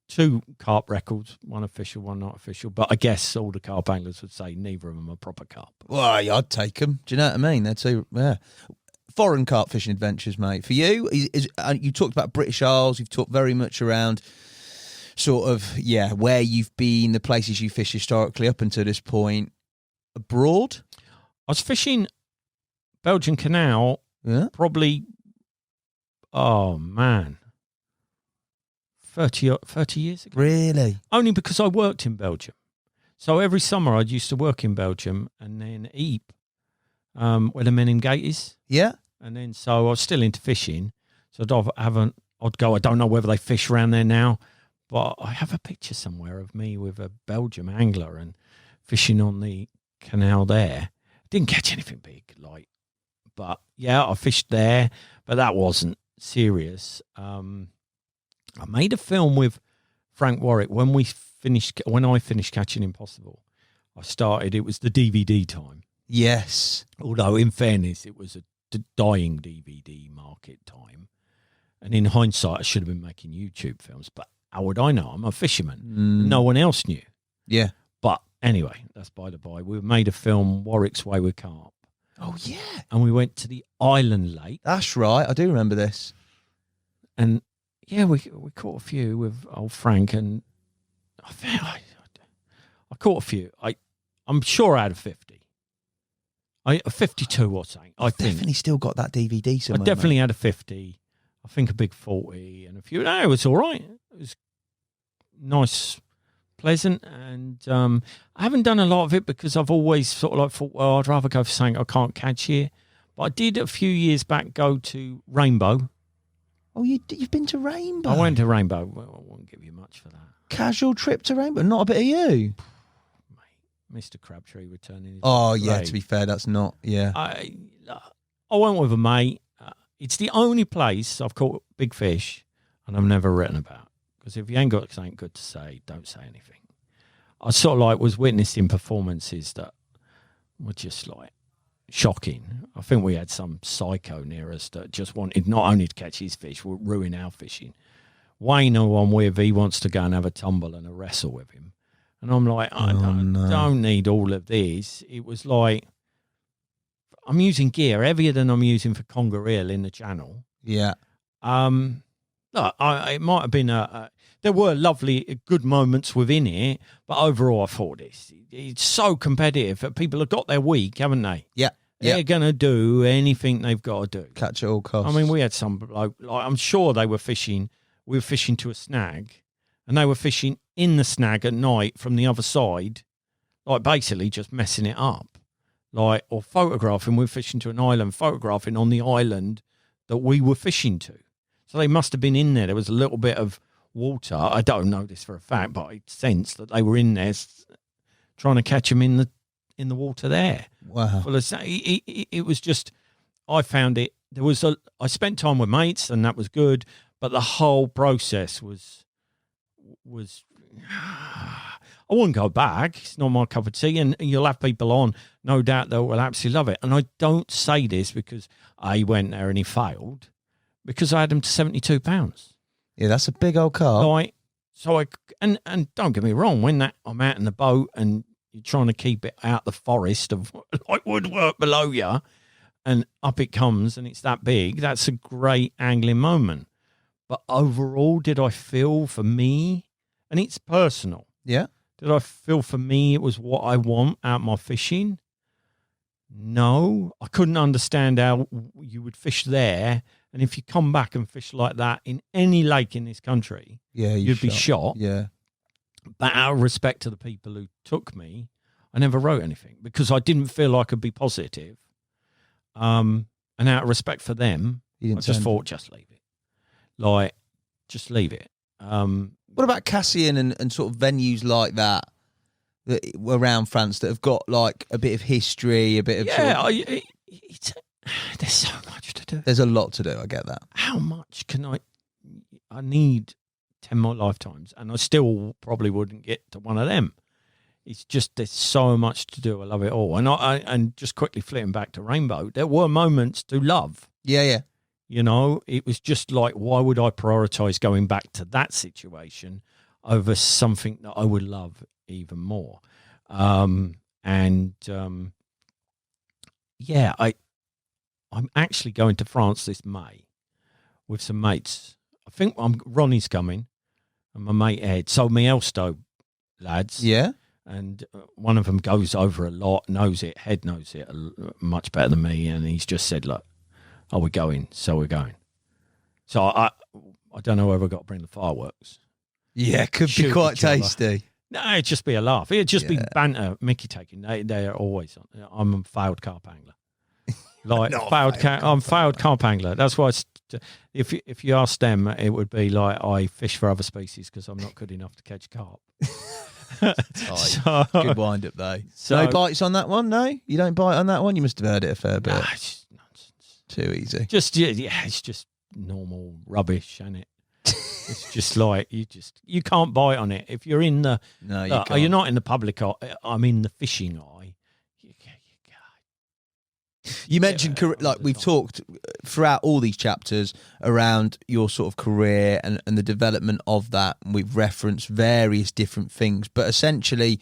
2 carp records, one official, one not official. But I guess all the carp anglers would say neither of them are proper carp. Well, I'd take them. Do you know what I mean? They're too, yeah. Foreign carp fishing adventures, mate. For you, you talked about British Isles. You've talked very much around sort of, where you've been, the places you fished historically up until this point. Abroad? I was fishing Belgian Canal probably, 30 years ago. Really? Only because I worked in Belgium. So every summer I used to work in Belgium and then Ypres, where the men in Yates. Yeah. And then so I was still into fishing. So I'd go, I don't know whether they fish around there now, but I have a picture somewhere of me with a Belgium angler and fishing on the canal there. Didn't catch anything big, but yeah, I fished there, but that wasn't serious. I made a film with Frank Warwick when I finished Catching Impossible. It was the DVD time. Yes. Although, in fairness, it was a dying DVD market time. And in hindsight, I should have been making YouTube films. But how would I know? I'm a fisherman. No one else knew. Yeah. But anyway, that's by the by. We made a film, Warwick's Way with Carp. Oh, yeah. And we went to the Island Lake. That's right. I do remember this. And, yeah, we caught a few with old Frank. And I caught a few. I'm sure I had a 50. A 52 or something, I think. Definitely still got that DVD somewhere. I definitely had a 50. I think a big 40 and a few. No, it was all right. It was nice, pleasant. And I haven't done a lot of it because I've always sort of thought, well, I'd rather go for something I can't catch here. But I did a few years back go to Rainbow. Oh, you've been to Rainbow? I went to Rainbow. Well, I won't give you much for that. Casual trip to Rainbow? Not a bit of you? Mr. Crabtree returning his yeah, to be fair, that's not, I went with a mate. It's the only place I've caught big fish and I've never written about. Because if you ain't got something good to say, don't say anything. I sort of was witnessing performances that were just shocking. I think we had some psycho near us that just wanted not only to catch his fish, would ruin our fishing. Wayne, who I'm with, he wants to go and have a tumble and a wrestle with him. And I'm like, I don't need all of this. It was like, I'm using gear heavier than I'm using for conger eel in the channel. Yeah. Look, it might have been there were lovely, good moments within it, but overall I thought it's so competitive that people have got their week, haven't they? Yeah. They're going to do anything they've got to do. Catch at all costs. I mean, we had some bloke, I'm sure they were fishing. We were fishing to a snag, and they were fishing in the snag at night from the other side, basically just messing it up, or photographing. We were fishing to an island, photographing on the island that we were fishing to. So they must have been in there. There was a little bit of water. I don't know this for a fact, but I sensed that they were in there trying to catch them in the water there. Wow. It was just, I found it. I spent time with mates, and that was good. But the whole process was I wouldn't go back. It's not my cup of tea, and you'll have people on, no doubt, that will absolutely love it. And I don't say this because I went there and he failed, because I had him to £72. Yeah, that's a big old car. And don't get me wrong, when I'm out in the boat and you're trying to keep it out the forest of woodwork below you, and up it comes and it's that big, that's a great angling moment. But overall, did I feel for me, and it's personal. Yeah. Did I feel for me it was what I want out of my fishing? No. I couldn't understand how you would fish there, and if you come back and fish like that in any lake in this country, you'd be shot. Yeah. But out of respect to the people who took me, I never wrote anything because I didn't feel I could be positive. And out of respect for them, I just thought, just leave it. Just leave it. What about Cassian and sort of venues like that around France that have got a bit of history, a bit of there's so much to do. There's a lot to do. I get that. How much can I need 10 more lifetimes, and I still probably wouldn't get to one of them. It's just there's so much to do. I love it all, and just quickly flipping back to Rainbow, there were moments to love. Yeah. You know, it was just like, why would I prioritise going back to that situation over something that I would love even more? Yeah, I'm actually going to France this May with some mates. I think Ronnie's coming and my mate Ed. So my Elstow lads. Yeah. And one of them goes over a lot, knows it. Head knows it much better than me. And he's just said, look, oh, we're going. So we're going. So I don't know whether I've got to bring the fireworks. Yeah, could be quite tasty. No, it'd just be a laugh. It'd just be banter, Mickey taking. They're always on. I'm a failed carp angler. Like I'm failed carp angler. That's why if you ask them, it would be like I fish for other species because I'm not good enough to catch carp. Good wind up though. So, no bites on that one? No? You don't bite on that one? You must have heard it a fair bit. Nah, it's nonsense. Too easy. It's just normal rubbish, isn't it? It's just like you can't bite on it. If you're in the you're not in the public eye, I'm in the fishing eye. You mentioned like we've talked throughout all these chapters around your sort of career and the development of that. And we've referenced various different things, but essentially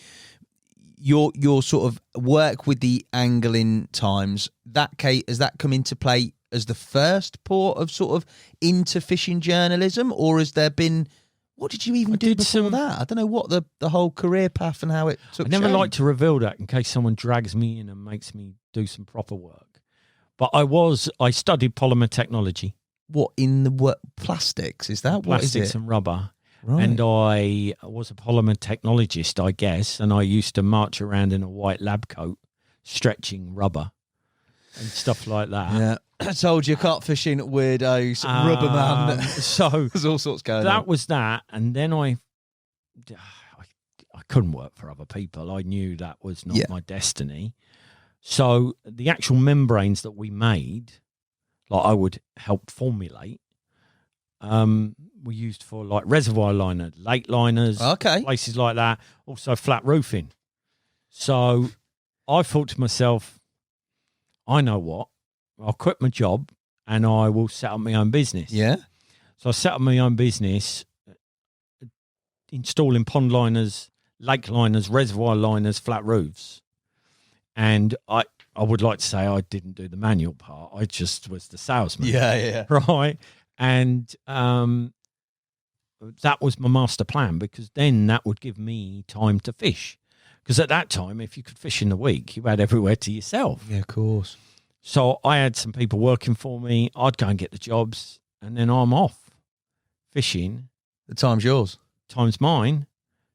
your sort of work with the Angling Times, has that come into play as the first port of sort of into fishing journalism, or has there been? What did you even do before that? I don't know what the whole career path and how it took. I never shape. like to reveal that in case someone drags me in and makes me do some proper work. But I studied polymer technology. What in the plastics is that? Plastics what is it? And rubber. Right. And I was a polymer technologist, I guess, and I used to march around in a white lab coat, stretching rubber and stuff like that. Yeah. I told you, carp fishing weirdos, rubber man. So there's all sorts going on. That was that, and then I couldn't work for other people. I knew that was not my destiny. So the actual membranes that we made, like I would help formulate, were used for like reservoir liner, lake liners, places like that. Also flat roofing. So I thought to myself, I know what. I'll quit my job and I will set up my own business. Yeah. So I set up my own business, installing pond liners, lake liners, reservoir liners, flat roofs. And I would like to say I didn't do the manual part. I just was the salesman. Yeah. Right. And that was my master plan, because then that would give me time to fish. Because at that time, if you could fish in the week, you had everywhere to yourself. Yeah, of course. So I had some people working for me. I'd go and get the jobs, and then I'm off fishing. The time's yours. Time's mine.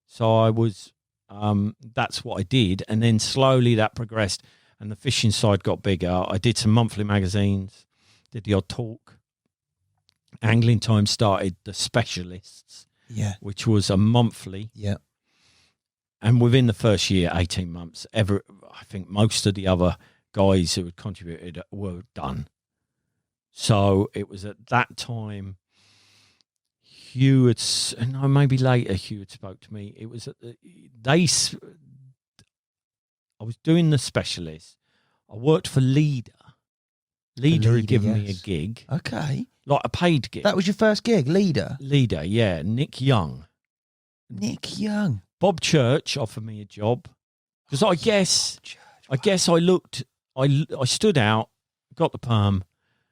So I was, that's what I did. And then slowly that progressed, and the fishing side got bigger. I did some monthly magazines, did the odd talk. Angling Times started the Specialists, which was a monthly. Yeah. And within the first year, 18 months, I think most of the other guys who had contributed were done. So it was at that time maybe later Hugh had spoke to me. It was I was doing the Specialist. I worked for Leader. Leader had given me a gig. Okay. Like a paid gig. That was your first gig, Leader? Leader, yeah. Nick Young. Bob Church offered me a job. Because I guess I stood out, got the perm.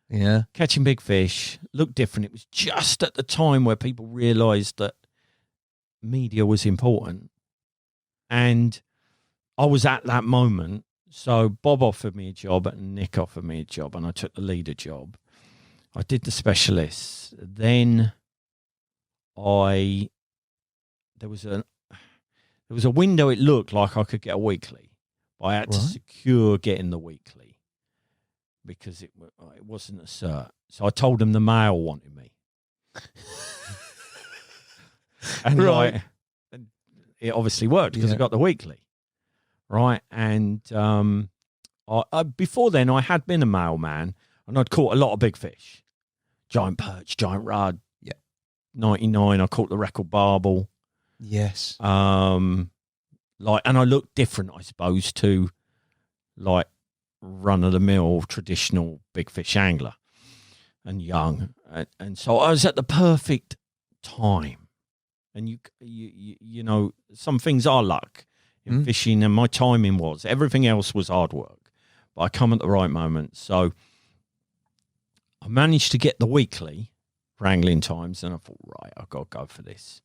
Yeah. Catching big fish, looked different. It was just at the time where people realised that media was important. And I was at that moment. So Bob offered me a job and Nick offered me a job, and I took the Leader job. I did the Specialists. Then there was a window. It looked like I could get a weekly, but I had to secure getting the weekly because it wasn't a cert. So I told them the Mail wanted me, and it obviously worked because I got the weekly, right? And before then, I had been a mailman. And I'd caught a lot of big fish, giant perch, giant rudd. Yeah, 99. I caught the record barbel. Yes. And I looked different, I suppose, to like run of the mill traditional big fish angler. and young, and so I was at the perfect time. And you know, some things are luck in fishing, and my timing was. Everything else was hard work, but I come at the right moment. So I managed to get the weekly for Angling Times, and I thought, right, I've got to go for this.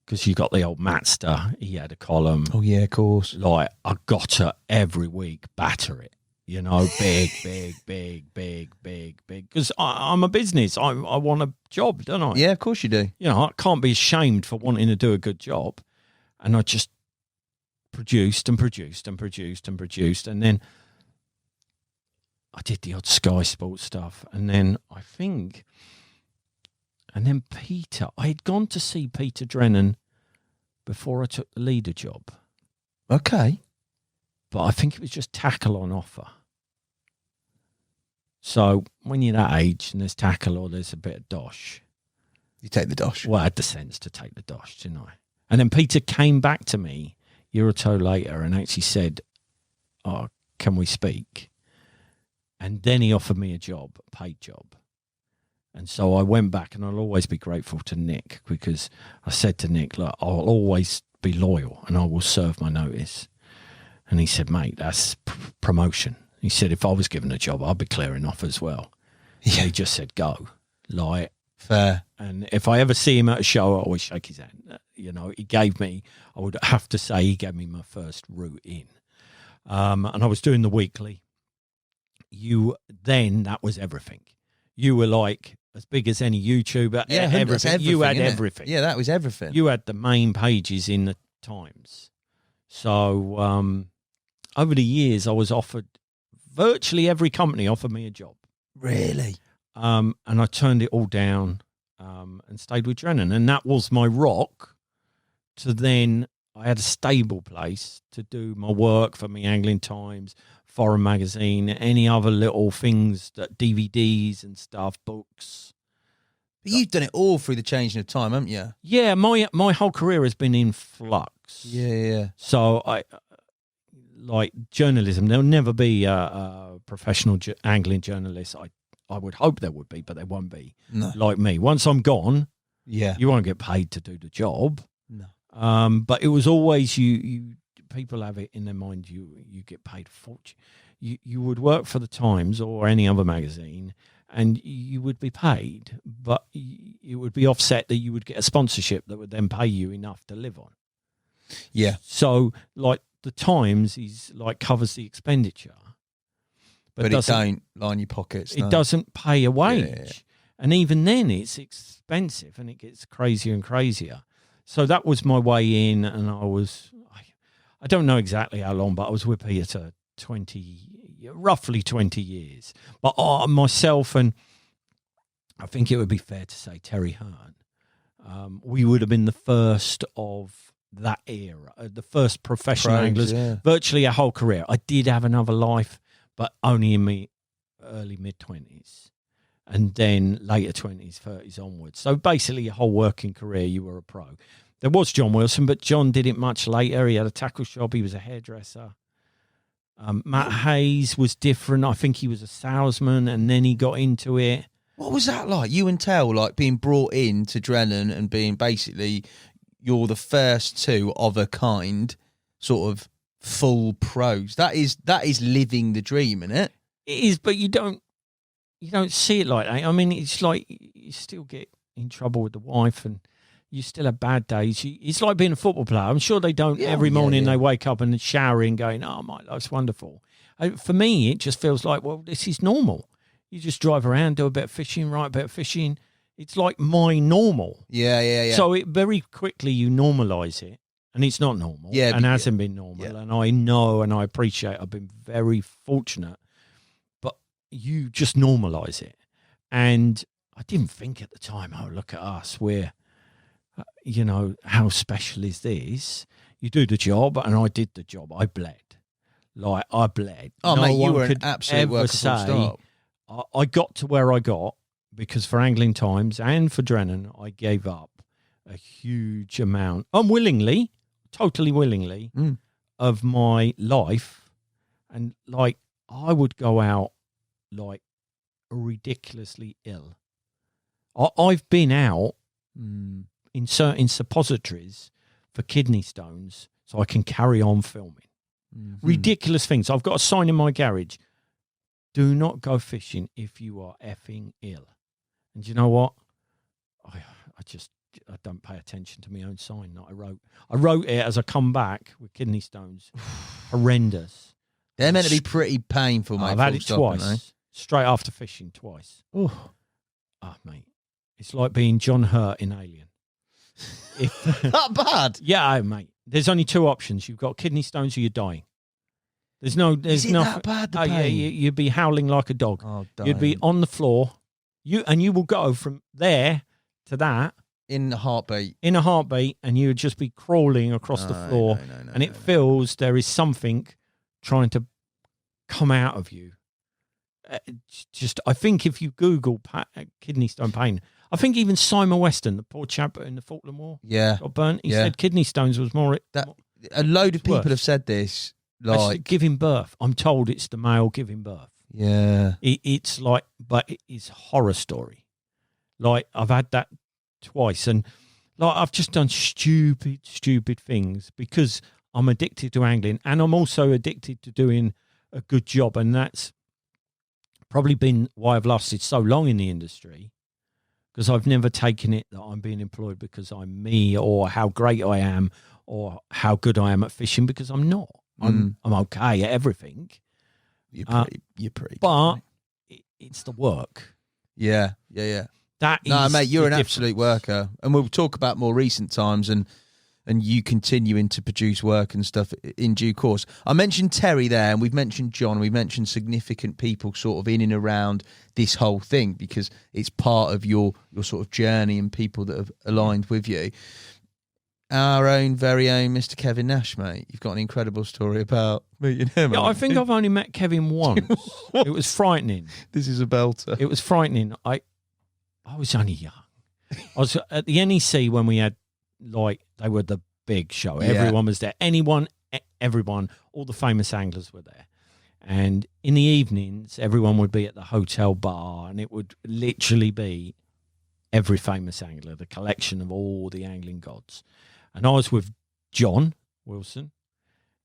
Because you got the old Matster, he had a column. Oh, yeah, of course. Like, I got to every week batter it. You know, big. Because I'm a business. I want a job, don't I? Yeah, of course you do. You know, I can't be ashamed for wanting to do a good job. And I just produced. And then I did the odd Sky Sports stuff. And then Peter, I had gone to see Peter Drennan before I took the leader job. Okay. But I think it was just tackle on offer. So when you're that age and there's tackle or there's a bit of dosh. You take the dosh. Well, I had the sense to take the dosh, didn't I? And then Peter came back to me a year or two later and actually said, oh, can we speak? And then he offered me a job, a paid job. And so I went back, and I'll always be grateful to Nick, because I said to Nick, look, I'll always be loyal and I will serve my notice. And he said, mate, that's promotion. He said, if I was given a job, I'd be clearing off as well. Yeah. He just said, go. Like, fair. And if I ever see him at a show, I always shake his hand. You know, I would have to say he gave me my first route in. And I was doing the weekly. That was everything. You were like as big as any YouTuber. Yeah, everything. You had everything. Yeah, that was everything. You had the main pages in the Times. So over the years, I was offered, virtually every company offered me a job. Really? And I turned it all down and stayed with Drennan. And that was my rock to then, I had a stable place to do my work for me, Angling Times, Foreign Magazine, any other little things, that DVDs and stuff, books. But you've done it all through the changing of time, haven't you? Yeah, my whole career has been in flux. Yeah. So I like journalism. There'll never be a professional angling journalist. I would hope there would be, but there won't be. No. Like me. Once I'm gone, yeah, you won't get paid to do the job. No. But it was always you. People have it in their mind. You get paid a fortune. You would work for the Times or any other magazine, and you would be paid, but it would be offset that you would get a sponsorship that would then pay you enough to live on. Yeah. So, like, the Times is like covers the expenditure, but it don't line your pockets. It no. doesn't pay a wage, Yeah. and even then, it's expensive, and it gets crazier and crazier. So that was my way in, and I don't know exactly how long, but I was with Peter roughly 20 years. But myself and I think it would be fair to say Terry Hearn, we would have been the first of that era, the first professional anglers, virtually a whole career. I did have another life, but only in my early mid-20s. And then later 20s, 30s onwards. So basically a whole working career, you were a pro. There was John Wilson, but John did it much later. He had a tackle shop. He was a hairdresser. Matt Hayes was different. I think he was a salesman, and then he got into it. What was that like? You and Tell, like being brought in to Drennan and being basically, you're the first two of a kind, sort of full pros. That is living the dream, isn't it? It is, but you don't see it like that. I mean, it's like you still get in trouble with the wife, and you still have bad days. It's like being a football player. I'm sure they don't every morning they wake up and showering going, oh, my life's wonderful. For me, it just feels like, well, this is normal. You just drive around, do a bit of fishing, write a bit of fishing. It's like my normal. Yeah. So it very quickly you normalise it, and it's not normal and hasn't been normal. Yeah. And I know and I appreciate I've been very fortunate, but you just normalise it. And I didn't think at the time, oh, look at us, we're, how special is this? You do the job, and I did the job. I bled. I bled. Oh, no, mate, you were an absolute worker full stop. I got to where I got because for Angling Times and for Drennan, I gave up a huge amount, totally willingly, of my life. And, I would go out, ridiculously ill. I've been out in certain suppositories for kidney stones so I can carry on filming. Ridiculous things. I've got a sign in my garage. Do not go fishing if you are effing ill. And you know what? I don't pay attention to my own sign that I wrote. I wrote it as I come back with kidney stones. Horrendous. They're meant to be pretty painful, mate. I've had it twice. Straight after fishing, twice. Oh, mate. It's like being John Hurt in Alien. That bad? Yeah, mate. There's only two options. You've got kidney stones or you're dying. Is it that bad, the yeah, pain? you'd be howling like a dog. Oh, you'd be on the floor. You will go from there to that. In a heartbeat. And you would just be crawling across the floor. No, it feels there is something trying to come out of you. I think if you Google kidney stone pain, I think even Simon Weston, the poor chap in the Falkland War, got burnt. He said kidney stones was more. A load of people have said this. Like giving birth. I'm told it's the male giving birth. Yeah. It's like, but it's a horror story. Like, I've had that twice. And like, I've just done stupid things because I'm addicted to angling and I'm also addicted to doing a good job. And that's probably been why I've lasted so long in the industry, because I've never taken it that I'm being employed because I'm me or how great I am or how good I am at fishing, because I'm not. I'm okay at everything. You're pretty. But it's the work. Yeah. That no, is mate, you're an the absolute worker, and we'll talk about more recent times and you continuing to produce work and stuff in due course. I mentioned Terry there, and we've mentioned John. We've mentioned significant people sort of in and around this whole thing because it's part of your sort of journey and people that have aligned with you. Our own very own Mr. Kevin Nash, mate. You've got an incredible story about meeting him. Yeah, I think I've only met Kevin once. It was frightening. This is a belter. It was frightening. I was only young. I was at the NEC when we had, like, they were the big show. Yeah. Everyone was there. Everyone, all the famous anglers were there. And in the evenings, everyone would be at the hotel bar, and it would literally be every famous angler, the collection of all the angling gods. And I was with John Wilson,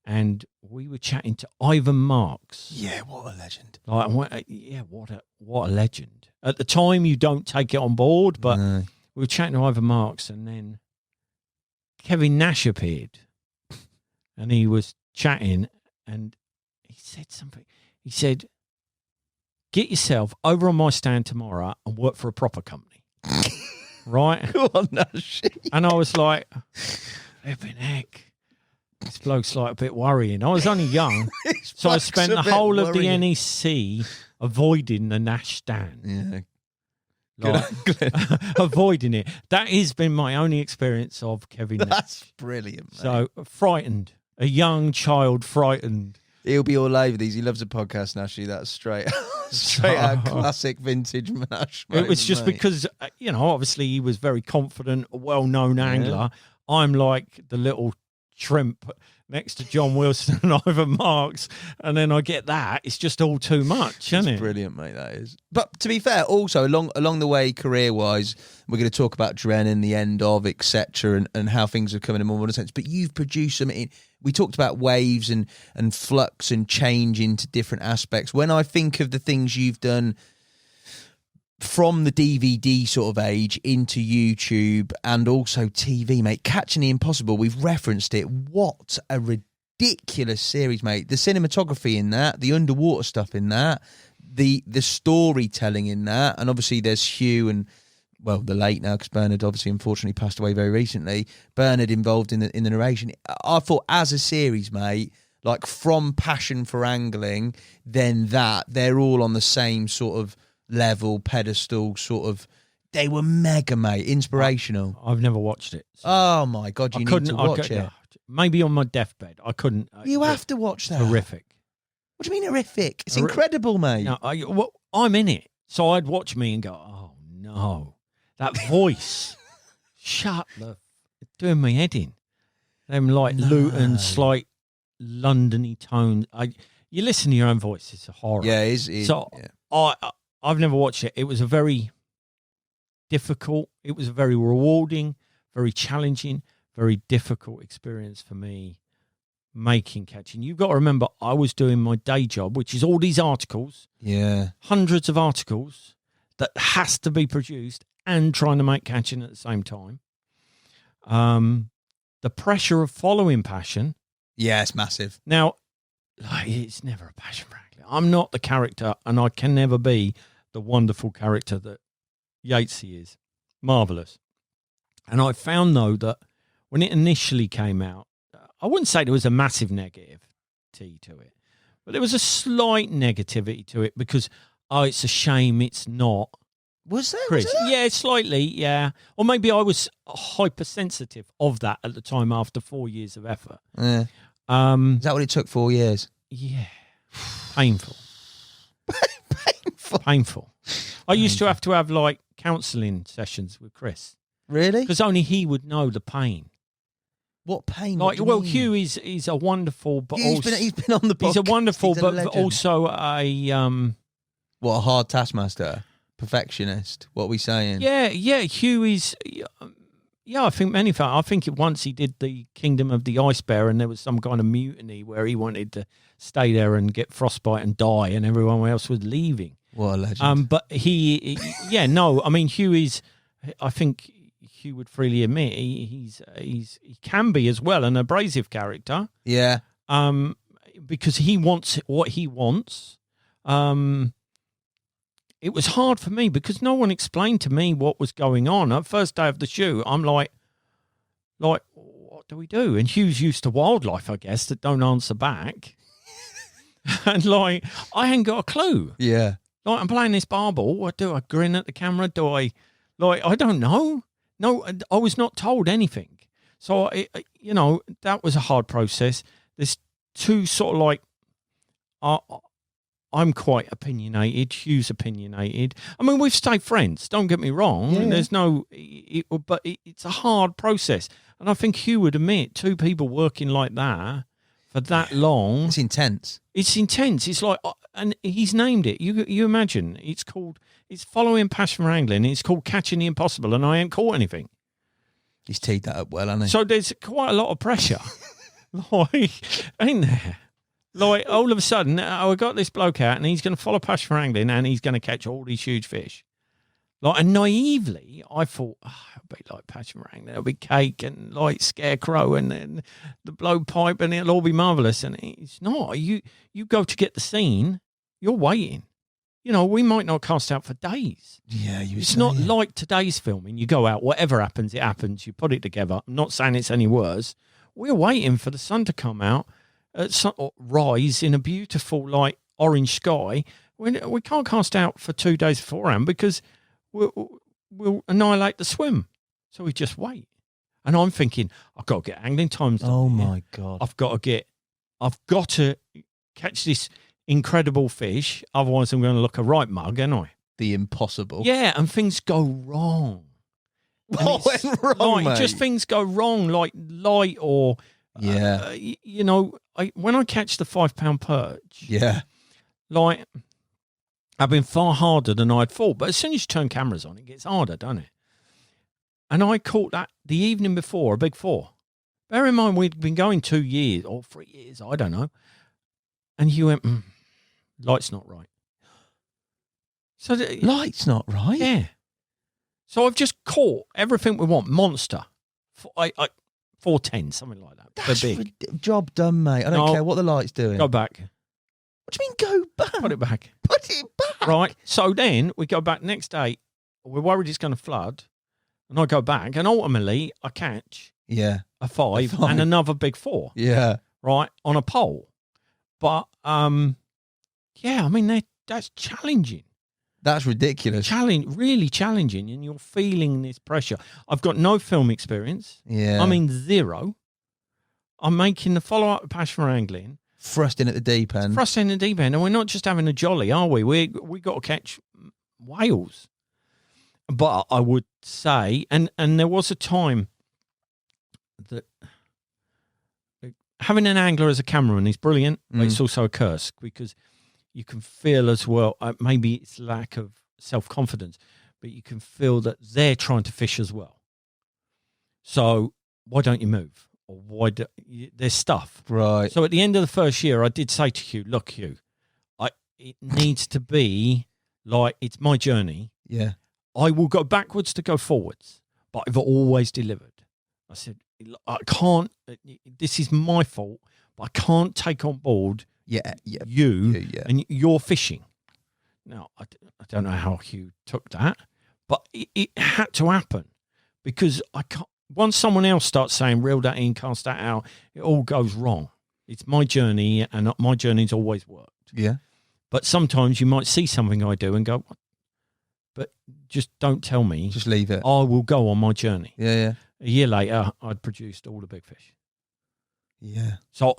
and we were chatting to Ivan Marks. Yeah, what a legend. Like, what a legend. At the time, you don't take it on board, but we were chatting to Ivan Marks, and then Kevin Nash appeared, and he was chatting, and he said something. He said, "Get yourself over on my stand tomorrow and work for a proper company." Right? Go on, Nash. And I was like, flipping heck. This bloke's like a bit worrying. I was only young. So I spent the whole of the NEC avoiding the Nash stand. Yeah. Like, avoiding it. That has been my only experience of Kevin Nash. That's brilliant, mate. So frightened. A young child frightened. He'll be all over these. He loves a podcast, Nashy. That's straight out classic vintage Nash. It was just because, obviously he was very confident, a well-known angler. I'm like the little shrimp next to John Wilson and Ivan Marks, and then I get that. It's just all too much, isn't it? It's brilliant, mate, that is. But to be fair, also, along the way, career-wise, we're going to talk about Drennan, the end of, etc., and how things are coming in more modern sense. But you've produced something. We talked about waves and flux and change into different aspects. When I think of the things you've done from the DVD sort of age into YouTube and also TV, mate, Catching the Impossible, we've referenced it. What a ridiculous series, mate. The cinematography in that, the underwater stuff in that, the storytelling in that, and obviously there's Hugh and, well, the late now, because Bernard obviously unfortunately passed away very recently. Bernard involved in the narration. I thought as a series, mate, like from passion for angling, then they're all on the same sort of level, pedestal, sort of. They were mega, mate, inspirational. I've never watched it. So. Oh my God, you need to watch it. Maybe on my deathbed. I couldn't. You have to watch that. Horrific. What do you mean horrific? It's incredible, mate. No, I'm in it. So I'd watch me and go, oh no. That voice, doing my head in. Them like Luton, slight Londony tones. You listen to your own voice, it's a horror. Yeah, it is. So yeah. I've never watched it. It was a very difficult, it was a very rewarding, very challenging, very difficult experience for me catching. You've got to remember, I was doing my day job, which is all these articles, hundreds of articles that has to be produced and trying to make catching at the same time. The pressure of following passion. Yeah, it's massive. Now, it's never a passion for angling. I'm not the character, and I can never be the wonderful character that Yatesy is. Marvellous. And I found, though, that when it initially came out, I wouldn't say there was a massive negativity to it, but there was a slight negativity to it because, it's a shame it's not. Was there? Chris. Was there? Yeah, slightly, yeah. Or maybe I was hypersensitive of that at the time after 4 years of effort. Yeah. Is that what it took, 4 years? Yeah. Painful. Painful. I used to have like counselling sessions with Chris. Really? Because only he would know the pain. What pain? Like, what do you Hugh mean? is a wonderful, but He's also been on the podcast. he's a wonderful, He's a but legend. also a What, a hard taskmaster, perfectionist. What are we saying? Yeah. Hugh is. Yeah, I think I think once he did the Kingdom of the Ice Bear, and there was some kind of mutiny where he wanted to stay there and get frostbite and die, and everyone else was leaving. What a legend. But Hugh is. I think Hugh would freely admit he can be as well an abrasive character. Yeah. Because he wants what he wants. It was hard for me because no one explained to me what was going on. At first day of the shoot, I'm like, what do we do? And Hugh's used to wildlife, I guess, that don't answer back. And like, I ain't got a clue. Yeah. Like, I'm playing this barbell. What do I grin at the camera? Do I, I don't know. No, I was not told anything. So, that was a hard process. There's two sort of like, I'm quite opinionated. Hugh's opinionated. I mean, we've stayed friends. Don't get me wrong. Yeah. There's but it's a hard process. And I think Hugh would admit, two people working like that for that long. It's intense. It's intense. It's like, and he's named it. You imagine, it's following passion for angling. It's called Catching the Impossible, and I ain't caught anything. He's teed that up well, hasn't he? So there's quite a lot of pressure. Ain't there? Like, all of a sudden, I got this bloke out, and he's going to follow passion for angling, and he's going to catch all these huge fish. Like, and naively, I thought, it'll be like passion for angling. It'll be cake and like scarecrow and then the blowpipe, and it'll all be marvellous. And it's not. You go to get the scene, you're waiting. We might not cast out for days. Yeah, it's not like today's filming. You go out, whatever happens, it happens. You put it together. I'm not saying it's any worse. We're waiting for the sun to come out. Rise in a beautiful like orange sky. We can't cast out for 2 days beforehand because we'll annihilate the swim. So we just wait. And I'm thinking, I've got to get angling times done. Oh my God. I've got to catch this incredible fish. Otherwise I'm going to look a right mug, ain't I? The impossible. Yeah, and things go wrong. What went wrong, mate? Just things go wrong, like light or... Yeah. When I catch the 5 pound perch, yeah, like I've been far harder than I'd thought. But as soon as you turn cameras on, it gets harder, doesn't it? And I caught that the evening before, a big 4. Bear in mind, we'd been going 2 years or 3 years, I don't know. And you went, light's not right. So light's not right. Yeah. So I've just caught everything we want. Monster. 410, something like that. That's big. Job done, mate. I don't care what the light's doing. Go back. What do you mean go back? Put it back. Put it back. Right. So then we go back next day. We're worried it's going to flood. And I go back. And ultimately, I catch a 5 and another big 4. Yeah. Right. On a pole. But, that's challenging. That's ridiculous. Really challenging, and you're feeling this pressure. I've got no film experience. Yeah. I mean, 0. I'm making the follow-up of Passion for Angling. Thrusting at the deep end. Thrusting at the deep end, and we're not just having a jolly, are we? We got to catch whales. But I would say, and there was a time that having an angler as a cameraman is brilliant, but it's also a curse because you can feel as well, maybe it's lack of self-confidence, but you can feel that they're trying to fish as well. So why don't you move? Or there's stuff. Right. So at the end of the first year, I did say to Hugh, look, Hugh, it needs to be like, it's my journey. Yeah. I will go backwards to go forwards, but I've always delivered. I said, I can't, this is my fault, but I can't take on board you and your fishing. Now, I don't know how Hugh took that, but it had to happen because I can't. Once someone else starts saying reel that in, cast that out, it all goes wrong. It's my journey, and my journey's always worked. Yeah. But sometimes you might see something I do and go, what? But just don't tell me. Just leave it. I will go on my journey. Yeah. A year later, I'd produced all the big fish. Yeah. So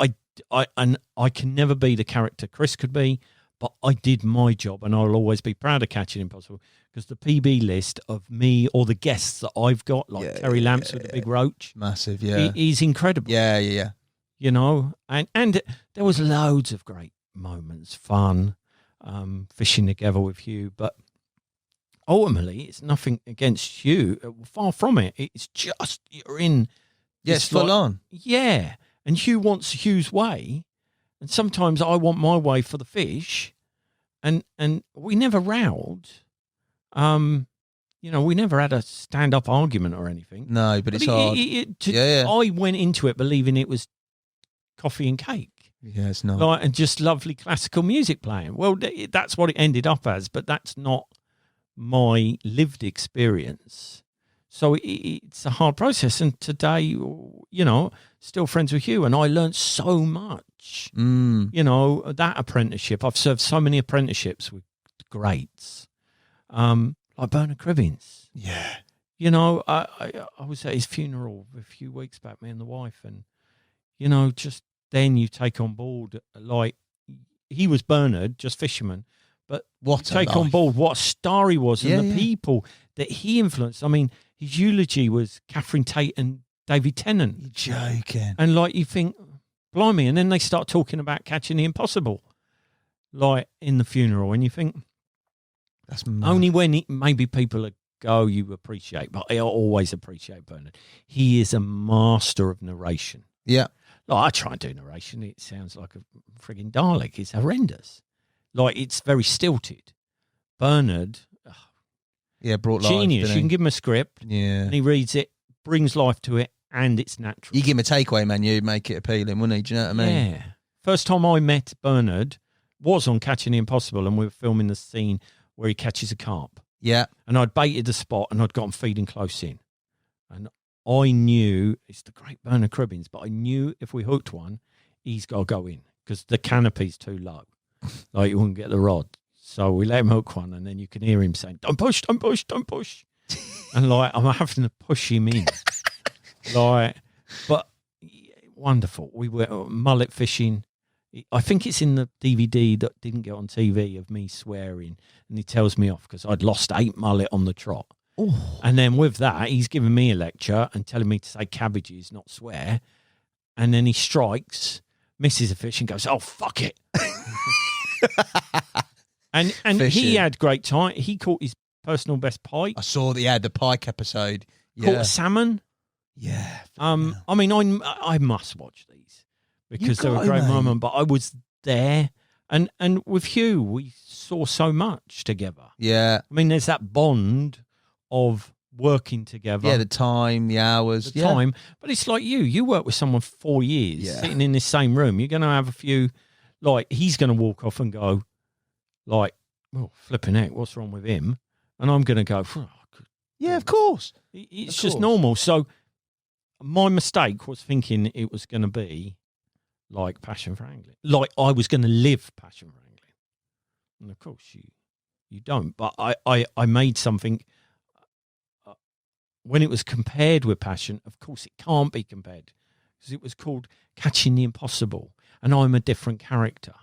I can never be the character Chris could be, but I did my job, and I'll always be proud of Catching Impossible because the PB list of me or the guests that I've got, like Terry Lamps with the big roach, massive, yeah, is incredible. Yeah. You know, and there was loads of great moments, fun, fishing together with Hugh, but ultimately it's nothing against Hugh, far from it. It's just you're in. Yes, full on. Yeah, and Hugh wants Hugh's way. And sometimes I want my way for the fish, and we never rowed. You know, we never had a stand-up argument or anything. No, but it's hard. I went into it believing it was coffee and cake. Yeah, it's not. And just lovely classical music playing. Well, that's what it ended up as, but that's not my lived experience. So it's a hard process. And today, you know, still friends with Hugh, and I learned so much. You know, that apprenticeship. I've served so many apprenticeships with greats, like Bernard Cribbins. Yeah. You know, I was at his funeral a few weeks back, me and the wife, and, you know, just then you take on board, like, he was Bernard, just fisherman, but take on board what a star he was and the people that he influenced. I mean, his eulogy was Catherine Tate and David Tennant. You're joking. And, like, you think, blimey, and then they start talking about Catching the Impossible, like, in the funeral, and you think, that's mad. Only when maybe people go, you appreciate, but I always appreciate Bernard. He is a master of narration. Yeah. Like, I try and do narration. It sounds like a frigging Dalek. It's horrendous. Like, it's very stilted. Bernard, brought life. Genius. You can give him a script, and he reads it, brings life to it, and it's natural. You give him a takeaway menu, make it appealing, wouldn't he? Do you know what I mean? Yeah. First time I met Bernard was on Catching the Impossible, and we were filming the scene where he catches a carp. Yeah. And I'd baited the spot, and I'd got him feeding close in. And I knew, it's the great Bernard Cribbins, but I knew if we hooked one, he's got to go in because the canopy's too low. Like, you wouldn't get the rod. So we let him hook one, and then you can hear him saying, don't push, don't push, don't push. And, like, I'm having to push him in. Like, but wonderful. We were mullet fishing. I think it's in the DVD that didn't get on TV of me swearing, and he tells me off because I'd lost 8 mullet on the trot. Ooh. And then with that, he's giving me a lecture and telling me to say cabbages, not swear. And then he strikes, misses a fish, and goes, "Oh, fuck it." and he had great time. He caught his personal best pike. I saw that he had the pike episode. Caught a salmon. Yeah. I mean, I must watch these because they're a great moment. But I was there, and with Hugh, we saw so much together. Yeah. I mean, there's that bond of working together. Yeah, the time, the hours, the time. But it's like you work with someone 4 years, sitting in this same room. You're going to have a few, like, he's going to walk off and go, like, well, flipping heck, what's wrong with him? And I'm going to go, yeah, of course. It's just normal. So my mistake was thinking it was going to be like Passion for Angling. Like I was going to live Passion for Angling. And of course you don't. But I made something, when it was compared with Passion, of course it can't be compared because it was called Catching the Impossible. And I'm a different character.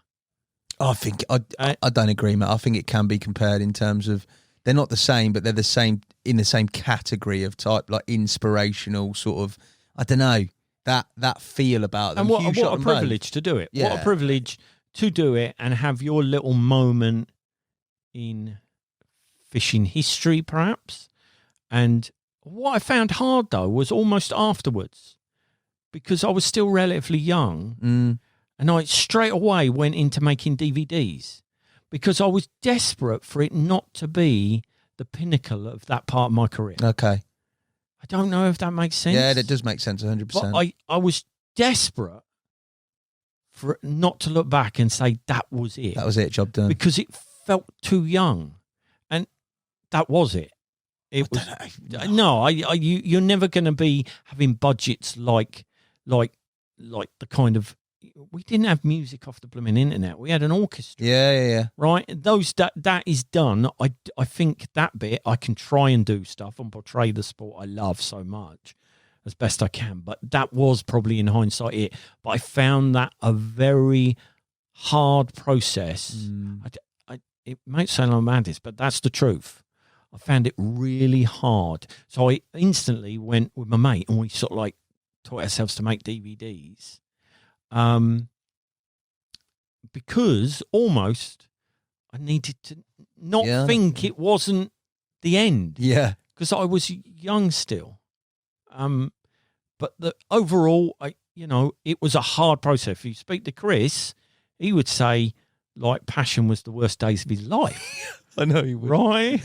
I think, I don't agree, mate. I think it can be compared in terms of, they're not the same, but they're the same in the same category of type, like inspirational sort of. I don't know that feel about them. And what a privilege to do it. Yeah. What a privilege to do it and have your little moment in fishing history, perhaps. And what I found hard, though, was almost afterwards, because I was still relatively young, and I straight away went into making DVDs because I was desperate for it not to be the pinnacle of that part of my career. Okay. I don't know if that makes sense. Yeah, that does make sense, 100%. But I was desperate for it not to look back and say that was it. That was it, job done. Because it felt too young, and that was it. It was no. You're never going to be having budgets like the kind of. We didn't have music off the blooming internet. We had an orchestra. Yeah. Right. That is done. I think that bit I can try and do stuff and portray the sport I love so much as best I can. But that was probably in hindsight it. But I found that a very hard process. It might sound like madness, but that's the truth. I found it really hard. So I instantly went with my mate and we sort of like taught ourselves to make DVDs. Because almost I needed to not think it wasn't the end. Yeah. Because I was young still. But overall, it was a hard process. If you speak to Chris, he would say, like, passion was the worst days of his life. I know he would. Right?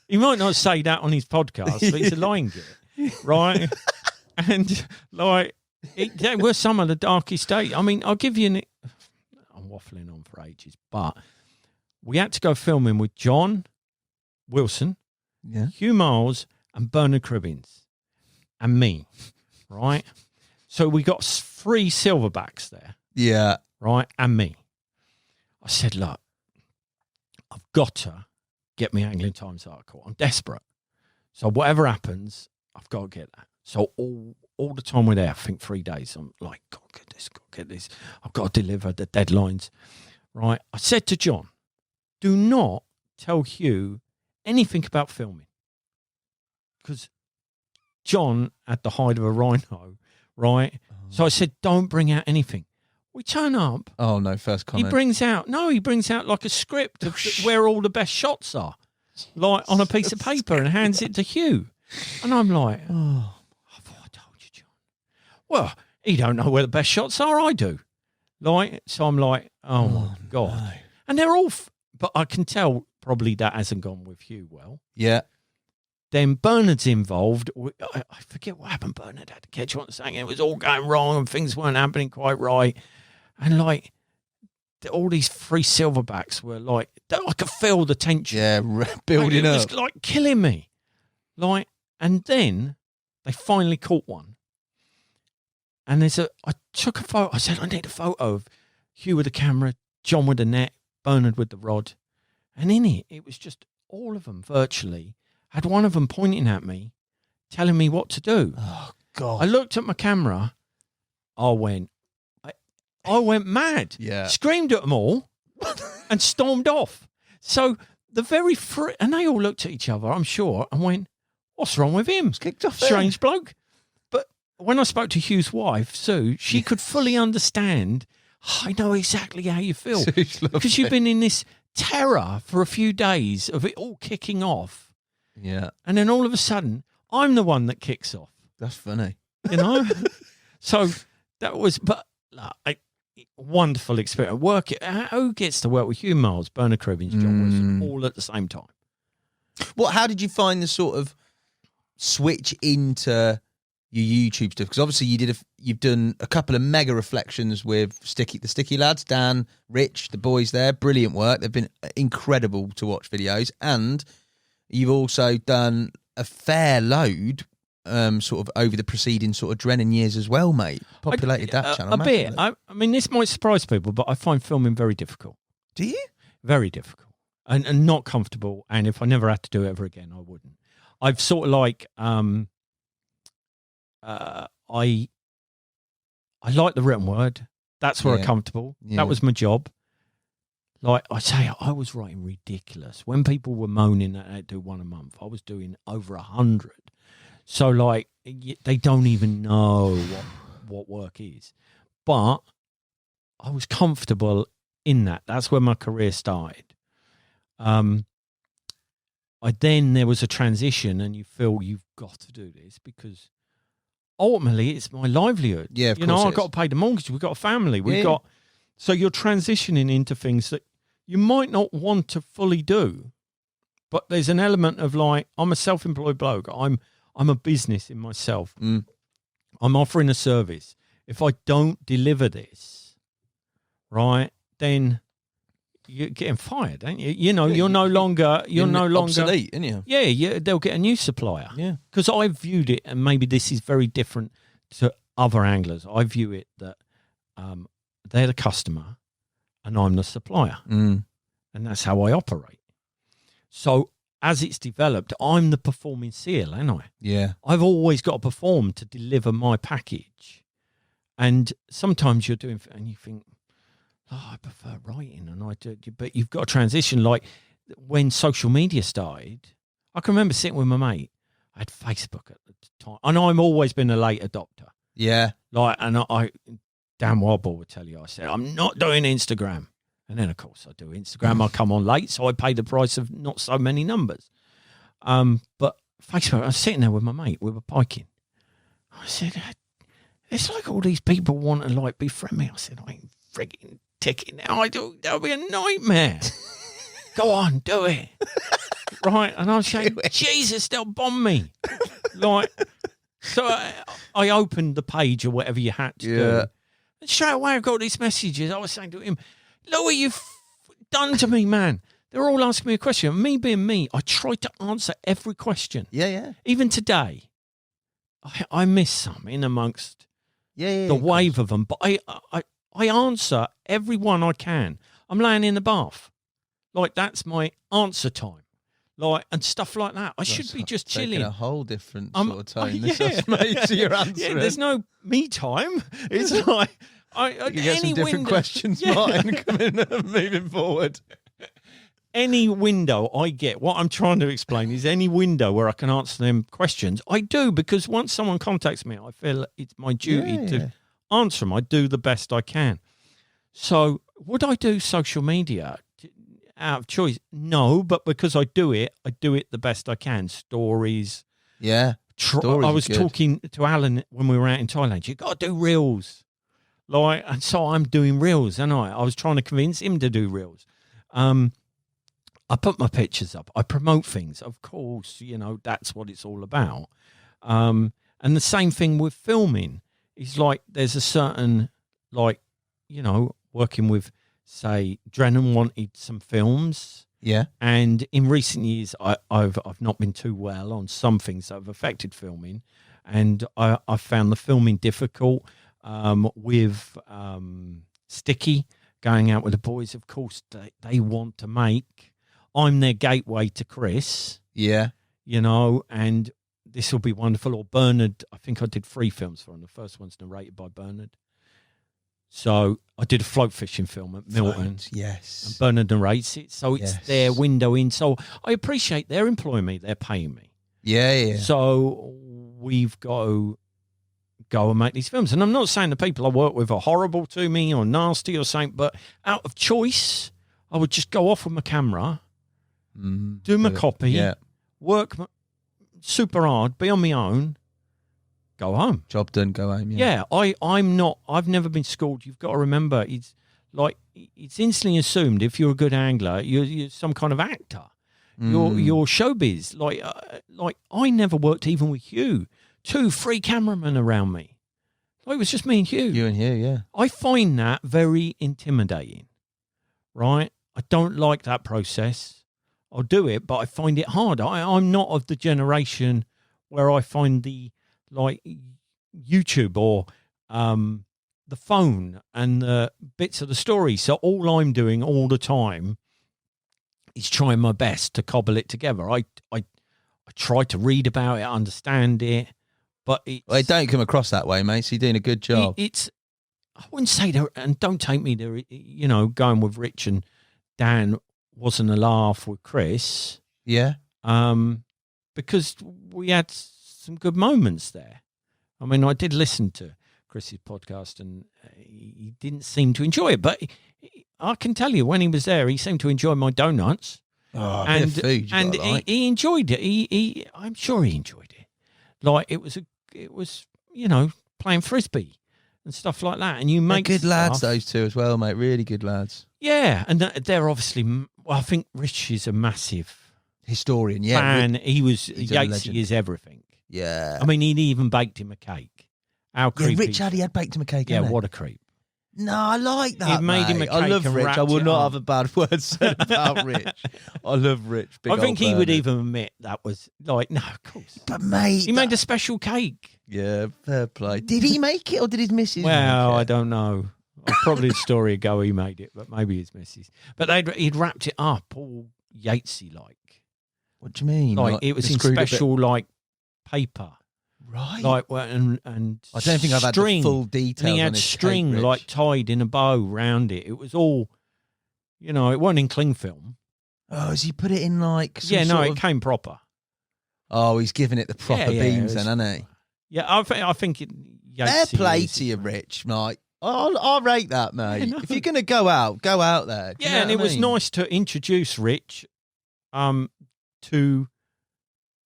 He might not say that on his podcast, but he's a lying git. Right? And, like, there were some of the darkest days. I mean, I'll give you I'm waffling on for ages, but we had to go filming with John Wilson, Hugh Miles, and Bernard Cribbins, and me, right? So we got 3 silverbacks there. Yeah. Right? And me. I said, look, I've got to get me Angling Times article. I'm desperate. So whatever happens, I've got to get that. So all the time we're there, I think 3 days, I'm like, got to get this. I've got to deliver the deadlines. Right? I said to John, do not tell Hugh anything about filming. Because John had the hide of a rhino, right? So I said, don't bring out anything. We turn up. Oh, no, first comment. He brings out like a script of where all the best shots are, like on a piece of paper, and hands it to Hugh. And I'm like, oh, I thought I told you, John. Well, he don't know where the best shots are. I do. Like, so I'm like, oh my God. No. And they're all, but I can tell probably that hasn't gone with Hugh well. Yeah. Then Bernard's involved. I forget what happened. Bernard had to catch on saying it was all going wrong and things weren't happening quite right. And like all these 3 silverbacks were like, I could feel the tension. Yeah, building up. It was like killing me. Like, and then they finally caught one. And I took a photo. I said, I need a photo of Hugh with the camera, John with the net, Bernard with the rod. And in it was just all of them virtually. I had one of them pointing at me, telling me what to do. Oh, God. I looked at my camera. I went mad. Yeah. Screamed at them all and stormed off. So the very and they all looked at each other, I'm sure, and went, what's wrong with him? Kicked off Strange bloke. But when I spoke to Hugh's wife, Sue, she could fully understand. I know exactly how you feel. Because you've been in this terror for a few days of it all kicking off. Yeah. And then all of a sudden, I'm the one that kicks off. That's funny. You know? So that was, wonderful experience. Who gets to work with Hugh Miles, Bernard Cribbins, John Wilson, all at the same time? How did you find the sort of switch into your YouTube stuff? Because obviously you've done a couple of mega reflections with the Sticky lads, Dan, Rich, the boys there. Brilliant work. They've been incredible to watch videos, and you've also done a fair load. Sort of over the preceding sort of Drennan years as well, mate. Populated that channel a bit. I mean, this might surprise people, but I find filming very difficult. Do you? Very difficult, and not comfortable. And if I never had to do it ever again, I wouldn't. I've sort of like I like the written word. That's where I'm comfortable. Yeah. That was my job. Like I say, I was writing ridiculous. When people were moaning that I'd do one a month, I was doing over 100. So, like, they don't even know what work is. But I was comfortable in that. That's where my career started. There was a transition, and you feel you've got to do this because ultimately it's my livelihood. Yeah, of course I've got to pay the mortgage. We've got a family. So you're transitioning into things that you might not want to fully do, but there's an element of like, I'm a self-employed bloke. I'm a business in myself. I'm offering a service. If I don't deliver this, right, then you're getting fired, ain't you? You're no longer obsolete, aren't you? Yeah, they'll get a new supplier. Yeah, because I viewed it, and maybe this is very different to other anglers. I view it that they're the customer, and I'm the supplier, and that's how I operate. So as it's developed, I'm the performing seal, ain't I? Yeah, I've always got to perform to deliver my package, and sometimes you're doing, and you think, I prefer writing, and I do. But you've got to transition. Like when social media started, I can remember sitting with my mate. I had Facebook at the time, and I've always been a late adopter. Yeah, and I Dan Wildball would tell you, I said, I'm not doing Instagram, and then of course I do Instagram. I come on late, so I pay the price of not so many numbers. But Facebook, I was sitting there with my mate. We were piking. I said, it's like all these people want to like befriend me. I said, I ain't frigging ticking now. That'll be a nightmare. Go on, do it. Right. And I was saying, Jesus, they'll bomb me. Like, so I opened the page or whatever you had to do. And straight away I got these messages. I was saying to him, look what you've done to me, man. They're all asking me a question. Me being me, I tried to answer every question. Yeah. Even today, I miss some in amongst the wave of them. But I answer every one I can. I'm laying in the bath. Like, that's my answer time. Like, and stuff like that. I should be just chilling. A whole different sort of tone. This just made to your answer. Yeah, there's no me time. It's like, you get some different questions, Martin, moving forward. Any window I get, what I'm trying to explain is any window where I can answer them questions, I do, because once someone contacts me, I feel it's my duty to answer them. I do the best I can. So would I do social media out of choice? No, but because I do it the best I can. Stories. Yeah. I was talking to Alan when we were out in Thailand. You got to do reels. Like, and so I'm doing reels, and I was trying to convince him to do reels. I put my pictures up. I promote things. Of course, that's what it's all about. And the same thing with filming. It's like there's a certain, working with, say, Drennan wanted some films. Yeah. And in recent years, I've not been too well on some things that have affected filming. And I found the filming difficult with Sticky, going out with the boys. Of course, they want to make. I'm their gateway to Chris. Yeah. And this will be wonderful. Or Bernard, I think I did 3 films for him. The first one's narrated by Bernard. So I did a float fishing film at Milton. Yes. And Bernard narrates it. So it's their window in. So I appreciate they're employing me. They're paying me. Yeah. So we've got to go and make these films. And I'm not saying the people I work with are horrible to me or nasty or something, but out of choice, I would just go off with my camera, do my copy, work super hard, be on my own, go home. Job done, go home. Yeah, I've never been schooled. You've got to remember, it's instantly assumed if you're a good angler, you're some kind of actor. You're showbiz. Like I never worked even with Hugh. 2 free cameramen around me. It was just me and Hugh. You and Hugh, yeah. I find that very intimidating, right? I don't like that process. I'll do it, but I find it hard. I'm not of the generation where I find the YouTube or the phone and the bits of the story. So all I'm doing all the time is trying my best to cobble it together. I try to read about it, understand it, but it don't come across that way, mate. So you're doing a good job. I wouldn't say that, and don't take me there. Going with Rich and Dan wasn't a laugh with Chris. Yeah. Because we had some good moments there. I mean, I did listen to Chris's podcast, and he didn't seem to enjoy it. But I can tell you, when he was there, he seemed to enjoy my donuts. Oh, and food he enjoyed it. I'm sure he enjoyed it. Like it was playing frisbee and stuff like that. And you make good lads, stuff. those two as well, mate. Really good lads. Yeah, and they're obviously. Well, I think Rich is a massive historian. Yeah, fan. He was he's a Yates. legend. He is everything. Yeah. I mean, he'd even baked him a cake. How creepy! Rich had baked him a cake. Yeah, hadn't he? what a creep. No, I like that. It made him a mate. I cake love and Rich. wrapped I will it not up. have a bad word said about Rich. I love Rich. Big I think old he would Bernard. even admit that was like, no, of course. But mate, He made a special cake. yeah, fair play. Did he make it or did his missus? Well, make I it? don't know. Probably the story ago he made it, but maybe his missus. But he'd wrapped it up all Yatesy like. What do you mean? Like it was in screwed a bit- special like paper. Right. Like and I don't think I've had the string. full details. And he on had his string cake, Rich. like tied in a bow round it. It was all, it wasn't in cling film. Oh, has he put it in like? Some Yeah, no, sort it of- came proper. Oh, he's giving it the proper Yeah, beams, it was- then, hasn't he? Yeah, I think it. Fair Yatesy play is- to you, Rich, mate. I'll rate that, mate. Yeah, no. If you're going to go out there. Do you Yeah, know and what it I was mean? nice to introduce Rich, to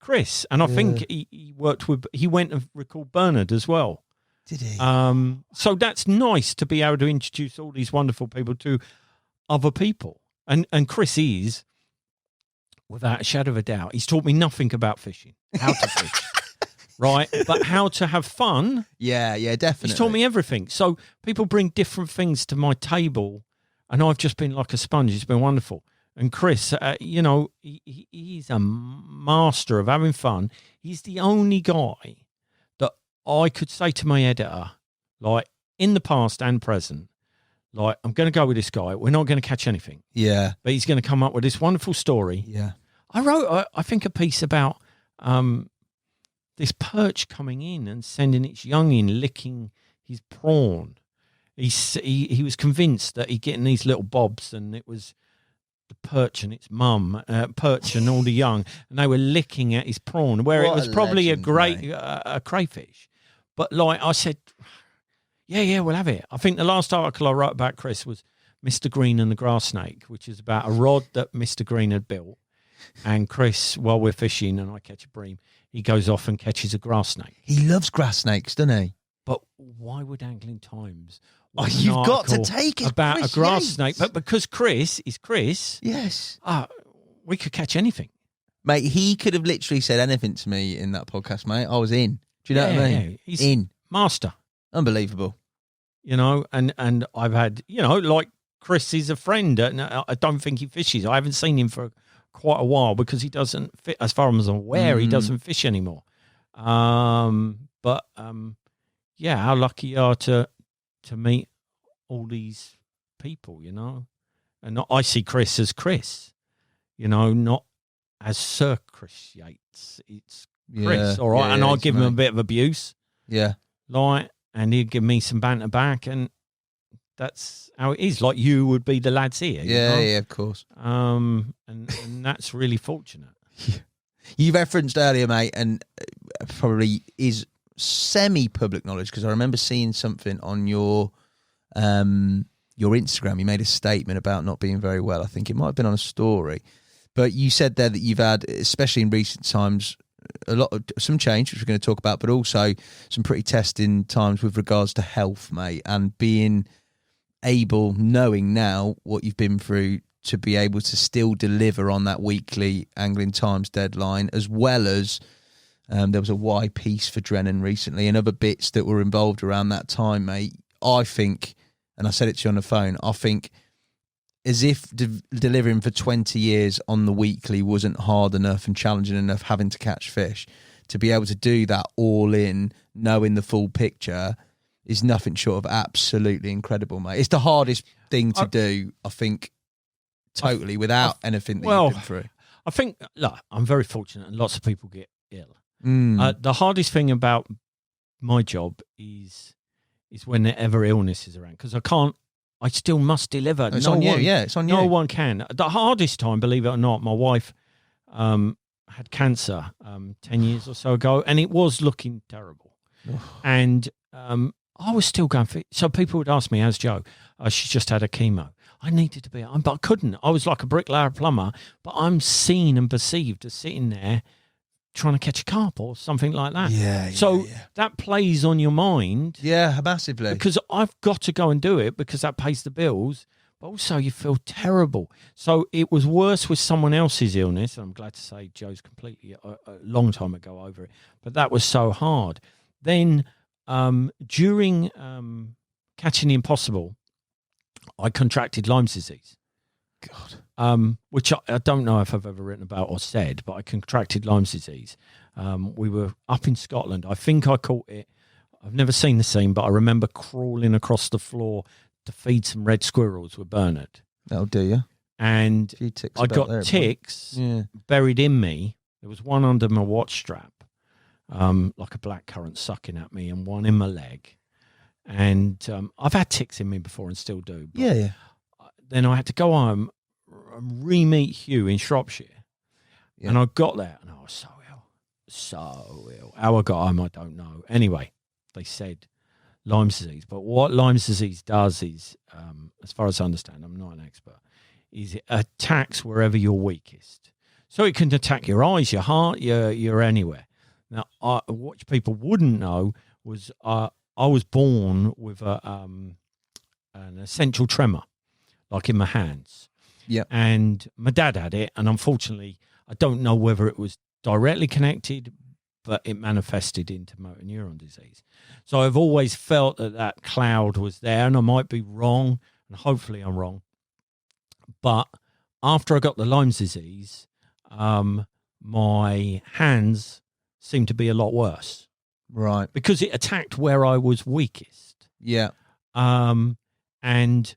Chris, and I think he went and recalled Bernard as well. Did he? So that's nice to be able to introduce all these wonderful people to other people, and Chris is, without a shadow of a doubt, he's taught me nothing about fishing, how to fish, right, but how to have fun. Yeah, definitely. He's taught me everything. So people bring different things to my table, and I've just been like a sponge. It's been wonderful. And Chris, he's a master of having fun. He's the only guy that I could say to my editor, like in the past and present, like I'm going to go with this guy. We're not going to catch anything. Yeah. But he's going to come up with this wonderful story. Yeah. I wrote, I think, a piece about this perch coming in and sending its young in, licking his prawn. He was convinced that he'd getting these little bobs, and it was the perch and its mum, perch and all the young, and they were licking at his prawn, where What it was a probably legend, a great mate. a crayfish. But like I said, yeah, we'll have it. I think the last article I wrote about Chris was Mr. Green and the Grass Snake, which is about a rod that Mr. Green had built. And Chris, while we're fishing and I catch a bream, he goes off and catches a grass snake. He loves grass snakes, doesn't he? But why would Angling Times? Oh, want an you've got to article take it, about Chris a grass Yates. snake. But because Chris is Chris, Yes. we could catch anything. Mate, he could have literally said anything to me in that podcast, mate. I was in. Do you know what I mean? Yeah, he's In. master. Unbelievable. And I've had, like Chris is a friend, and I don't think he fishes. I haven't seen him for quite a while because he doesn't fit, as far as I'm aware, he doesn't fish anymore. Yeah, how lucky you are to meet all these people, and I see Chris as Chris, not as Sir Chris Yates. It's Chris, Yeah. all right, Yeah, and I'll it's give him a mate. bit of abuse, Yeah. and he'd give me some banter back, and that's how it is. Like you would be the lads here, Yeah, of course. and that's really fortunate. You referenced earlier, mate, and probably is semi-public knowledge because I remember seeing something on your Instagram. You made a statement about not being very well. I think it might have been on a story, but you said there that you've had, especially in recent times, some change, which we're going to talk about, but also some pretty testing times with regards to health, mate, and being able, knowing now what you've been through, to be able to still deliver on that weekly Angling Times deadline, as well as there was a Y piece for Drennan recently and other bits that were involved around that time, mate. I think, and I said it to you on the phone, I think as if delivering for 20 years on the weekly wasn't hard enough and challenging enough, having to catch fish, to be able to do that all in, knowing the full picture, is nothing short of absolutely incredible, mate. It's the hardest thing to do, I think, totally, without anything that you've been through. I think, look, I'm very fortunate, and lots of people get ill. Mm. The hardest thing about my job is whenever illness is around, because I still must deliver. It's on you, yeah, it's on you. No one can. The hardest time, believe it or not, my wife had cancer 10 years or so ago, and it was looking terrible. And I was still going for it. So people would ask me, how's Joe? She's just had a chemo. I needed to be, but I couldn't. I was like a bricklayer plumber, but I'm seen and perceived as sitting there trying to catch a carp or something like that. So that plays on your mind. Yeah, massively. Because I've got to go and do it because that pays the bills. But also you feel terrible. So it was worse with someone else's illness. And I'm glad to say Joe's completely a long time ago over it. But that was so hard. Then during Catching the Impossible, I contracted Lyme's disease. God. Which I don't know if I've ever written about or said, but I contracted Lyme's disease. We were up in Scotland. I think I caught it. I've never seen the scene, but I remember crawling across the floor to feed some red squirrels with Bernard. That'll do you. And I got ticks buried in me. There was one under my watch strap, like a blackcurrant sucking at me, and one in my leg. And I've had ticks in me before and still do. Yeah. Then I had to go home and re-meet Hugh in Shropshire. Yeah. And I got there and I was so ill. How I got home, I don't know. Anyway, they said Lyme's disease. But what Lyme's disease does is, as far as I understand, I'm not an expert, is it attacks wherever you're weakest. So it can attack your eyes, your heart, your anywhere. Now, what people wouldn't know was I was born with an essential tremor, like in my hands. Yeah. And my dad had it, and unfortunately, I don't know whether it was directly connected, but it manifested into motor neuron disease. So I've always felt that cloud was there, and I might be wrong, and hopefully I'm wrong. But after I got the Lyme's disease, my hands seemed to be a lot worse. Right. Because it attacked where I was weakest. Yeah. And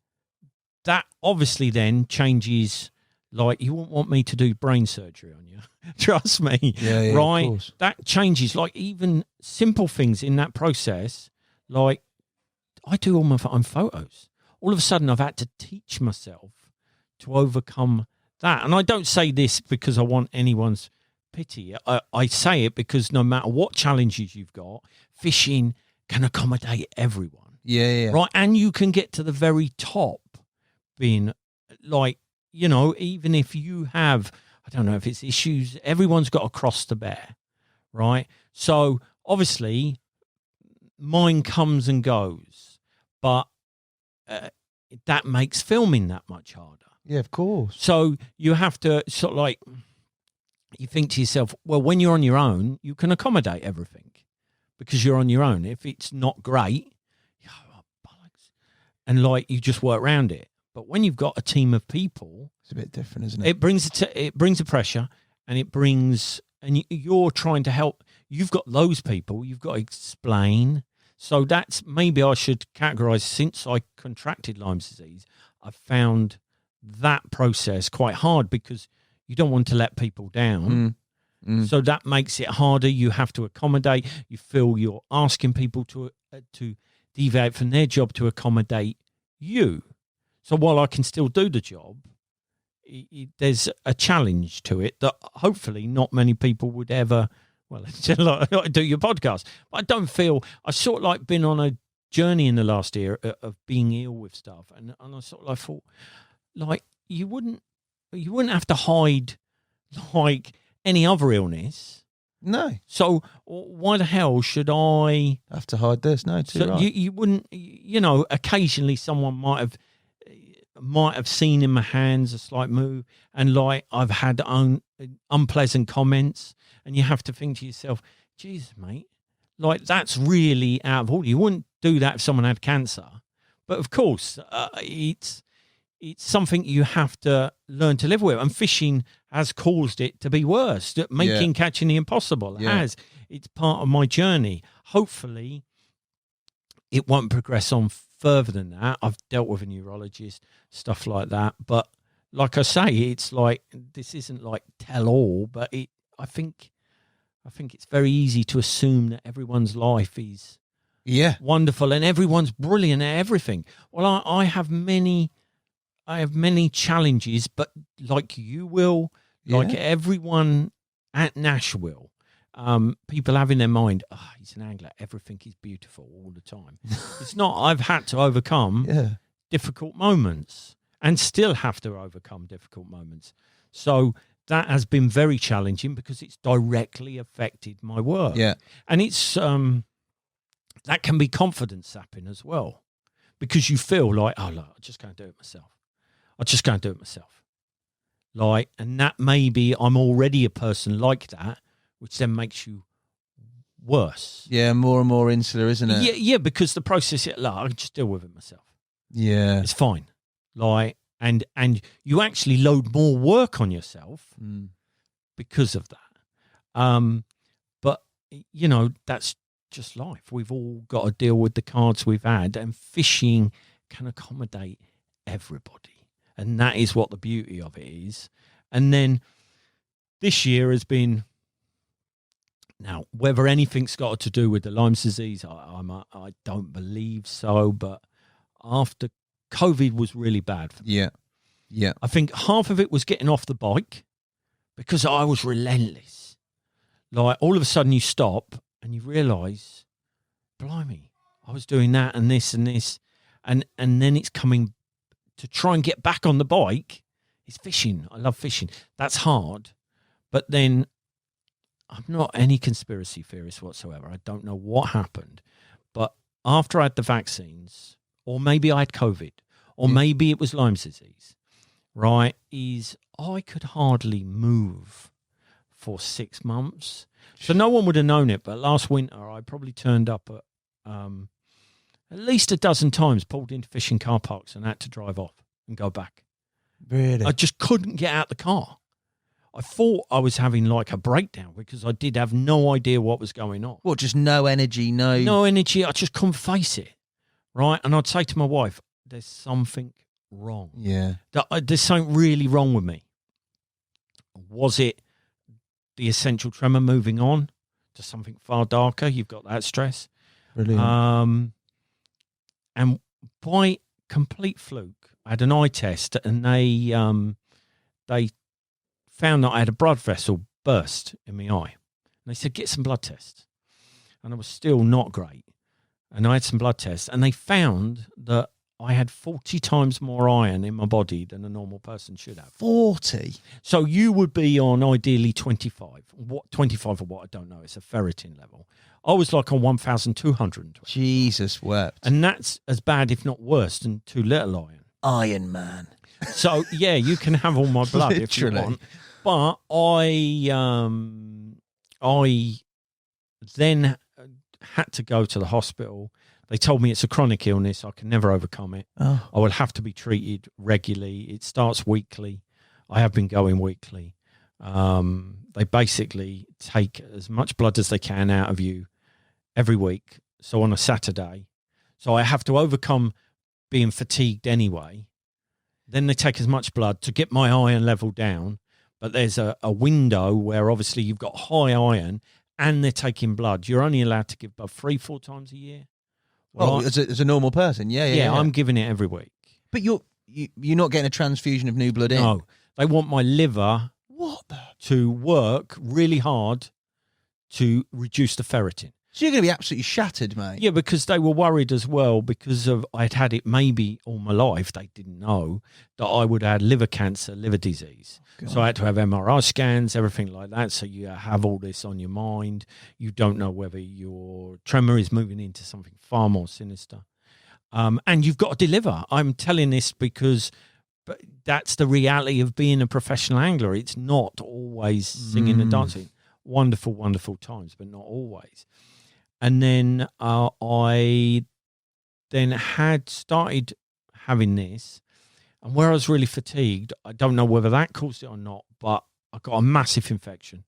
that obviously then changes, like, you wouldn't want me to do brain surgery on you. Trust me. Yeah, right? Of course. That changes, like, even simple things in that process. Like, I do all my own photos. All of a sudden, I've had to teach myself to overcome that. And I don't say this because I want anyone's pity. I say it because no matter what challenges you've got, fishing can accommodate everyone. Yeah. Right? And you can get to the very top being like, you know, even if you have, I don't know if it's issues, everyone's got a cross to bear, right? So obviously mine comes and goes, but that makes filming that much harder. Yeah, of course. So you have to sort of like, you think to yourself, well, when you're on your own, you can accommodate everything because you're on your own. If it's not great, oh, bollocks, and like you just work around it. But when you've got a team of people, it's a bit different, isn't it? It brings the pressure, and you're trying to help. You've got those people. You've got to explain. So that's, maybe I should categorise, since I contracted Lyme's disease, I've found that process quite hard because you don't want to let people down. So that makes it harder. You have to accommodate. You feel you're asking people to deviate from their job to accommodate you. So while I can still do the job, there's a challenge to it that hopefully not many people would ever, well, do your podcast. But I don't feel, I've sort of like been on a journey in the last year of being ill with stuff. And I sort of like thought, like, you wouldn't have to hide like any other illness. No. So why the hell should I have to hide this? No, too so right. You wouldn't, you know, occasionally someone might have seen in my hands a slight move, and like I've had unpleasant comments, and you have to think to yourself, Jesus, mate, like that's really out of order. You wouldn't do that if someone had cancer. But of course, it's something you have to learn to live with. And fishing has caused it to be worse. Catching the impossible has. It's part of my journey. Hopefully, it won't progress on further than that. I've dealt with a neurologist, stuff like that. But like I say, it's like, this isn't like tell all, but I think it's very easy to assume that everyone's life is wonderful and everyone's brilliant at everything. Well, I have many challenges, but like you will, like everyone at Nash will. people have in their mind, he's an angler, everything is beautiful all the time. It's not. I've had to overcome difficult moments and still have to overcome difficult moments. So that has been very challenging because it's directly affected my work. Yeah. And it's that can be confidence sapping as well, because you feel like, oh, look, I'm just going to do it myself. Like, and that maybe I'm already a person like that, which then makes you worse. Yeah, more and more insular, isn't it? Yeah, because the process, like, I can just deal with it myself. Yeah. It's fine. Like, and you actually load more work on yourself because of that. But, you know, that's just life. We've all got to deal with the cards we've had, and fishing can accommodate everybody. And that is what the beauty of it is. And then this year has been, now, whether anything's got to do with the Lyme's disease, I don't believe so. But after COVID was really bad for me. Yeah. I think half of it was getting off the bike because I was relentless. Like, all of a sudden you stop and you realise, blimey, I was doing that and this and this. And then it's coming to try and get back on the bike. It's fishing. I love fishing. That's hard. But then I'm not any conspiracy theorist whatsoever. I don't know what happened. But after I had the vaccines, or maybe I had COVID, or maybe it was Lyme's disease, right, is I could hardly move for 6 months. So no one would have known it, but last winter I probably turned up at least a dozen times, pulled into fishing car parks and had to drive off and go back. Really? I just couldn't get out the car. I thought I was having like a breakdown because I did have no idea what was going on. What, just no energy, No energy. I just couldn't face it, right? And I'd say to my wife, there's something wrong. Yeah. There's something really wrong with me. Was it the essential tremor moving on to something far darker? You've got that stress. Brilliant. And by complete fluke, I had an eye test, and they found that I had a blood vessel burst in my eye. And they said, get some blood tests. And I was still not great. And I had some blood tests, and they found that I had 40 times more iron in my body than a normal person should have. 40? So you would be on ideally 25. What 25 or what, I don't know. It's a ferritin level. I was like on 1,220. Jesus wept. And that's as bad, if not worse, than too little iron. Iron Man. So, yeah, you can have all my blood if you want. But I then had to go to the hospital. They told me it's a chronic illness. I can never overcome it. Oh. I will have to be treated regularly. It starts weekly. I have been going weekly. They basically take as much blood as they can out of you every week. So on a Saturday. So I have to overcome being fatigued anyway. Then they take as much blood to get my iron level down. But there's a window where obviously you've got high iron and they're taking blood. You're only allowed to give blood 3-4 times a year. Well, as a normal person, yeah. I'm giving it every week. But you're not getting a transfusion of new blood in? No. They want my liver to work really hard to reduce the ferritin. So you're going to be absolutely shattered, mate. Yeah, because they were worried as well because of I'd had it maybe all my life. They didn't know that I would have liver cancer, liver disease. God. So I had to have MRI scans, everything like that. So you have all this on your mind. You don't know whether your tremor is moving into something far more sinister. And you've got to deliver. I'm telling this because that's the reality of being a professional angler. It's not always singing and dancing. Wonderful, wonderful times, but not always. And then I then had started having this, and where I was really fatigued, I don't know whether that caused it or not, but I got a massive infection.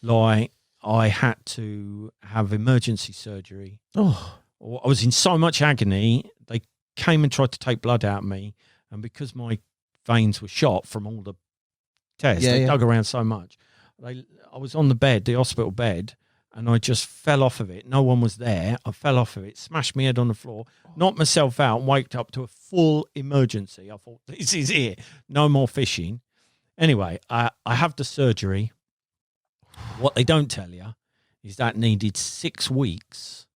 Like, I had to have emergency surgery. Oh, I was in so much agony, they came and tried to take blood out of me, and because my veins were shot from all the tests, they dug around so much. I was on the bed, the hospital bed, and I just fell off of it. No one was there. I fell off of it, smashed my head on the floor, knocked myself out, and waked up to a full emergency. I thought, this is it. No more fishing. Anyway, I have the surgery. What they don't tell you is that needed 6 weeks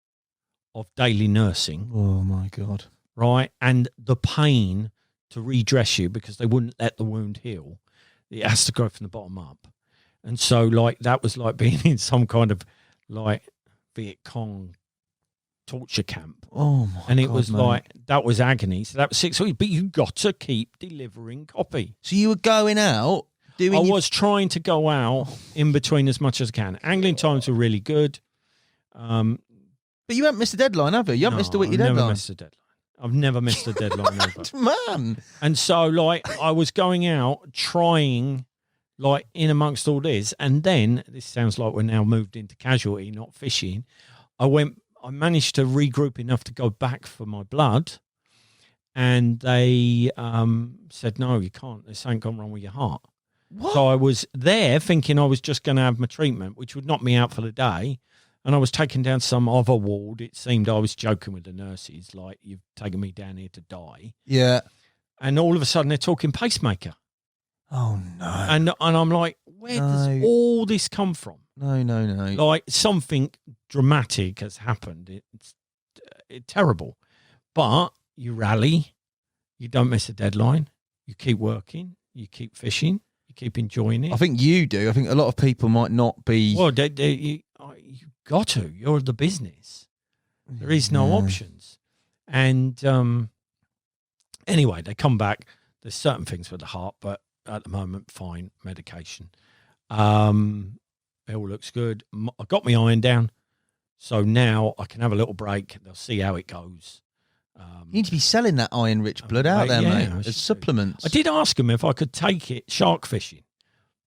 of daily nursing. Oh, my God. Right? And the pain to redress you because they wouldn't let the wound heal. It has to go from the bottom up. And so, like, that was like being in some kind of, like, Viet Cong torture camp. Oh, my God. And it was mate. like, that was agony. So that was 6 weeks. But you got to keep delivering copy. So you were going out doing. I was trying to go out in between as much as I can. Angling times were really good. But you haven't missed a deadline, have you? You haven't missed a weekly deadline. I've never missed a deadline ever. Man. And so, like, I was going out trying, like, in amongst all this. And then, this sounds like we're now moved into casualty, not fishing. I managed to regroup enough to go back for my blood. And they said, no, you can't. There's something gone wrong with your heart. What? So I was there thinking I was just going to have my treatment, which would knock me out for the day. And I was taken down some other ward. It seemed I was joking with the nurses, like, you've taken me down here to die. Yeah. And all of a sudden they're talking pacemaker. Oh, no. And I'm like, where does all this come from? No. Like, something dramatic has happened. It's terrible. But you rally. You don't miss a deadline. You keep working. You keep fishing. You keep enjoying it. I think you do. I think a lot of people might not be. Well, you got to. You're the business. There is no options. And anyway, they come back. There's certain things with the heart, but at the moment, fine. Medication. It all looks good. I got my iron down, so now I can have a little break. They'll see how it goes. You need to be selling that iron-rich blood out there, mate, as supplements. I did ask them if I could take it shark fishing,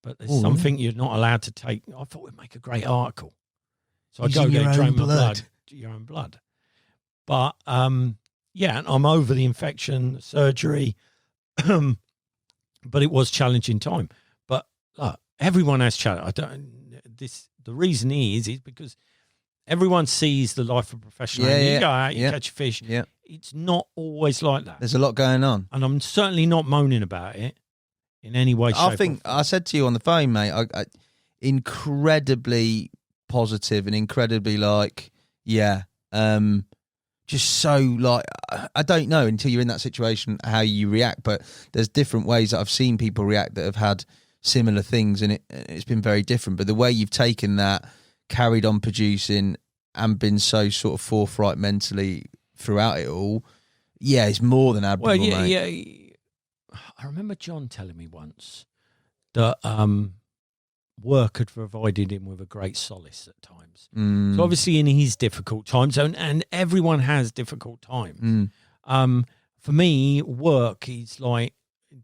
but there's something you're not allowed to take. I thought it would make a great article. So I go there, drain my blood, your own blood. But, yeah, and I'm over the infection, the surgery, but it was challenging time. But look, everyone has challenge. The reason is because everyone sees the life of a professional. You go out, you catch a fish. Yeah. It's not always like that. There's a lot going on. And I'm certainly not moaning about it in any way, shape, or form. I said to you on the phone, mate, I incredibly positive and incredibly just so like, I don't know until you're in that situation how you react, but there's different ways that I've seen people react that have had similar things, and it's been very different. But the way you've taken that, carried on producing, and been so sort of forthright mentally throughout it all, it's more than admirable. Well, mate. I remember John telling me once that work had provided him with a great solace at times. So obviously in his difficult times, and everyone has difficult times. For me, work is like,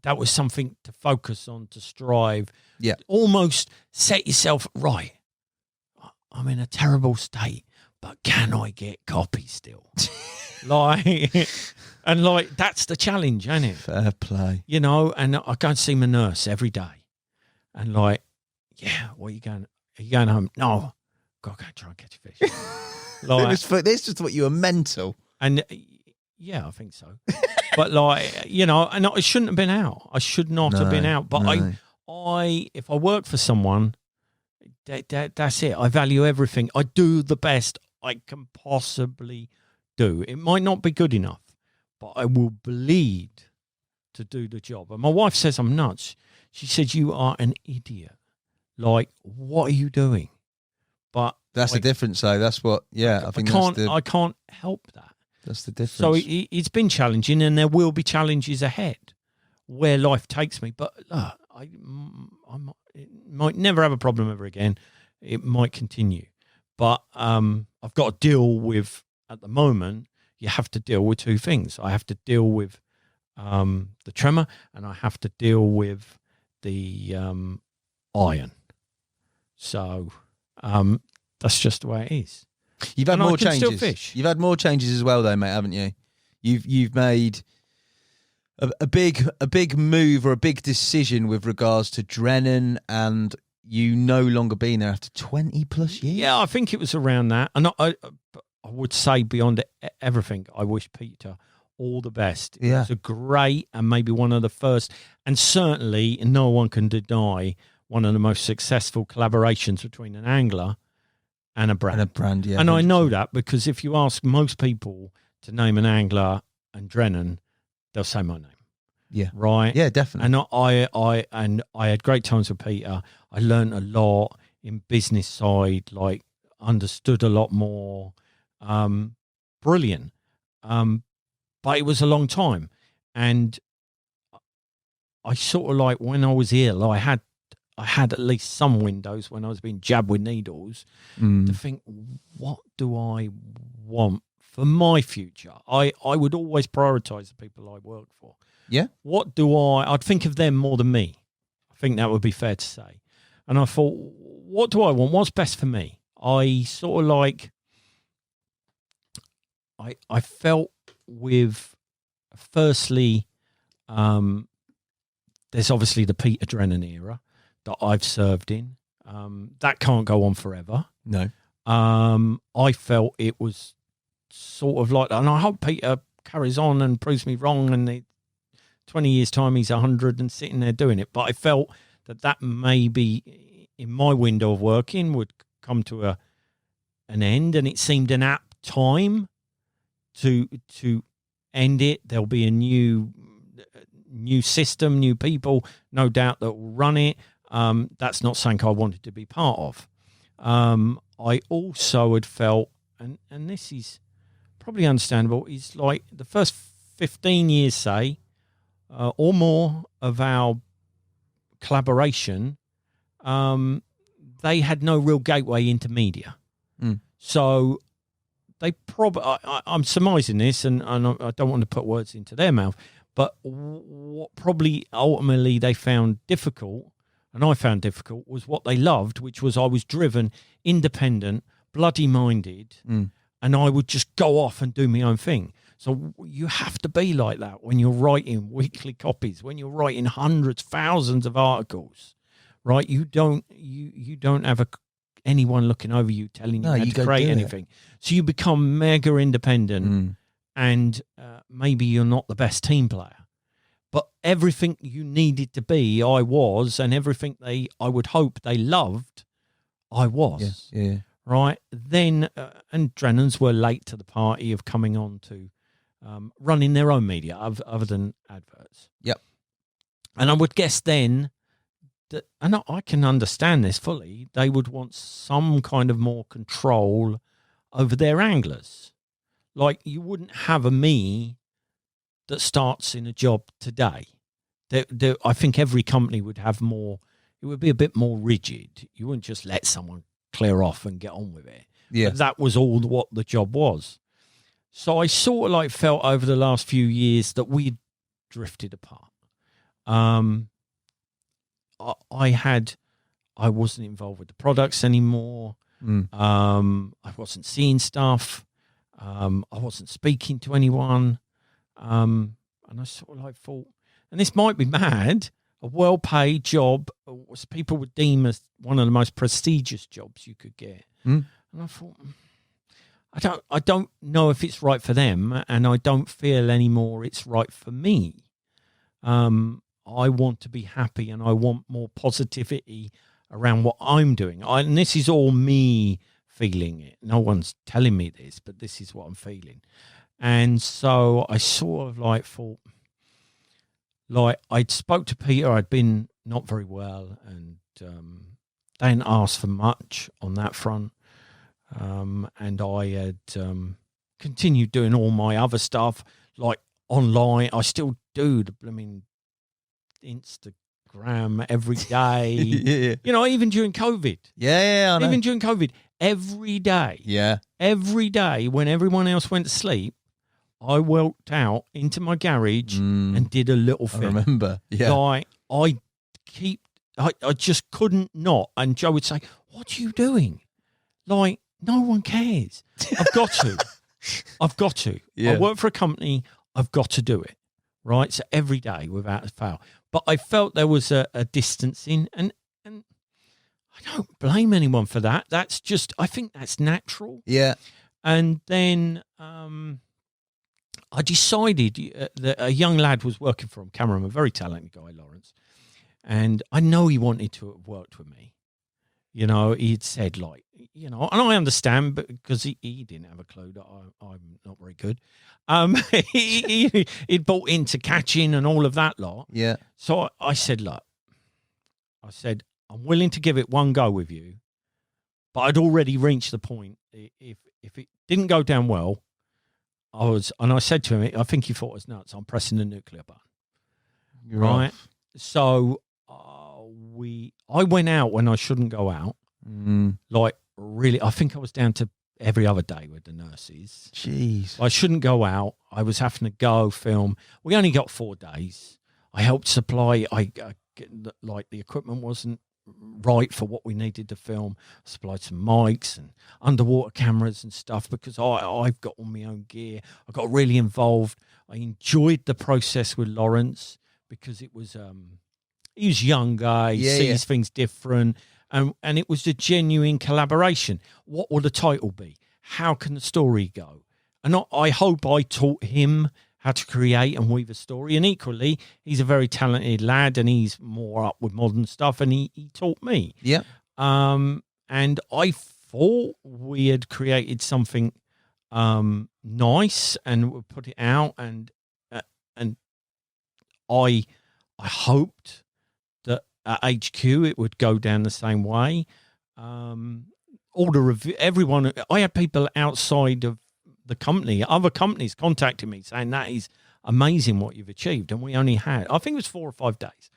that was something to focus on, to strive. Yeah. Almost set yourself right. I'm in a terrible state, but can I get copy still? That's the challenge, ain't it? Fair play. You know, and I go and see my nurse every day. And what are you going? Are you going home? No, got to go try and catch a fish. This just what you were mental. And I think so. But and I shouldn't have been out. I should not have been out. But if I work for someone, that's it. I value everything. I do the best I can possibly do. It might not be good enough, but I will bleed to do the job. And my wife says I'm nuts. She said, you are an idiot. Like, what are you doing? But that's the difference, though. That's what, I think I can't help that. That's the difference. So it's been challenging, and there will be challenges ahead where life takes me. But I might never have a problem ever again. It might continue. But I've got to deal with, at the moment, you have to deal with two things. I have to deal with the tremor, and I have to deal with the iron. So that's just the way it is. You've had more changes. Still fish. You've had more changes as well, though, mate, haven't you? You've made a big move or a big decision with regards to Drennan, and you no longer being there after 20 plus years. Yeah, I think it was around that. And I would say beyond everything, I wish Peter all the best. Yeah. It was a great and maybe one of the first, and certainly no one can deny one of the most successful collaborations between an angler and a brand. Yeah. And I know that because if you ask most people to name an angler and Drennan, they'll say my name. Yeah. Right. Yeah, definitely. And I had great times with Peter. I learned a lot in business side, like understood a lot more. Brilliant. But it was a long time. And I sort of like, when I was ill, I had at least some windows when I was being jabbed with needles to think, what do I want for my future? I would always prioritize the people I work for. Yeah. What do I'd think of them more than me. I think that would be fair to say. And I thought, what do I want? What's best for me? I sort of like, I felt with, firstly, there's obviously the Peter Drennan era that I've served in. That can't go on forever. No. I felt it was sort of like, and I hope Peter carries on and proves me wrong, and 20 years' time he's 100 and sitting there doing it. But I felt that maybe in my window of working would come to an end, and it seemed an apt time to end it. There'll be a new system, new people, no doubt, that will run it. That's not something I wanted to be part of. I also had felt, and this is probably understandable, is like the first 15 years, say, or more of our collaboration, they had no real gateway into media. So they probably, I'm surmising this, and I don't want to put words into their mouth, but what probably ultimately they found difficult, and I found difficult, was what they loved, which was I was driven, independent, bloody-minded, and I would just go off and do my own thing. So you have to be like that when you're writing weekly copies, when you're writing hundreds, thousands of articles, right? You don't have anyone looking over you telling you how to create anything. So you become mega independent, and maybe you're not the best team player, but everything you needed to be, I was, and everything I would hope they loved, I was. Yeah. Right. Then, and Drennans were late to the party of coming on to running their own media other than adverts. Yep. And I would guess then that, and I can understand this fully, they would want some kind of more control over their anglers. Like, you wouldn't have a me that starts in a job today. I think every company would have more, it would be a bit more rigid. You wouldn't just let someone clear off and get on with it. Yeah. But that was all what the job was. So I sort of like felt over the last few years that we'd drifted apart. I wasn't involved with the products anymore. I wasn't seeing stuff. I wasn't speaking to anyone. And I sort of like thought, and this might be mad, a well-paid job, was people would deem as one of the most prestigious jobs you could get. And I thought, I don't know if it's right for them, and I don't feel anymore it's right for me. I want to be happy, and I want more positivity around what I'm doing. And this is all me feeling it. No one's telling me this, but this is what I'm feeling. And so I sort of like thought, like, I'd spoke to Peter, I'd been not very well, and they hadn't asked for much on that front. And I had continued doing all my other stuff, like online. I still do the blooming Instagram every day. Yeah. You know, even during COVID. Yeah, I know. Even during COVID, every day. Yeah. Every day when everyone else went to sleep, I walked out into my garage and did a little I thing. remember. Yeah. Like, I just couldn't not. And Joe would say, "What are you doing?" Like, no one cares. I've got to. I've got to. Yeah. I work for a company. I've got to do it. Right? So every day without a fail. But I felt there was a distancing, and I don't blame anyone for that. That's just, I think that's natural. Yeah. And then I decided that a young lad was working for him, cameraman, a very talented guy, Lawrence. And I know he wanted to have worked with me. You know, he'd said, like, you know, and I understand, but because he didn't have a clue that I'm not very good. He'd bought into catching and all of that lot. Yeah. So I said, look, I'm willing to give it one go with you, but I'd already reached the point. If it didn't go down well, I said to him, I think he thought it was nuts. I'm pressing the nuclear button. You're right. off. So I went out when I shouldn't go out. Like, really, I think I was down to every other day with the nurses. Jeez. I shouldn't go out. I was having to go film. We only got 4 days. I helped supply. Like, the equipment wasn't right for what we needed to film. I supplied some mics and underwater cameras and stuff because I've got all my own gear. I got really involved. I enjoyed the process with Lawrence because it was he was younger, he sees things different, and it was a genuine collaboration. What will the title be? How can the story go? And I hope I taught him how to create and weave a story. And equally, he's a very talented lad, and he's more up with modern stuff, and he taught me. Yeah. And I thought we had created something nice, and we put it out, and I hoped that at HQ it would go down the same way. All the everyone, I had people outside of the company, other companies contacting me saying that is amazing what you've achieved, and we only had, I think it was 4 or 5 days.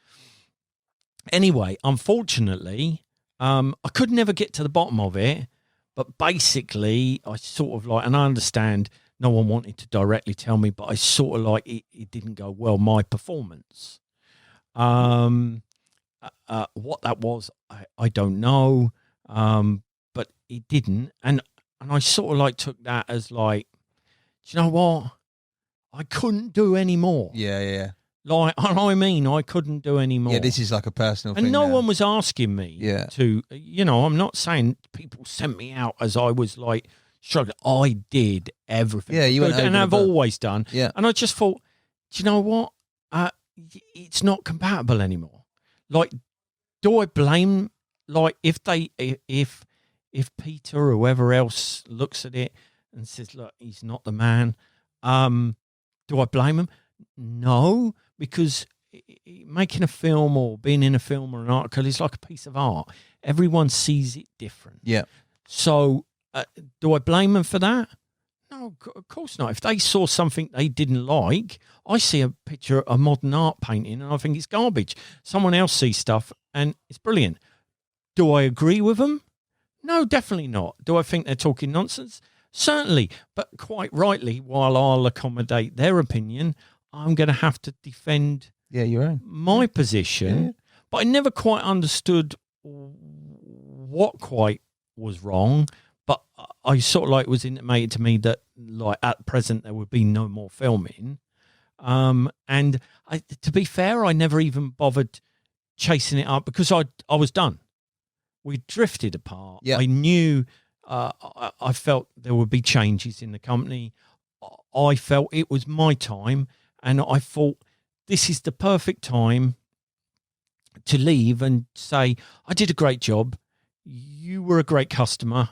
Anyway, unfortunately, I could never get to the bottom of it, but basically I sort of like, and I understand no one wanted to directly tell me, but I sort of like it didn't go well, my performance. What that was, I don't know, but it didn't, and I sort of like took that as like, do you know what? I couldn't do any more. Yeah. Like, I mean, I couldn't do any more. Yeah, this is like a personal thing. And no now. one was asking me to, you know, I'm not saying people sent me out as I was like struggling. I did everything. Yeah, you went over and I've above. always done. Yeah. And I just thought, do you know what? It's not compatible anymore. Like, do I blame, like, if Peter or whoever else looks at it and says, look, he's not the man, do I blame him? No, because making a film or being in a film or an article is like a piece of art. Everyone sees it different. Yeah. So do I blame them for that? No, of course not. If they saw something they didn't like, I see a picture of modern art painting and I think it's garbage. Someone else sees stuff and it's brilliant. Do I agree with them? No, definitely not. Do I think they're talking nonsense? Certainly, but quite rightly, while I'll accommodate their opinion, I'm going to have to defend your own. my position. Yeah. But I never quite understood what quite was wrong. But I sort of like was intimated to me that like at present there would be no more filming. And to be fair, I never even bothered chasing it up because I was done. We drifted apart. Yeah. I knew, I felt there would be changes in the company. I felt it was my time, and I thought this is the perfect time to leave and say, I did a great job. You were a great customer.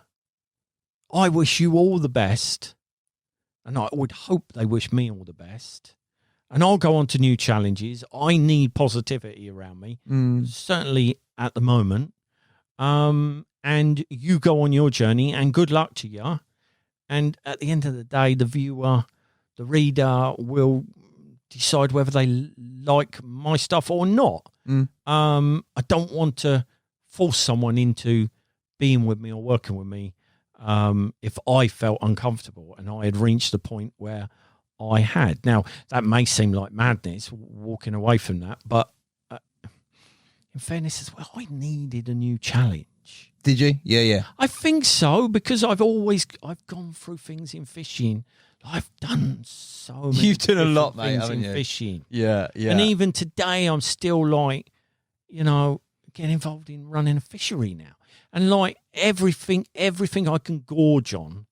I wish you all the best. And I would hope they wish me all the best. And I'll go on to new challenges. I need positivity around me, certainly at the moment. And you go on your journey, and good luck to you. And at the end of the day, the viewer, the reader will decide whether they like my stuff or not. I don't want to force someone into being with me or working with me if I felt uncomfortable and I had reached the point where I had. Now, that may seem like madness, walking away from that, but in fairness as well, I needed a new challenge. Did you? Yeah. I think so, because I've gone through things in fishing. I've done so many. You've done a lot, things mate, haven't in you? fishing. Yeah. And even today, I'm still like, you know, getting involved in running a fishery now. And like everything I can gorge on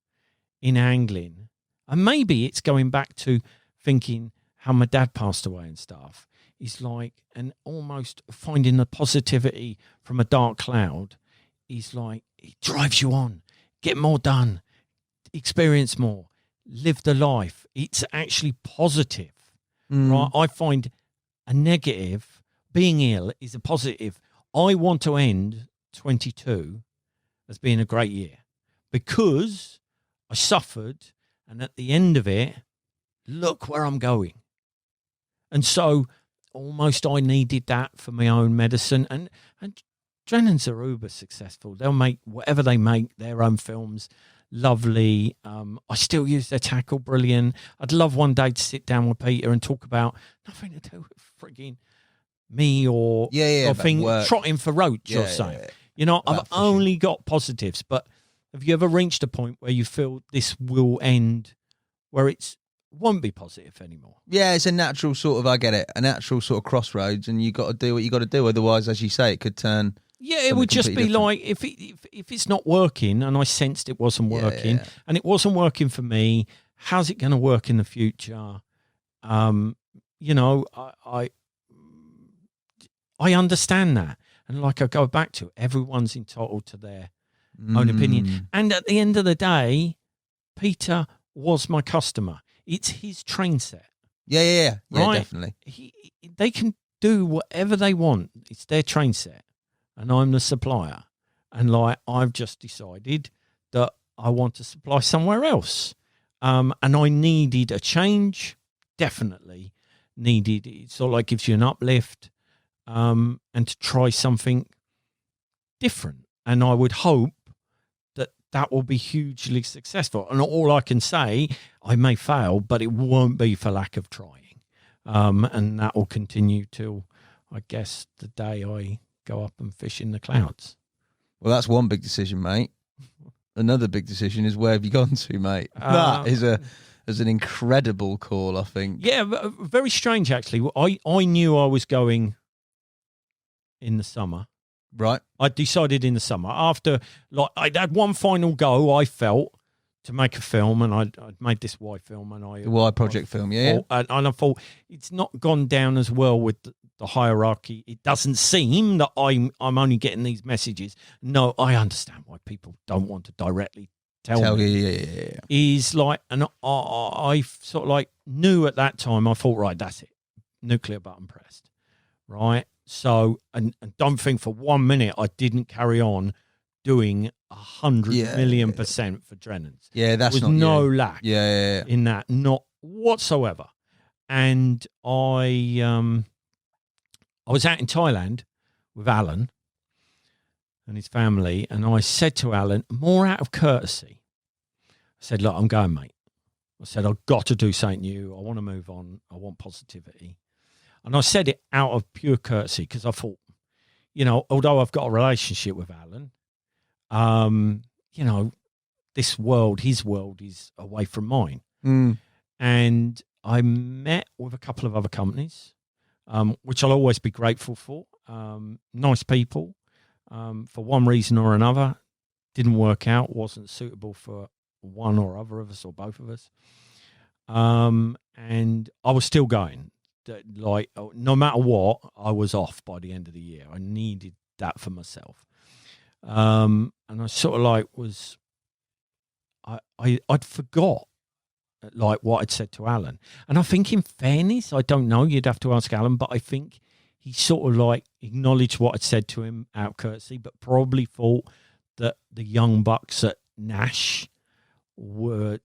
in angling. And maybe it's going back to thinking how my dad passed away and stuff. is like, and almost finding the positivity from a dark cloud is like, it drives you on. Get more done, experience more, live the life. It's actually positive, right? I find a negative, being ill is a positive. I want to end 22 as being a great year because I suffered, and at the end of it, look where I'm going. And so almost I needed that for my own medicine. And Drennan's are uber successful. They'll make whatever they make, their own films, lovely. I still use their tackle, brilliant. I'd love one day to sit down with Peter and talk about nothing to do with frigging me or trotting for roach or something. Yeah. You know, I've only got positives, but have you ever reached a point where you feel this will end, where it won't be positive anymore? Yeah, it's a natural sort of, I get it, a natural sort of crossroads, and you got to do what you got to do. Otherwise, as you say, it could turn. Yeah, it would just be different. Like if it's not working, and I sensed it wasn't working, and it wasn't working for me. How's it going to work in the future? You know, I understand that, and like I go back to, everyone's entitled to their own opinion. And at the end of the day, Peter was my customer. It's his train set. Yeah, right? Definitely. They can do whatever they want. It's their train set. And I'm the supplier. And like, I've just decided that I want to supply somewhere else. And I needed a change, definitely needed. It sort of like gives you an uplift, and to try something different. And I would hope that will be hugely successful. And all I can say, I may fail, but it won't be for lack of trying. And that will continue till, I guess, the day I go up and fish in the clouds. Well, that's one big decision, mate. Another big decision is, where have you gone to, mate? That is an incredible call, I think. Yeah, very strange, actually. I knew I was going in the summer. Right. I decided in the summer, after, like, I'd had one final go, I felt, to make a film, and I'd made this Y film. The Y project film, yeah. And I thought, it's not gone down as well with the hierarchy. It doesn't seem that I'm only getting these messages. No, I understand why people don't want to directly tell me. Yeah. Is like, and I sort of like knew at that time, I thought, right, that's it. Nuclear button pressed. Right. So, and don't think for 1 minute I didn't carry on doing 100,000,000% for Drennan's. Yeah, that's there was not no lack in that, not whatsoever. And I was out in Thailand with Alan and his family, and I said to Alan, more out of courtesy, I said, look, I'm going, mate. I said, I've got to do something new. I want to move on. I want positivity. And I said it out of pure courtesy because I thought, you know, although I've got a relationship with Alan, you know, this world, his world is away from mine. And I met with a couple of other companies, which I'll always be grateful for. Nice people. For one reason or another, didn't work out, wasn't suitable for one or other of us or both of us. And I was still going. Like, no matter what, I was off by the end of the year. I needed that for myself. And I sort of like was, I'd forgot like what I'd said to Alan. And I think in fairness, I don't know, you'd have to ask Alan, but I think he sort of like acknowledged what I'd said to him out of courtesy, but probably thought that the young bucks at Nash were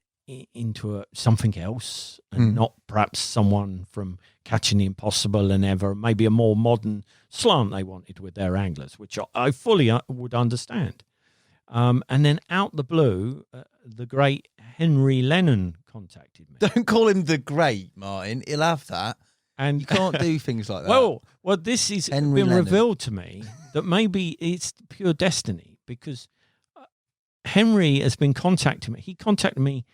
into something else and not perhaps someone from Catching the Impossible and ever, maybe a more modern slant they wanted with their anglers, which I fully would understand. And then out the blue, the great Henry Lennon contacted me. Don't call him the great, Martin. He'll have that. And you can't do things like that. Well, this is been revealed to me that maybe it's pure destiny, because Henry has been contacting me.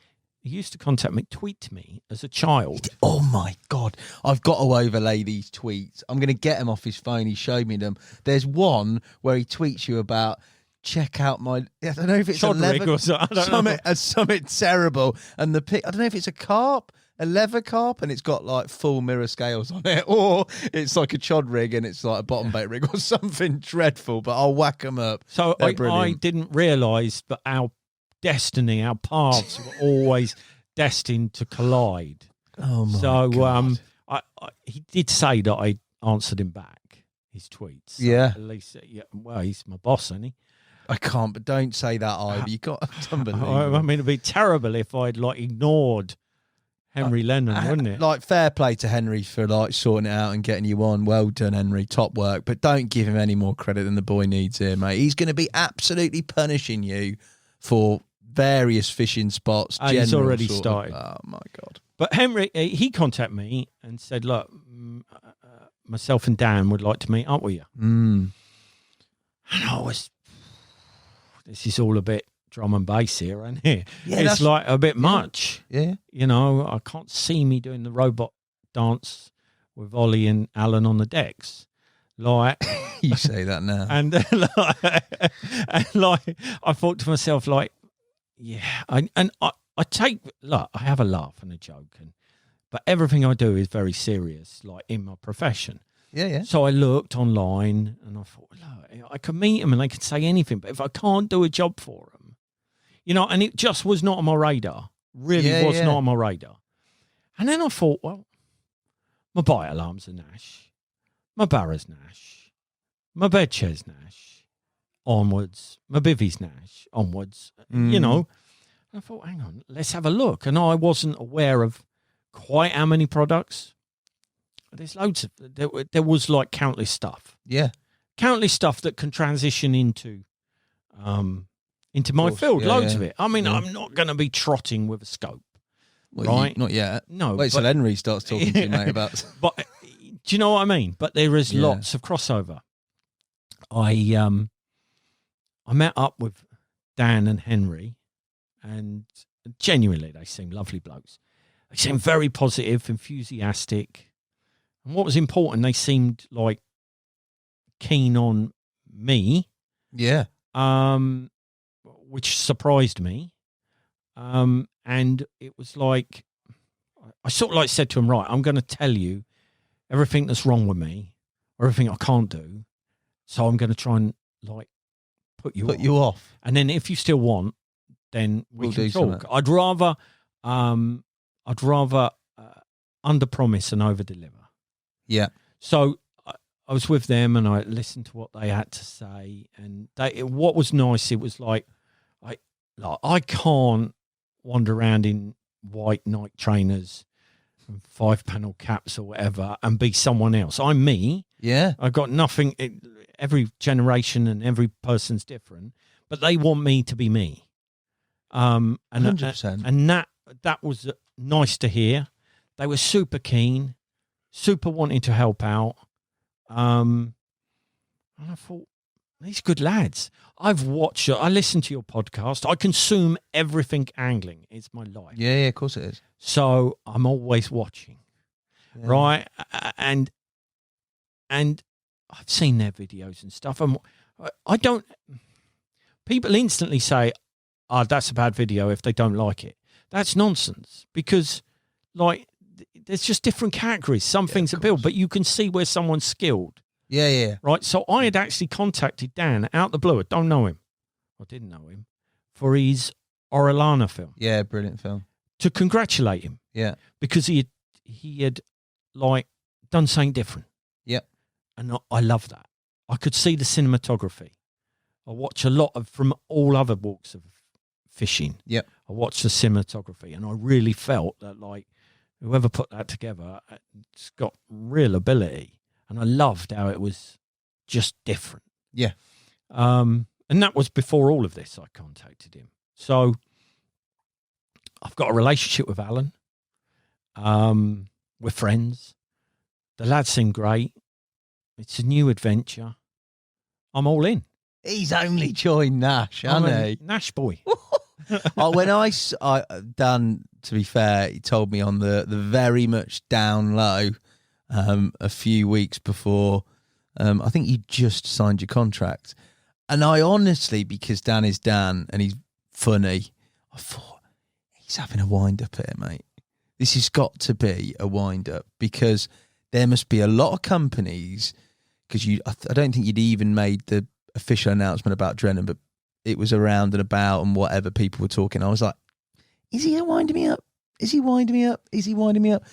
He used to contact me, tweet me as a child. Oh my God. I've got to overlay these tweets. I'm going to get him off his phone. He showed me them. There's one where he tweets you about, check out my, I don't know if it's Chod rig or something. Something terrible. And the pic, I don't know if it's a carp, a leather carp and it's got like full mirror scales on it, or it's like a chod rig and it's like a bottom bait rig or something dreadful, but I'll whack them up. So I didn't realise that our destiny, our paths were always destined to collide. Oh my God. He did say that I answered him back, his tweets. So yeah. At least, well, he's my boss, isn't he? I can't, but don't say that either. You got unbelievable. I mean, it'd be terrible if I'd like ignored Henry Lennon, wouldn't it? Like, fair play to Henry for like sorting it out and getting you on. Well done, Henry. Top work. But don't give him any more credit than the boy needs here, mate. He's going to be absolutely punishing you for various fishing spots. He's already started. Oh my God. But Henry, he contacted me and said, look, myself and Dan would like to meet up with you. Mm. And this is all a bit drum and bass here, isn't it? Yeah, it's like a bit much. Yeah. You know, I can't see me doing the robot dance with Ollie and Alan on the decks. Like, you say that now. And I thought to myself, like, yeah, I have a laugh and a joke, but everything I do is very serious, like in my profession. Yeah, yeah. So I looked online and I thought, look, I could meet them and they could say anything, but if I can't do a job for them, you know, and it just was not on my radar. Really was not on my radar. And then I thought, well, my bite alarm's a Nash, my barra's Nash, my bed chair's Nash, onwards, my bivvy's Nash, onwards, you know. And I thought, hang on, let's have a look. And I wasn't aware of quite how many products. There's loads of, there was like countless stuff. Yeah. Countless stuff that can transition into my field, loads of it. I mean, I'm not going to be trotting with a scope, right? Not yet. No. Wait till Henry starts talking to you, mate, about... But do you know what I mean? But there is lots of crossover. I met up with Dan and Henry, and genuinely they seem lovely blokes. They seemed very positive, enthusiastic. And what was important, they seemed like keen on me. Yeah. Which surprised me. And it was like, I sort of like said to him, right, I'm going to tell you everything that's wrong with me, or everything I can't do. So I'm going to try and like put you off. And then if you still want, then we can talk. Something. I'd rather under promise and over deliver. Yeah. So I was with them and I listened to what they had to say, and what was nice, it was like I can't wander around in white Nike trainers and 5-panel caps or whatever and be someone else. I'm me. Yeah. I've got nothing. Every generation and every person's different, but they want me to be me. And 100%. And that was nice to hear. They were super keen, super wanting to help out. And I thought, these good lads. I listen to your podcast. I consume everything angling. It's my life. Yeah, of course it is. So I'm always watching, right? And I've seen their videos and stuff. And I don't. People instantly say, "Oh, that's a bad video," if they don't like it. That's nonsense, because like there's just different categories. Some things appeal, but you can see where someone's skilled. Yeah. Right. So I had actually contacted Dan out the blue. I don't know him. I didn't know him for his Orellana film. Yeah, brilliant film. To congratulate him. Yeah. Because he had like done something different. Yeah. And I love that. I could see the cinematography. I watch a lot from all other walks of fishing. Yeah. I watched the cinematography, and I really felt that like whoever put that together, it's got real ability. And I loved how it was just different. Yeah. And that was before all of this. I contacted him. So I've got a relationship with Alan. We're friends. The lads seem great. It's a new adventure. I'm all in. He's only joined Nash, hasn't he? Nash boy. Dan, to be fair, he told me on the very much down low a few weeks before, I think you just signed your contract. And I honestly, because Dan is Dan and he's funny, I thought, he's having a wind up here, mate. this has got to be a wind-up, because there must be a lot of companies, because I don't think you'd even made the official announcement about Drennan, but it was around and about and whatever people were talking. I was like, is he winding me up? Is he winding me up? Is he winding me up?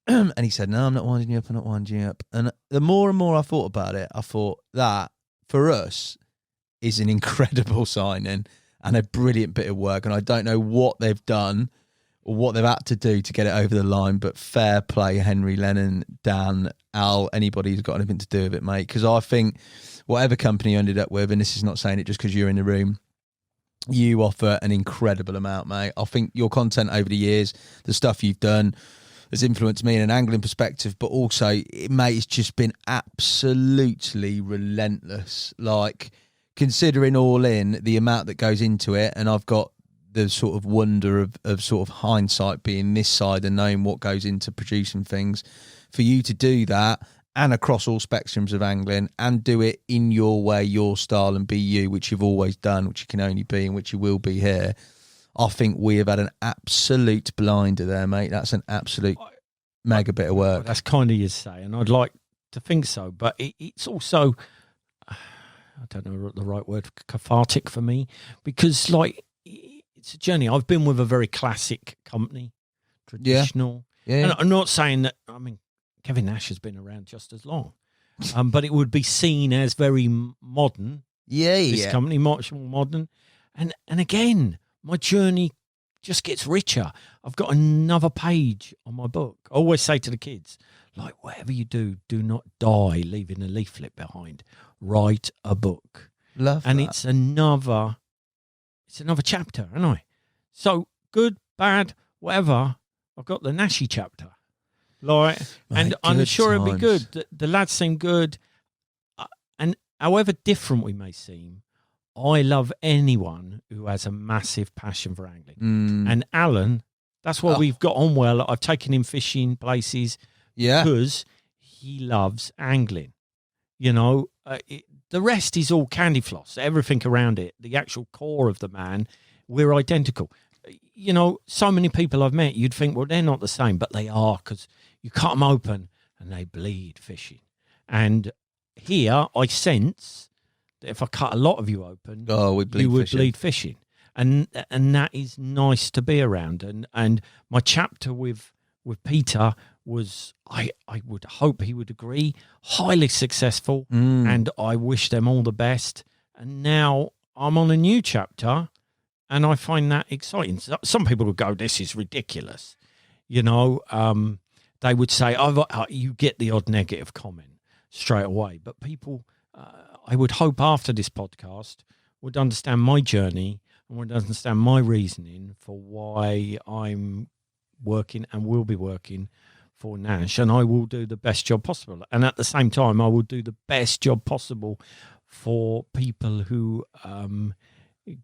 And he said, no, I'm not winding you up. I'm not winding you up. And the more and more I thought about it, I thought that, for us, is an incredible signing and a brilliant bit of work. And I don't know what they've done or what they've had to do to get it over the line, but fair play, Henry, Lennon, Dan, Al, anybody who's got anything to do with it, mate. Because I think whatever company you ended up with, and this is not saying it just because you're in the room, you offer an incredible amount, mate. I think your content over the years, the stuff you've done, has influenced me in an angling perspective, but also, mate, it's just been absolutely relentless. Like, considering all in the amount that goes into it, and I've got the sort of wonder of sort of hindsight being this side and knowing what goes into producing things, for you to do that and across all spectrums of angling and do it in your way, your style, and be you, which you've always done, which you can only be and which you will be here. I think we have had an absolute blinder there, mate. That's an absolute mega bit of work. Well, that's kind of you to say, and I'd like to think so, but it's also, I don't know the right word, cathartic for me, because like, it's a journey. I've been with a very classic company, traditional. Yeah. And I'm not saying that, I mean, Kevin Nash has been around just as long, but it would be seen as very modern. This company, much more modern. And again, my journey just gets richer. I've got another page on my book. I always say to the kids, like, whatever you do, do not die leaving a leaflet behind. Write a book. Love and that. It's another chapter, haven't I? So good, bad, whatever. I've got the Nashy chapter, like, and I'm sure it'll be good. The lads seem good, and however different we may seem, I love anyone who has a massive passion for angling. And Alan, that's why we've got on well. I've taken him fishing places, because he loves angling. You know, the rest is all candy floss. Everything around it, the actual core of the man, we're identical. You know, so many people I've met, you'd think, well, they're not the same, but they are, because you cut them open and they bleed fishing. And here I sense that if I cut a lot of you open, you would bleed fishing. And that is nice to be around. And my chapter with Peter was, I would hope he would agree, highly successful, and I wish them all the best. And now I'm on a new chapter, and I find that exciting. Some people would go, this is ridiculous. You know, they would say, you get the odd negative comment straight away. But people, I would hope after this podcast, would understand my journey and would understand my reasoning for why I'm working and will be working for Nash. And I will do the best job possible. And at the same time, I will do the best job possible for people who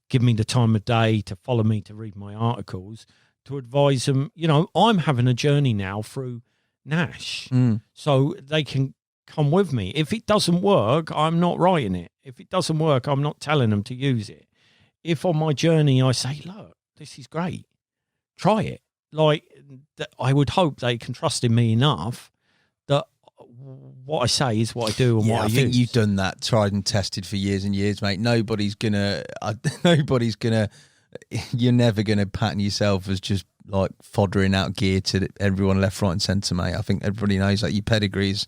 give me the time of day to follow me, to read my articles, to advise them. You know, I'm having a journey now through Nash, so they can come with me. If it doesn't work, I'm not writing it. If it doesn't work, I'm not telling them to use it. If on my journey I say, look, this is great, try it. Like, I would hope they can trust in me enough that what I say is what I do and what I use. I think you've done that, tried and tested for years and years, mate. You're never gonna pattern yourself as just like foddering out gear to everyone left, right and centre, mate. I think everybody knows that your pedigree's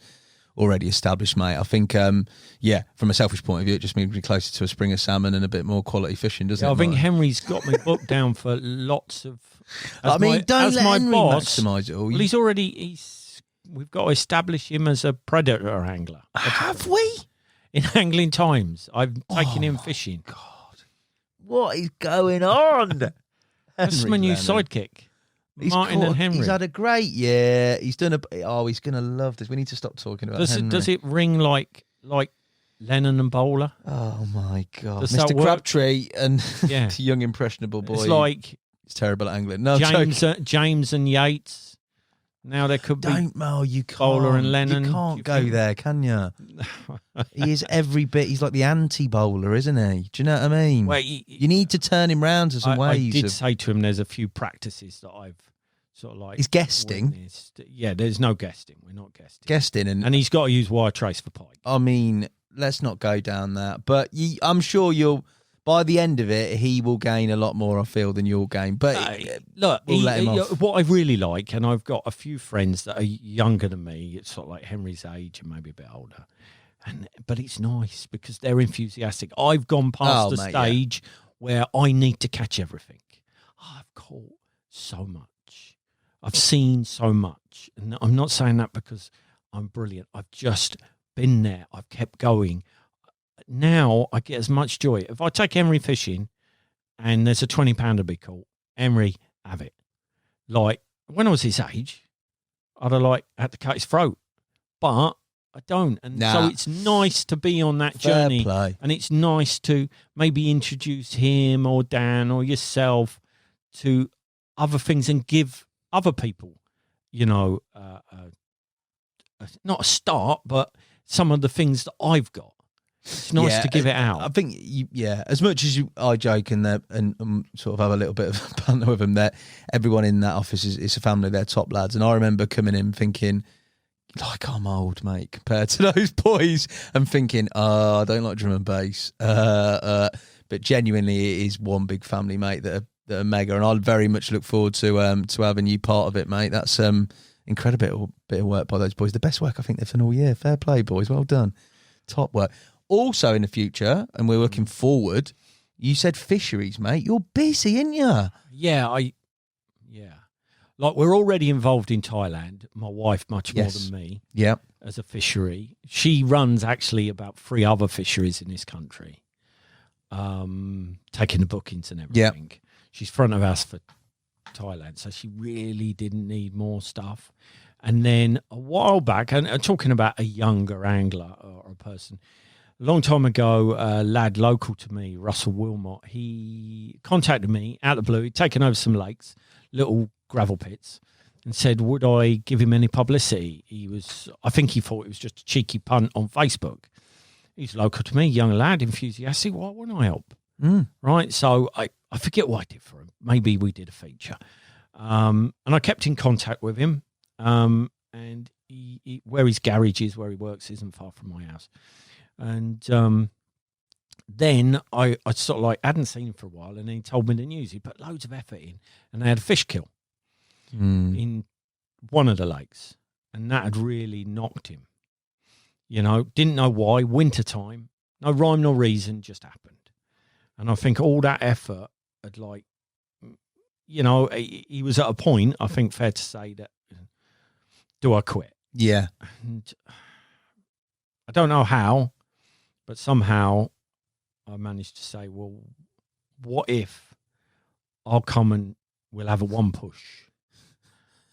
already established, mate. I think, from a selfish point of view, it just means me closer to a spring of salmon and a bit more quality fishing, doesn't it? I think Henry's got me booked down for lots of... don't let Henry maximise it all. Well, we've got to establish him as a predator angler. Have we? In Angling Times, I've taken him fishing. God, what is going on? That's my new sidekick. Martin and Henry. He's had a great year. He's done he's going to love this. We need to stop talking about Henry. Does it ring like Lennon and Bowler? Oh my God. Does Mr. Crabtree and the young impressionable boy. It's like... It's terrible at angling. No, James and Yates. Now there could be you can't, Bowler and Lennon. You can't go there, can you? He is every bit. He's like the anti-bowler, isn't he? Do you know what I mean? Well, you need to turn him round to some ways. I did say to him, there's a few practices that I've sort of like He's guesting. witnessed. Yeah, there's no guesting. We're not guesting. Guesting, And he's got to use wire trace for pike. I mean, let's not go down that. But I'm sure by the end of it, he will gain a lot more, I feel, than you'll gain. But Look, we'll let him off. What I really like, and I've got a few friends that are younger than me, it's sort of like Henry's age and maybe a bit older. But it's nice because they're enthusiastic. I've gone past the stage where I need to catch everything. I've caught so much. I've seen so much. And I'm not saying that because I'm brilliant. I've just been there. I've kept going. Now I get as much joy. If I take Henry fishing and there's a 20-pounder be caught, Henry, have it. Like, when I was his age, I'd have had to cut his throat. But I don't. And so it's nice to be on that journey. Play. And it's nice to maybe introduce him or Dan or yourself to other things and give other people, not a start, but some of the things that I've got. It's nice to give it out. I think, as much as I joke and sort of have a little bit of banter with them, that everyone in that office is a family, they're top lads. And I remember coming in thinking, like, I'm old, mate, compared to those boys, and thinking, I don't like drum and bass. But genuinely, it is one big family, mate, that are mega. And I very much look forward to having you part of it, mate. That's incredible bit of work by those boys. The best work I think they've done all year. Fair play, boys. Well done. Top work. Also in the future, and we're looking forward, you said fisheries, mate. You're busy, ain't you? Yeah. Like, we're already involved in Thailand. My wife much more than me. Yeah. As a fishery. She runs actually about 3 other fisheries in this country. Taking the bookings and everything. Yep. She's front of house for Thailand, so she really didn't need more stuff. And then a while back, and talking about a younger angler or a person, a long time ago, a lad local to me, Russell Wilmot, he contacted me out of the blue. He'd taken over some lakes, little gravel pits, and said, would I give him any publicity? I think he thought it was just a cheeky punt on Facebook. He's local to me, young lad, enthusiastic. Why wouldn't I help? Right? So I forget what I did for him. Maybe we did a feature. And I kept in contact with him. And he where his garage is, where he works, isn't far from my house. And then I sort of like hadn't seen him for a while, and he told me the news. He put loads of effort in, and they had a fish kill in one of the lakes, and that had really knocked him. Didn't know why. Winter time, no rhyme nor reason, just happened. And I think all that effort had he was at a point, I think fair to say, that, do I quit? Yeah. And I don't know how, but somehow I managed to say, well, what if I'll come and we'll have a one push?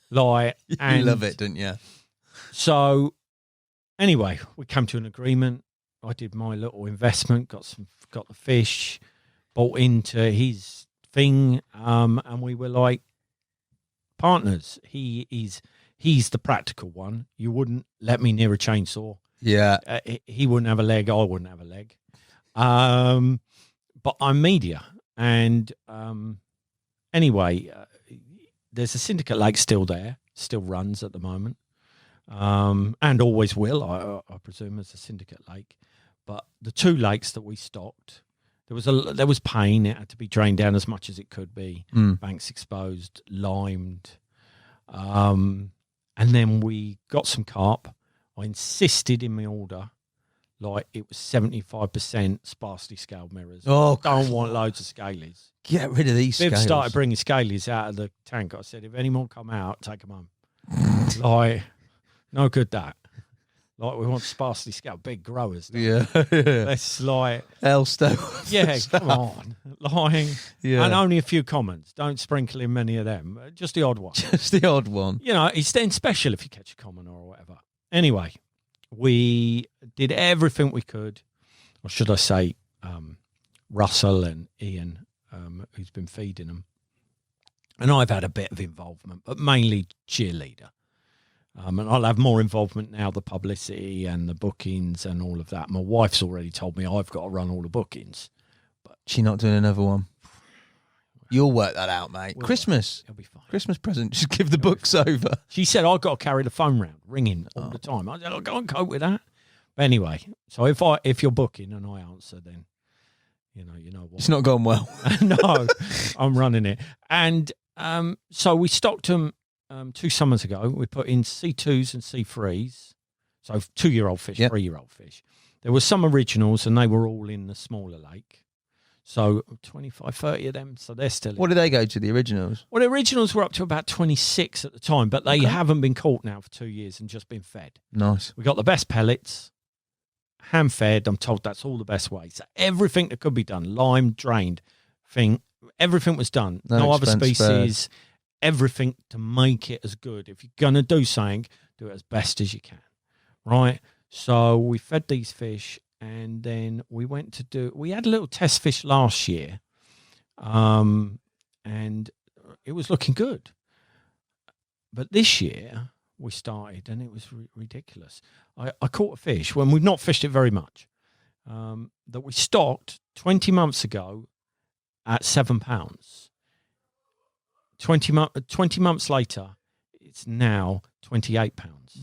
You love it, don't you? So anyway, we came to an agreement. I did my little investment, got the fish, bought into his thing, and we were like partners. He's the practical one. You wouldn't let me near a chainsaw. Yeah. He wouldn't have a leg. I wouldn't have a leg. But I'm media. And anyway, there's a syndicate lake still there, still runs at the moment, and always will, I presume, as a syndicate lake. But the 2 lakes that we stocked, there was pain. It had to be drained down as much as it could be. Banks exposed, limed. And then we got some carp. I insisted in my order, like it was 75% sparsely scaled mirrors. Oh, don't want loads of scalies. Get rid of these Viv scales. started bringing scalies out of the tank. I said, if any more come out, take them home. Like, no good that. Like, we want sparsely scaled, big growers. Yeah. Let's like Elstow. Yeah, come on. Lying. Yeah. And only a few comments. Don't sprinkle in many of them. Just the odd one. Just the odd one. It's then special if you catch a common or whatever. Anyway, we did everything we could. Or should I say, Russell and Ian, who's been feeding them. And I've had a bit of involvement, but mainly cheerleader. And I'll have more involvement now, the publicity and the bookings and all of that. My wife's already told me I've got to run all the bookings. But she's not doing another one. You'll work that out, mate. Christmas. It'll be fine. Christmas present. Just give the books over. She said, I've got to carry the phone round, ringing all the time. I said, I can't cope with that. But anyway, so if you're booking and I answer, then, you know what. It's not gone well. No, I'm running it. And so we stocked them 2 summers ago. We put in C2s and C3s. So 2-year-old fish, 3-year-old fish. There were some originals and they were all in the smaller lake. So 25, 30 of them. So they're still in. What do they go to, the originals? Well, the originals were up to about 26 at the time, but they haven't been caught now for 2 years and just been fed. Nice. We got the best pellets, hand fed. I'm told that's all the best way. So everything that could be done, lime, drained, everything was done. No other species, spared. Everything to make it as good. If you're going to do something, do it as best as you can. Right? So we fed these fish. And then we had a little test fish last year, and it was looking good. But this year we started, and it was ridiculous. I caught a fish when we've not fished it very much, that we stocked 20 months ago at £7. 20 months later, it's now £28.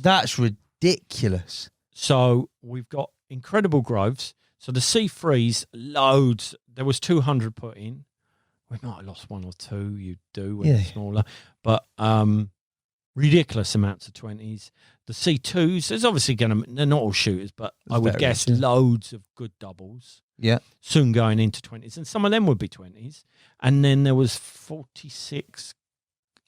That's ridiculous. So we've got incredible growths. So the C3s, loads. There was 200 put in. We might have lost 1 or 2. You do when they're smaller. But ridiculous amounts of 20s. The C2s, there's obviously they're not all shooters, but I would guess loads of good doubles. Yeah. Soon going into 20s. And some of them would be 20s. And then there was 46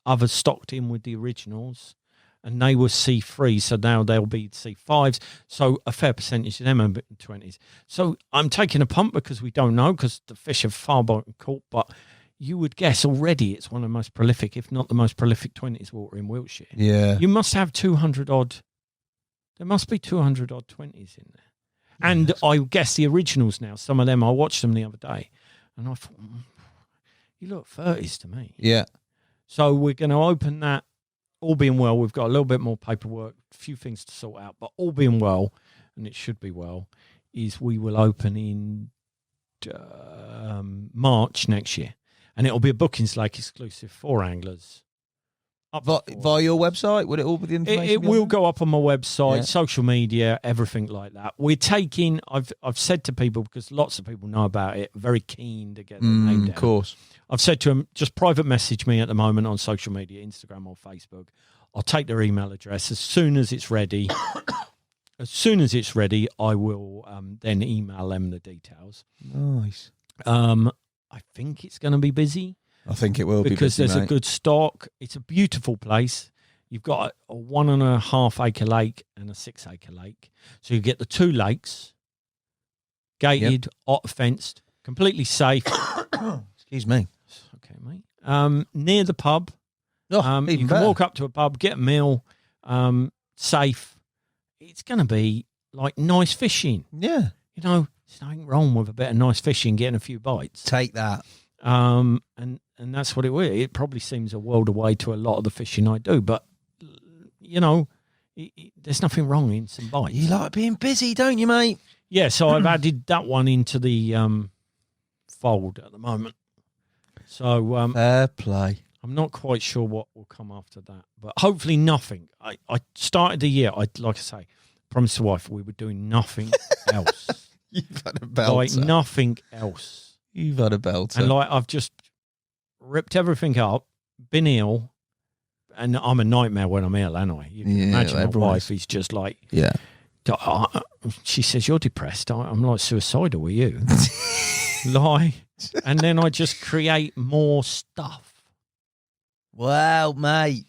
others stocked in with the originals. And they were C3, so now they'll be C5s. So a fair percentage of them are 20s. So I'm taking a punt because we don't know, because the fish have far been caught. But you would guess already it's one of the most prolific, if not the most prolific 20s water in Wiltshire. Yeah. You must have 200 odd. There must be 200 odd 20s in there. And I guess the originals now, some of them, I watched them the other day. And I thought, you look 30s to me. Yeah. So we're going to open that. All being well, we've got a little bit more paperwork, a few things to sort out, but all being well, and it should be well, is we will open in March next year. And it'll be a bookings lake exclusive for anglers. Via your website? Would it all be the information? It will go up on my website, social media, everything like that. We're taking, I've said to people, because lots of people know about it, very keen to get their name down. Of course. I've said to them, just private message me at the moment on social media, Instagram or Facebook. I'll take their email address as soon as it's ready. I will then email them the details. Nice. I think it's going to be busy. I think it will be because busy, there's mate. a good stock. It's a beautiful place. You've got a 1.5 acre lake and a 6 acre lake. So you get the 2 lakes, gated, fenced, completely safe. Excuse me. Okay, mate. Near the pub. You can walk up to a pub, get a meal, safe. It's going to be like nice fishing. Yeah. You know, there's nothing wrong with a bit of nice fishing, getting a few bites. Take that. And that's what it will. It probably seems a world away to a lot of the fishing I do, but you know, there's nothing wrong in some bites. You like being busy, don't you, mate? Yeah, so I've added that one into the fold at the moment. So fair play. I'm not quite sure what will come after that, but hopefully nothing. I started the year, like I say, promised the wife we were doing nothing else. You've had a belter. Like nothing else. You've had a belter. And like I've just ripped everything up, been ill, and I'm a nightmare when I'm ill, anyway. You can imagine my wife is just like, she says, you're depressed. I'm like suicidal with you. And then I just create more stuff. Wow, mate.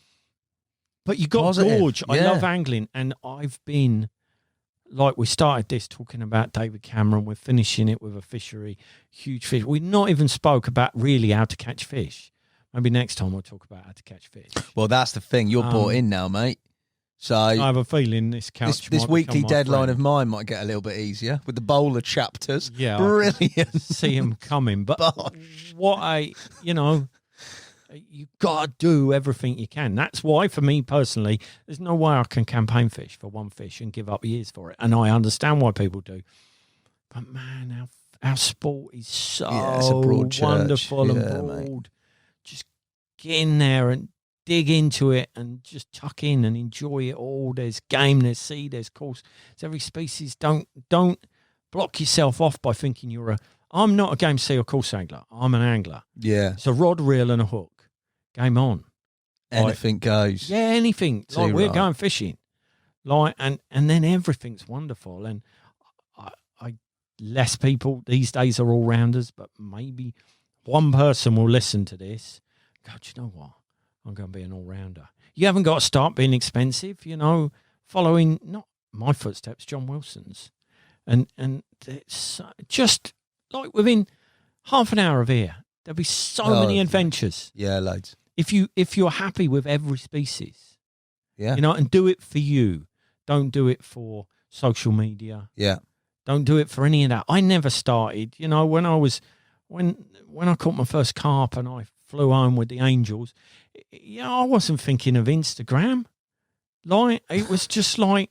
But you got gorge. I love angling, and I've been, like we started this talking about David Cameron, we're finishing it with a fishery, huge fish. We've not even spoke about really how to catch fish. Maybe next time we'll talk about how to catch fish. Well, that's the thing. You're bought in now, mate. So I have a feeling this couch this weekly deadline of mine might get a little bit easier with the bowler chapters. Yeah. Brilliant. See him coming. But you got to do everything you can. That's why, for me personally, there's no way I can campaign fish for one fish and give up years for it. And I understand why people do. But, man, our sport is so it's a broad wonderful church. and broad. Mate. get in there and dig into it and just tuck in and enjoy it all. There's game, there's sea, there's course. It's every species. Don't block yourself off by thinking I'm not a game sea or course angler. I'm an angler. Yeah. It's a rod, reel and a hook. Game on. Anything goes. Yeah, anything. Too We're right. going fishing. And then everything's wonderful. And I less people these days are all rounders, but maybe one person will listen to this. Go, do you know what? I'm going to be an all rounder. You haven't got to start being expensive, following not my footsteps, John Wilson's. And it's just like within half an hour of here, there'll be so many adventures. Yeah, loads. If you're happy with every species, Yeah. and do it for you. Don't do it for social media. Yeah. Don't do it for any of that. I never started, when I caught my first carp and I flew home with the angels, I wasn't thinking of Instagram. Like, it was just like,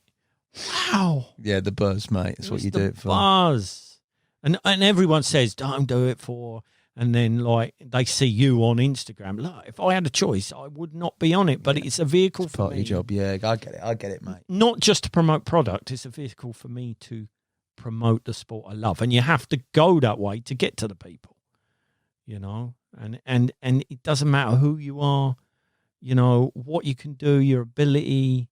wow. Yeah, the buzz, mate. That's what you do it for. Buzz. And everyone says, don't do it for, and then like they see you on Instagram. Look, if I had a choice, I would not be on it, but it's a vehicle for Part of me. your job. Yeah, I get it, mate. Not just to promote product, it's a vehicle for me to promote the sport I love. And you have to go that way to get to the people, and it doesn't matter who you are, what you can do, your ability,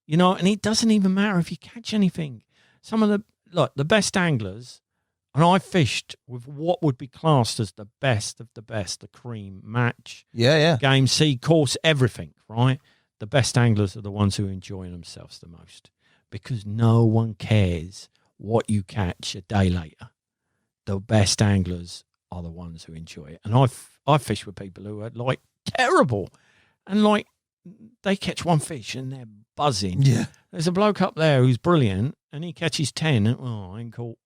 and it doesn't even matter if you catch anything. Some of the best anglers, and I fished with what would be classed as the best of the best, the cream match, Yeah. game, sea, course, everything, right? The best anglers are the ones who enjoy themselves the most, because no one cares what you catch a day later. The best anglers are the ones who enjoy it. And I fish with people who are like terrible, and like they catch one fish and they're buzzing. Yeah. There's a bloke up there who's brilliant and he catches 10 and I ain't caught.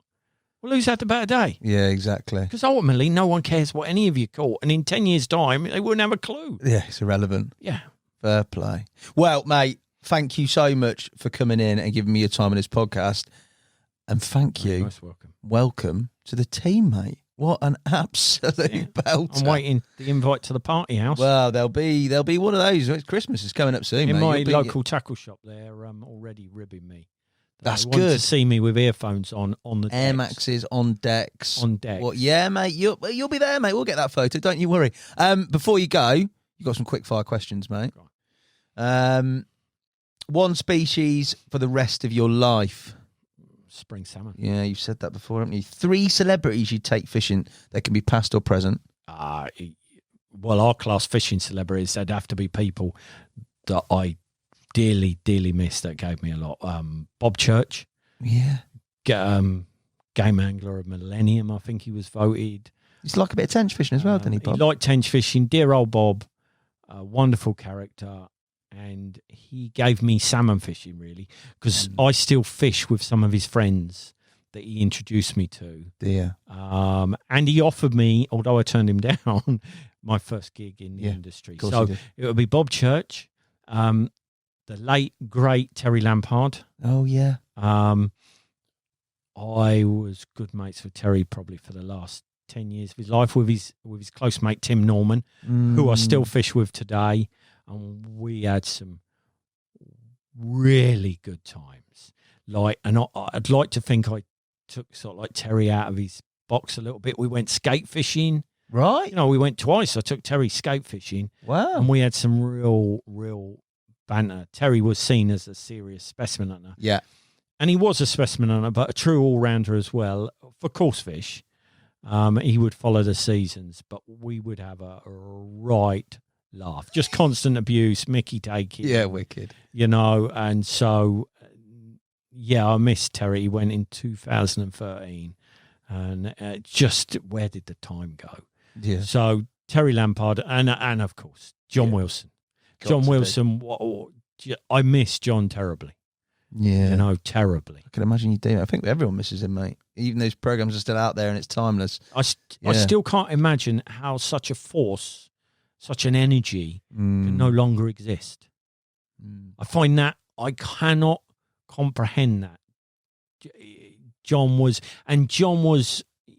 Well, who's had the better day? Yeah, exactly. Because ultimately no one cares what any of you caught, and in 10 years' time they wouldn't have a clue. Yeah, it's irrelevant. Yeah. Fair play. Well, mate, thank you so much for coming in and giving me your time on this podcast. And thank you. Most welcome. Welcome to the team, mate. What an absolute belter. I'm waiting the invite to the party house. Well, there'll be one of those. Christmas is coming up soon, in mate. my You'll be- local tackle shop, they're already ribbing me. That's they want good. to see me with earphones on the Air decks. Maxes on decks. On decks. What? Yeah, mate. You'll be there, mate. We'll get that photo. Don't you worry. Before you go, you got some quick fire questions, mate. One species for the rest of your life. Spring salmon. Yeah, you've said that before, haven't you? 3 celebrities you'd take fishing. They can be past or present. Well, our class fishing celebrities, they'd have to be people that I dearly, dearly miss that gave me a lot. Bob Church. Yeah. Game Angler of Millennium, I think he was voted. He's like a bit of tench fishing as well, didn't he, Bob? He liked tench fishing. Dear old Bob. Wonderful character. And he gave me salmon fishing, really, because I still fish with some of his friends that he introduced me to. Dear. And he offered me, although I turned him down, my first gig in the industry. So it would be Bob Church, the late, great Terry Lampard. Oh, yeah. I was good mates with Terry probably for the last 10 years of his life, with his close mate Tim Norman, who I still fish with today. And we had some really good times. And I'd like to think I took sort of like Terry out of his box a little bit. We went skate fishing. Right. We went twice. I took Terry skate fishing. Wow. And we had some real banter. Terry was seen as a serious specimen hunter. Yeah. And he was a specimen hunter, but a true all-rounder as well for coarse fish. He would follow the seasons, but we would have a right laugh. Just constant abuse, Mickey taking. Yeah, wicked. And so, I missed Terry. He went in 2013. And just where did the time go? Yeah. So Terry Lampard and of course, John Wilson. John Wilson, I miss John terribly. Yeah. Terribly. I can imagine you do. I think everyone misses him, mate. Even those programs are still out there and it's timeless. I still can't imagine how such a force, such an energy can no longer exist. I find that I cannot comprehend that. John was,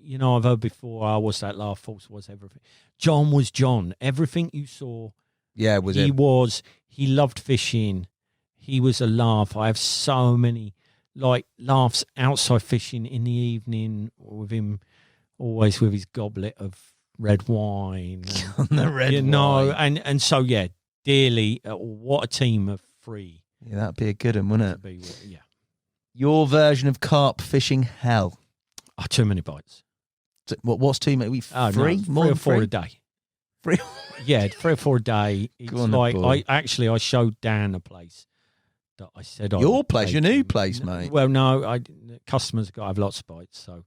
you know, I've heard before, what's that laugh, false was everything. John was John. Everything you saw, he loved fishing. He was a laugh. I have so many, like, laughs outside fishing in the evening with him, always with his goblet of red wine. On the red wine. No, and so, yeah, dearly, what a team of three. Yeah, that'd be a good one, wouldn't it? Yeah. Your version of carp fishing hell. Oh, too many bites. What's too many? No, More three or four three? a day. Three? Yeah, 3 or 4 a day. It's Go on, like boy. I showed Dan a place that I said Your place, your new place, mate. Well, no, customers got to have lots of bites, so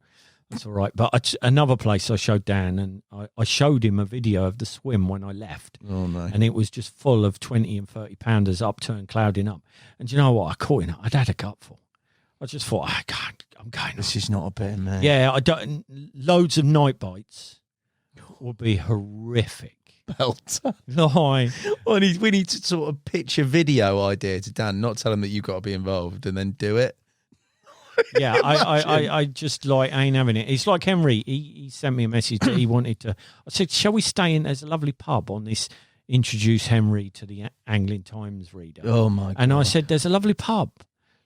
that's all right. But another place I showed Dan, and I showed him a video of the swim when I left. Oh no! And it was just full of 20 and 30 pounders upturned, clouding up. And do you know what? I caught in it. I'd had a cupful. I just thought, I'm going. This is not a bit, man. Yeah, I don't. Loads of night bites would be horrific. Belter. No, we need to sort of pitch a video idea to Dan, not tell him that you've got to be involved, and then do it. Yeah, I just like ain't having it. It's like Henry. He sent me a message that he wanted to. I said, shall we stay in? There's a lovely pub on this. Introduce Henry to the Angling Times reader. Oh my god! And I said, there's a lovely pub,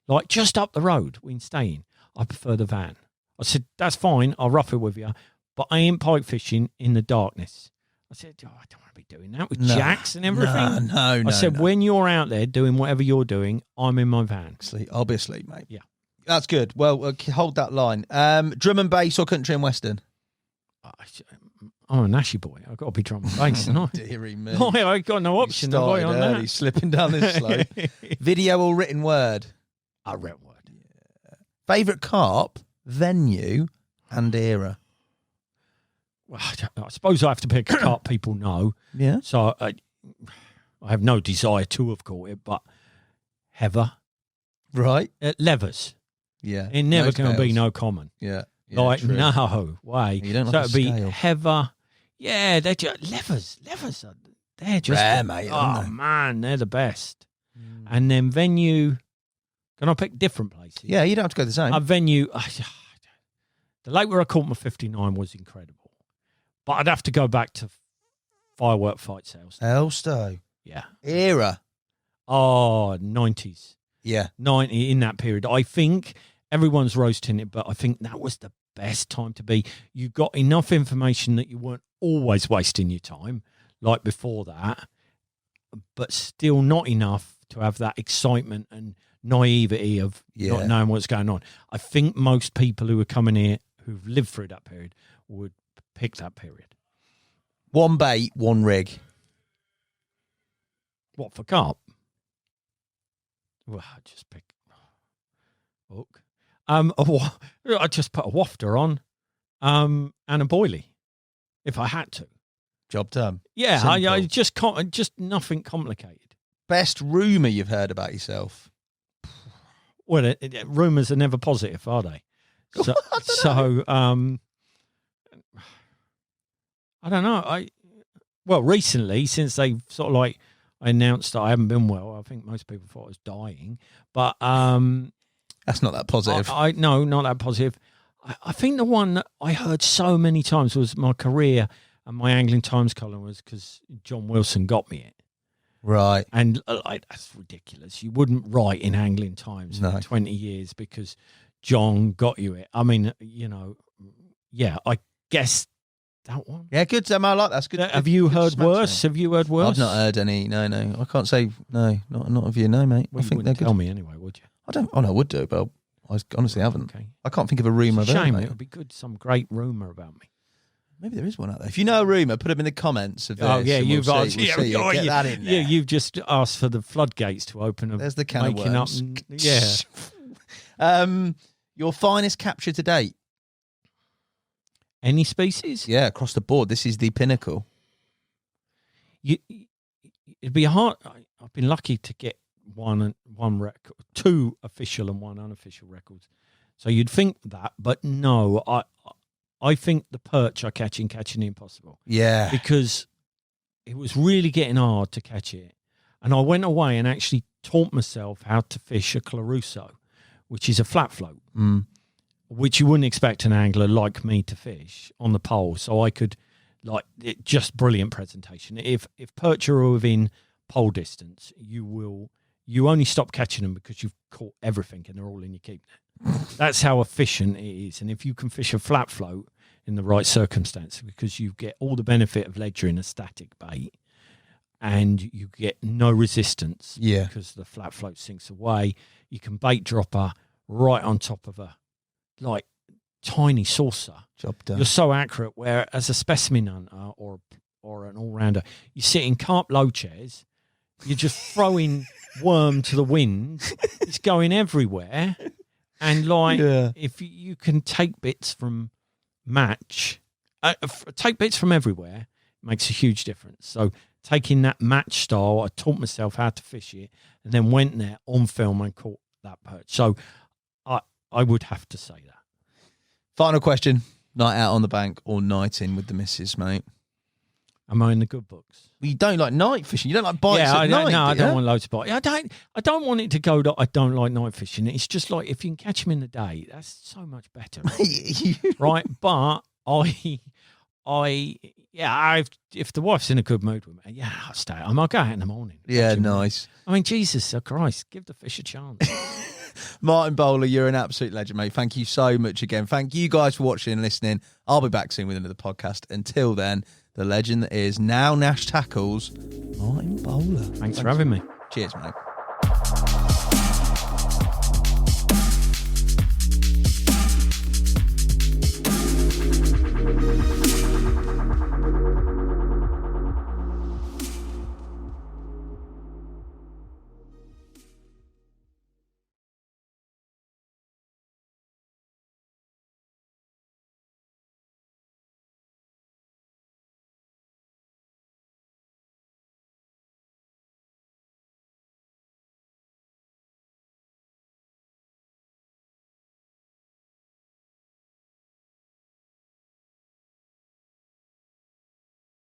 like just up the road. We can stay in. I prefer the van. I said, that's fine. I'll rough it with you, but I ain't pike fishing in the darkness. I said, I don't want to be doing that with jacks and everything. No. I said, when you're out there doing whatever you're doing, I'm in my van. I'll be asleep, mate. Yeah. That's good. Well, hold that line. Drum and bass or country and western? I'm a Nashy boy. I've got to be drum and bass, and Dearie me. I got no option. You Have I started on early, that? slipping down this slope. Video or written word? Written word. Yeah. Favourite carp, venue, and era? Well, I suppose I have to pick a carp people know. Yeah. So I have no desire to have caught it, but Heather. Right. Levers. Yeah. It never Nose can be scales. no common. Yeah. Like, true. no way. You don't so like it'd be scale. Heather. Yeah, they're just levers. They're just rare, mate. Oh man, they're the best. And then venue. Can I pick different places? Yeah, you don't have to go the same. A venue. The lake where I caught my 59 was incredible, but I'd have to go back to firework fight sales. Elstow. Yeah. Era. Oh, 90s. Yeah. 90 in that period. I think everyone's rose tinted, but I think that was the best time to be. You got enough information that you weren't always wasting your time, like before that, but still not enough to have that excitement and naivety of not knowing what's going on. I think most people who are coming here who've lived through that period would pick that period. One bait, one rig. What for carp? Well, I just pick hook. I just put a wafter on, and a boilie, if I had to. Job done. Yeah, Simple. I just nothing complicated. Best rumour you've heard about yourself? Well, rumours are never positive, are they? So, I don't know. Recently, since they've sort of like I announced that I haven't been well, I think most people thought I was dying. But that's not that positive. No, not that positive. I think the one that I heard so many times was my career and my Angling Times column was because John Wilson got me it. Right. And that's ridiculous. You wouldn't write in Angling Times for 20 years because John got you it. I mean, I guess that one. Yeah, good. I like that. That's good. Have you heard worse? Have you heard worse? I've not heard any. No. I can't say no. Not of you, no, mate. Well, I think they're good. Tell me anyway, would you? I don't. Oh no, I would do, but I honestly haven't. Okay. I can't think of a rumour. Shame. Mate. It would be good. Some great rumour about me. Maybe there is one out there. If you know a rumour, put them in the comments of this. Oh yeah, you've asked. Get that in there. Yeah, you've just asked for the floodgates to open. There's the can of worms. Your finest capture to date? Any species? Yeah, across the board. This is the pinnacle. It'd be hard. I've been lucky to get one record, 2 official and 1 unofficial records. So you'd think that, but no. I think the perch are catching the impossible. Yeah. Because it was really getting hard to catch it. And I went away and actually taught myself how to fish a Claruso, which is a flat float. Mm. which you wouldn't expect an angler like me to fish on the pole. So I could, just brilliant presentation. If perch are within pole distance, you only stop catching them because you've caught everything and they're all in your keep net. That's how efficient it is. And if you can fish a flat float in the right circumstances, because you get all the benefit of ledger in a static bait, and you get no resistance because the flat float sinks away. You can bait dropper right on top of a tiny saucer. Job done. You're so accurate, where as a specimen hunter or an all-rounder, you sit in carp low chairs, you're just throwing worm to the wind. It's going everywhere. And if you can take bits from match, take bits from everywhere, it makes a huge difference. So taking that match style, I taught myself how to fish it, and then went there on film and caught that perch. So I would have to say that. Final question. Night out on the bank or night in with the missus, mate? Am I in the good books? Well, you don't like night fishing. You don't like bites at night, no, I do you? don't want loads of bites. I don't want it to go that I don't like night fishing. It's just like if you can catch them in the day, that's so much better. Right? But if the wife's in a good mood with me, I'll stay. I might go out in the morning. Yeah, nice. I mean, Jesus Christ, give the fish a chance. Martin Bowler, you're an absolute legend, mate. Thank you so much again. Thank you guys for watching and listening. I'll be back soon with another podcast. Until then, the legend that is now Nash Tackles, Martin Bowler. Thanks for having me. Cheers, mate.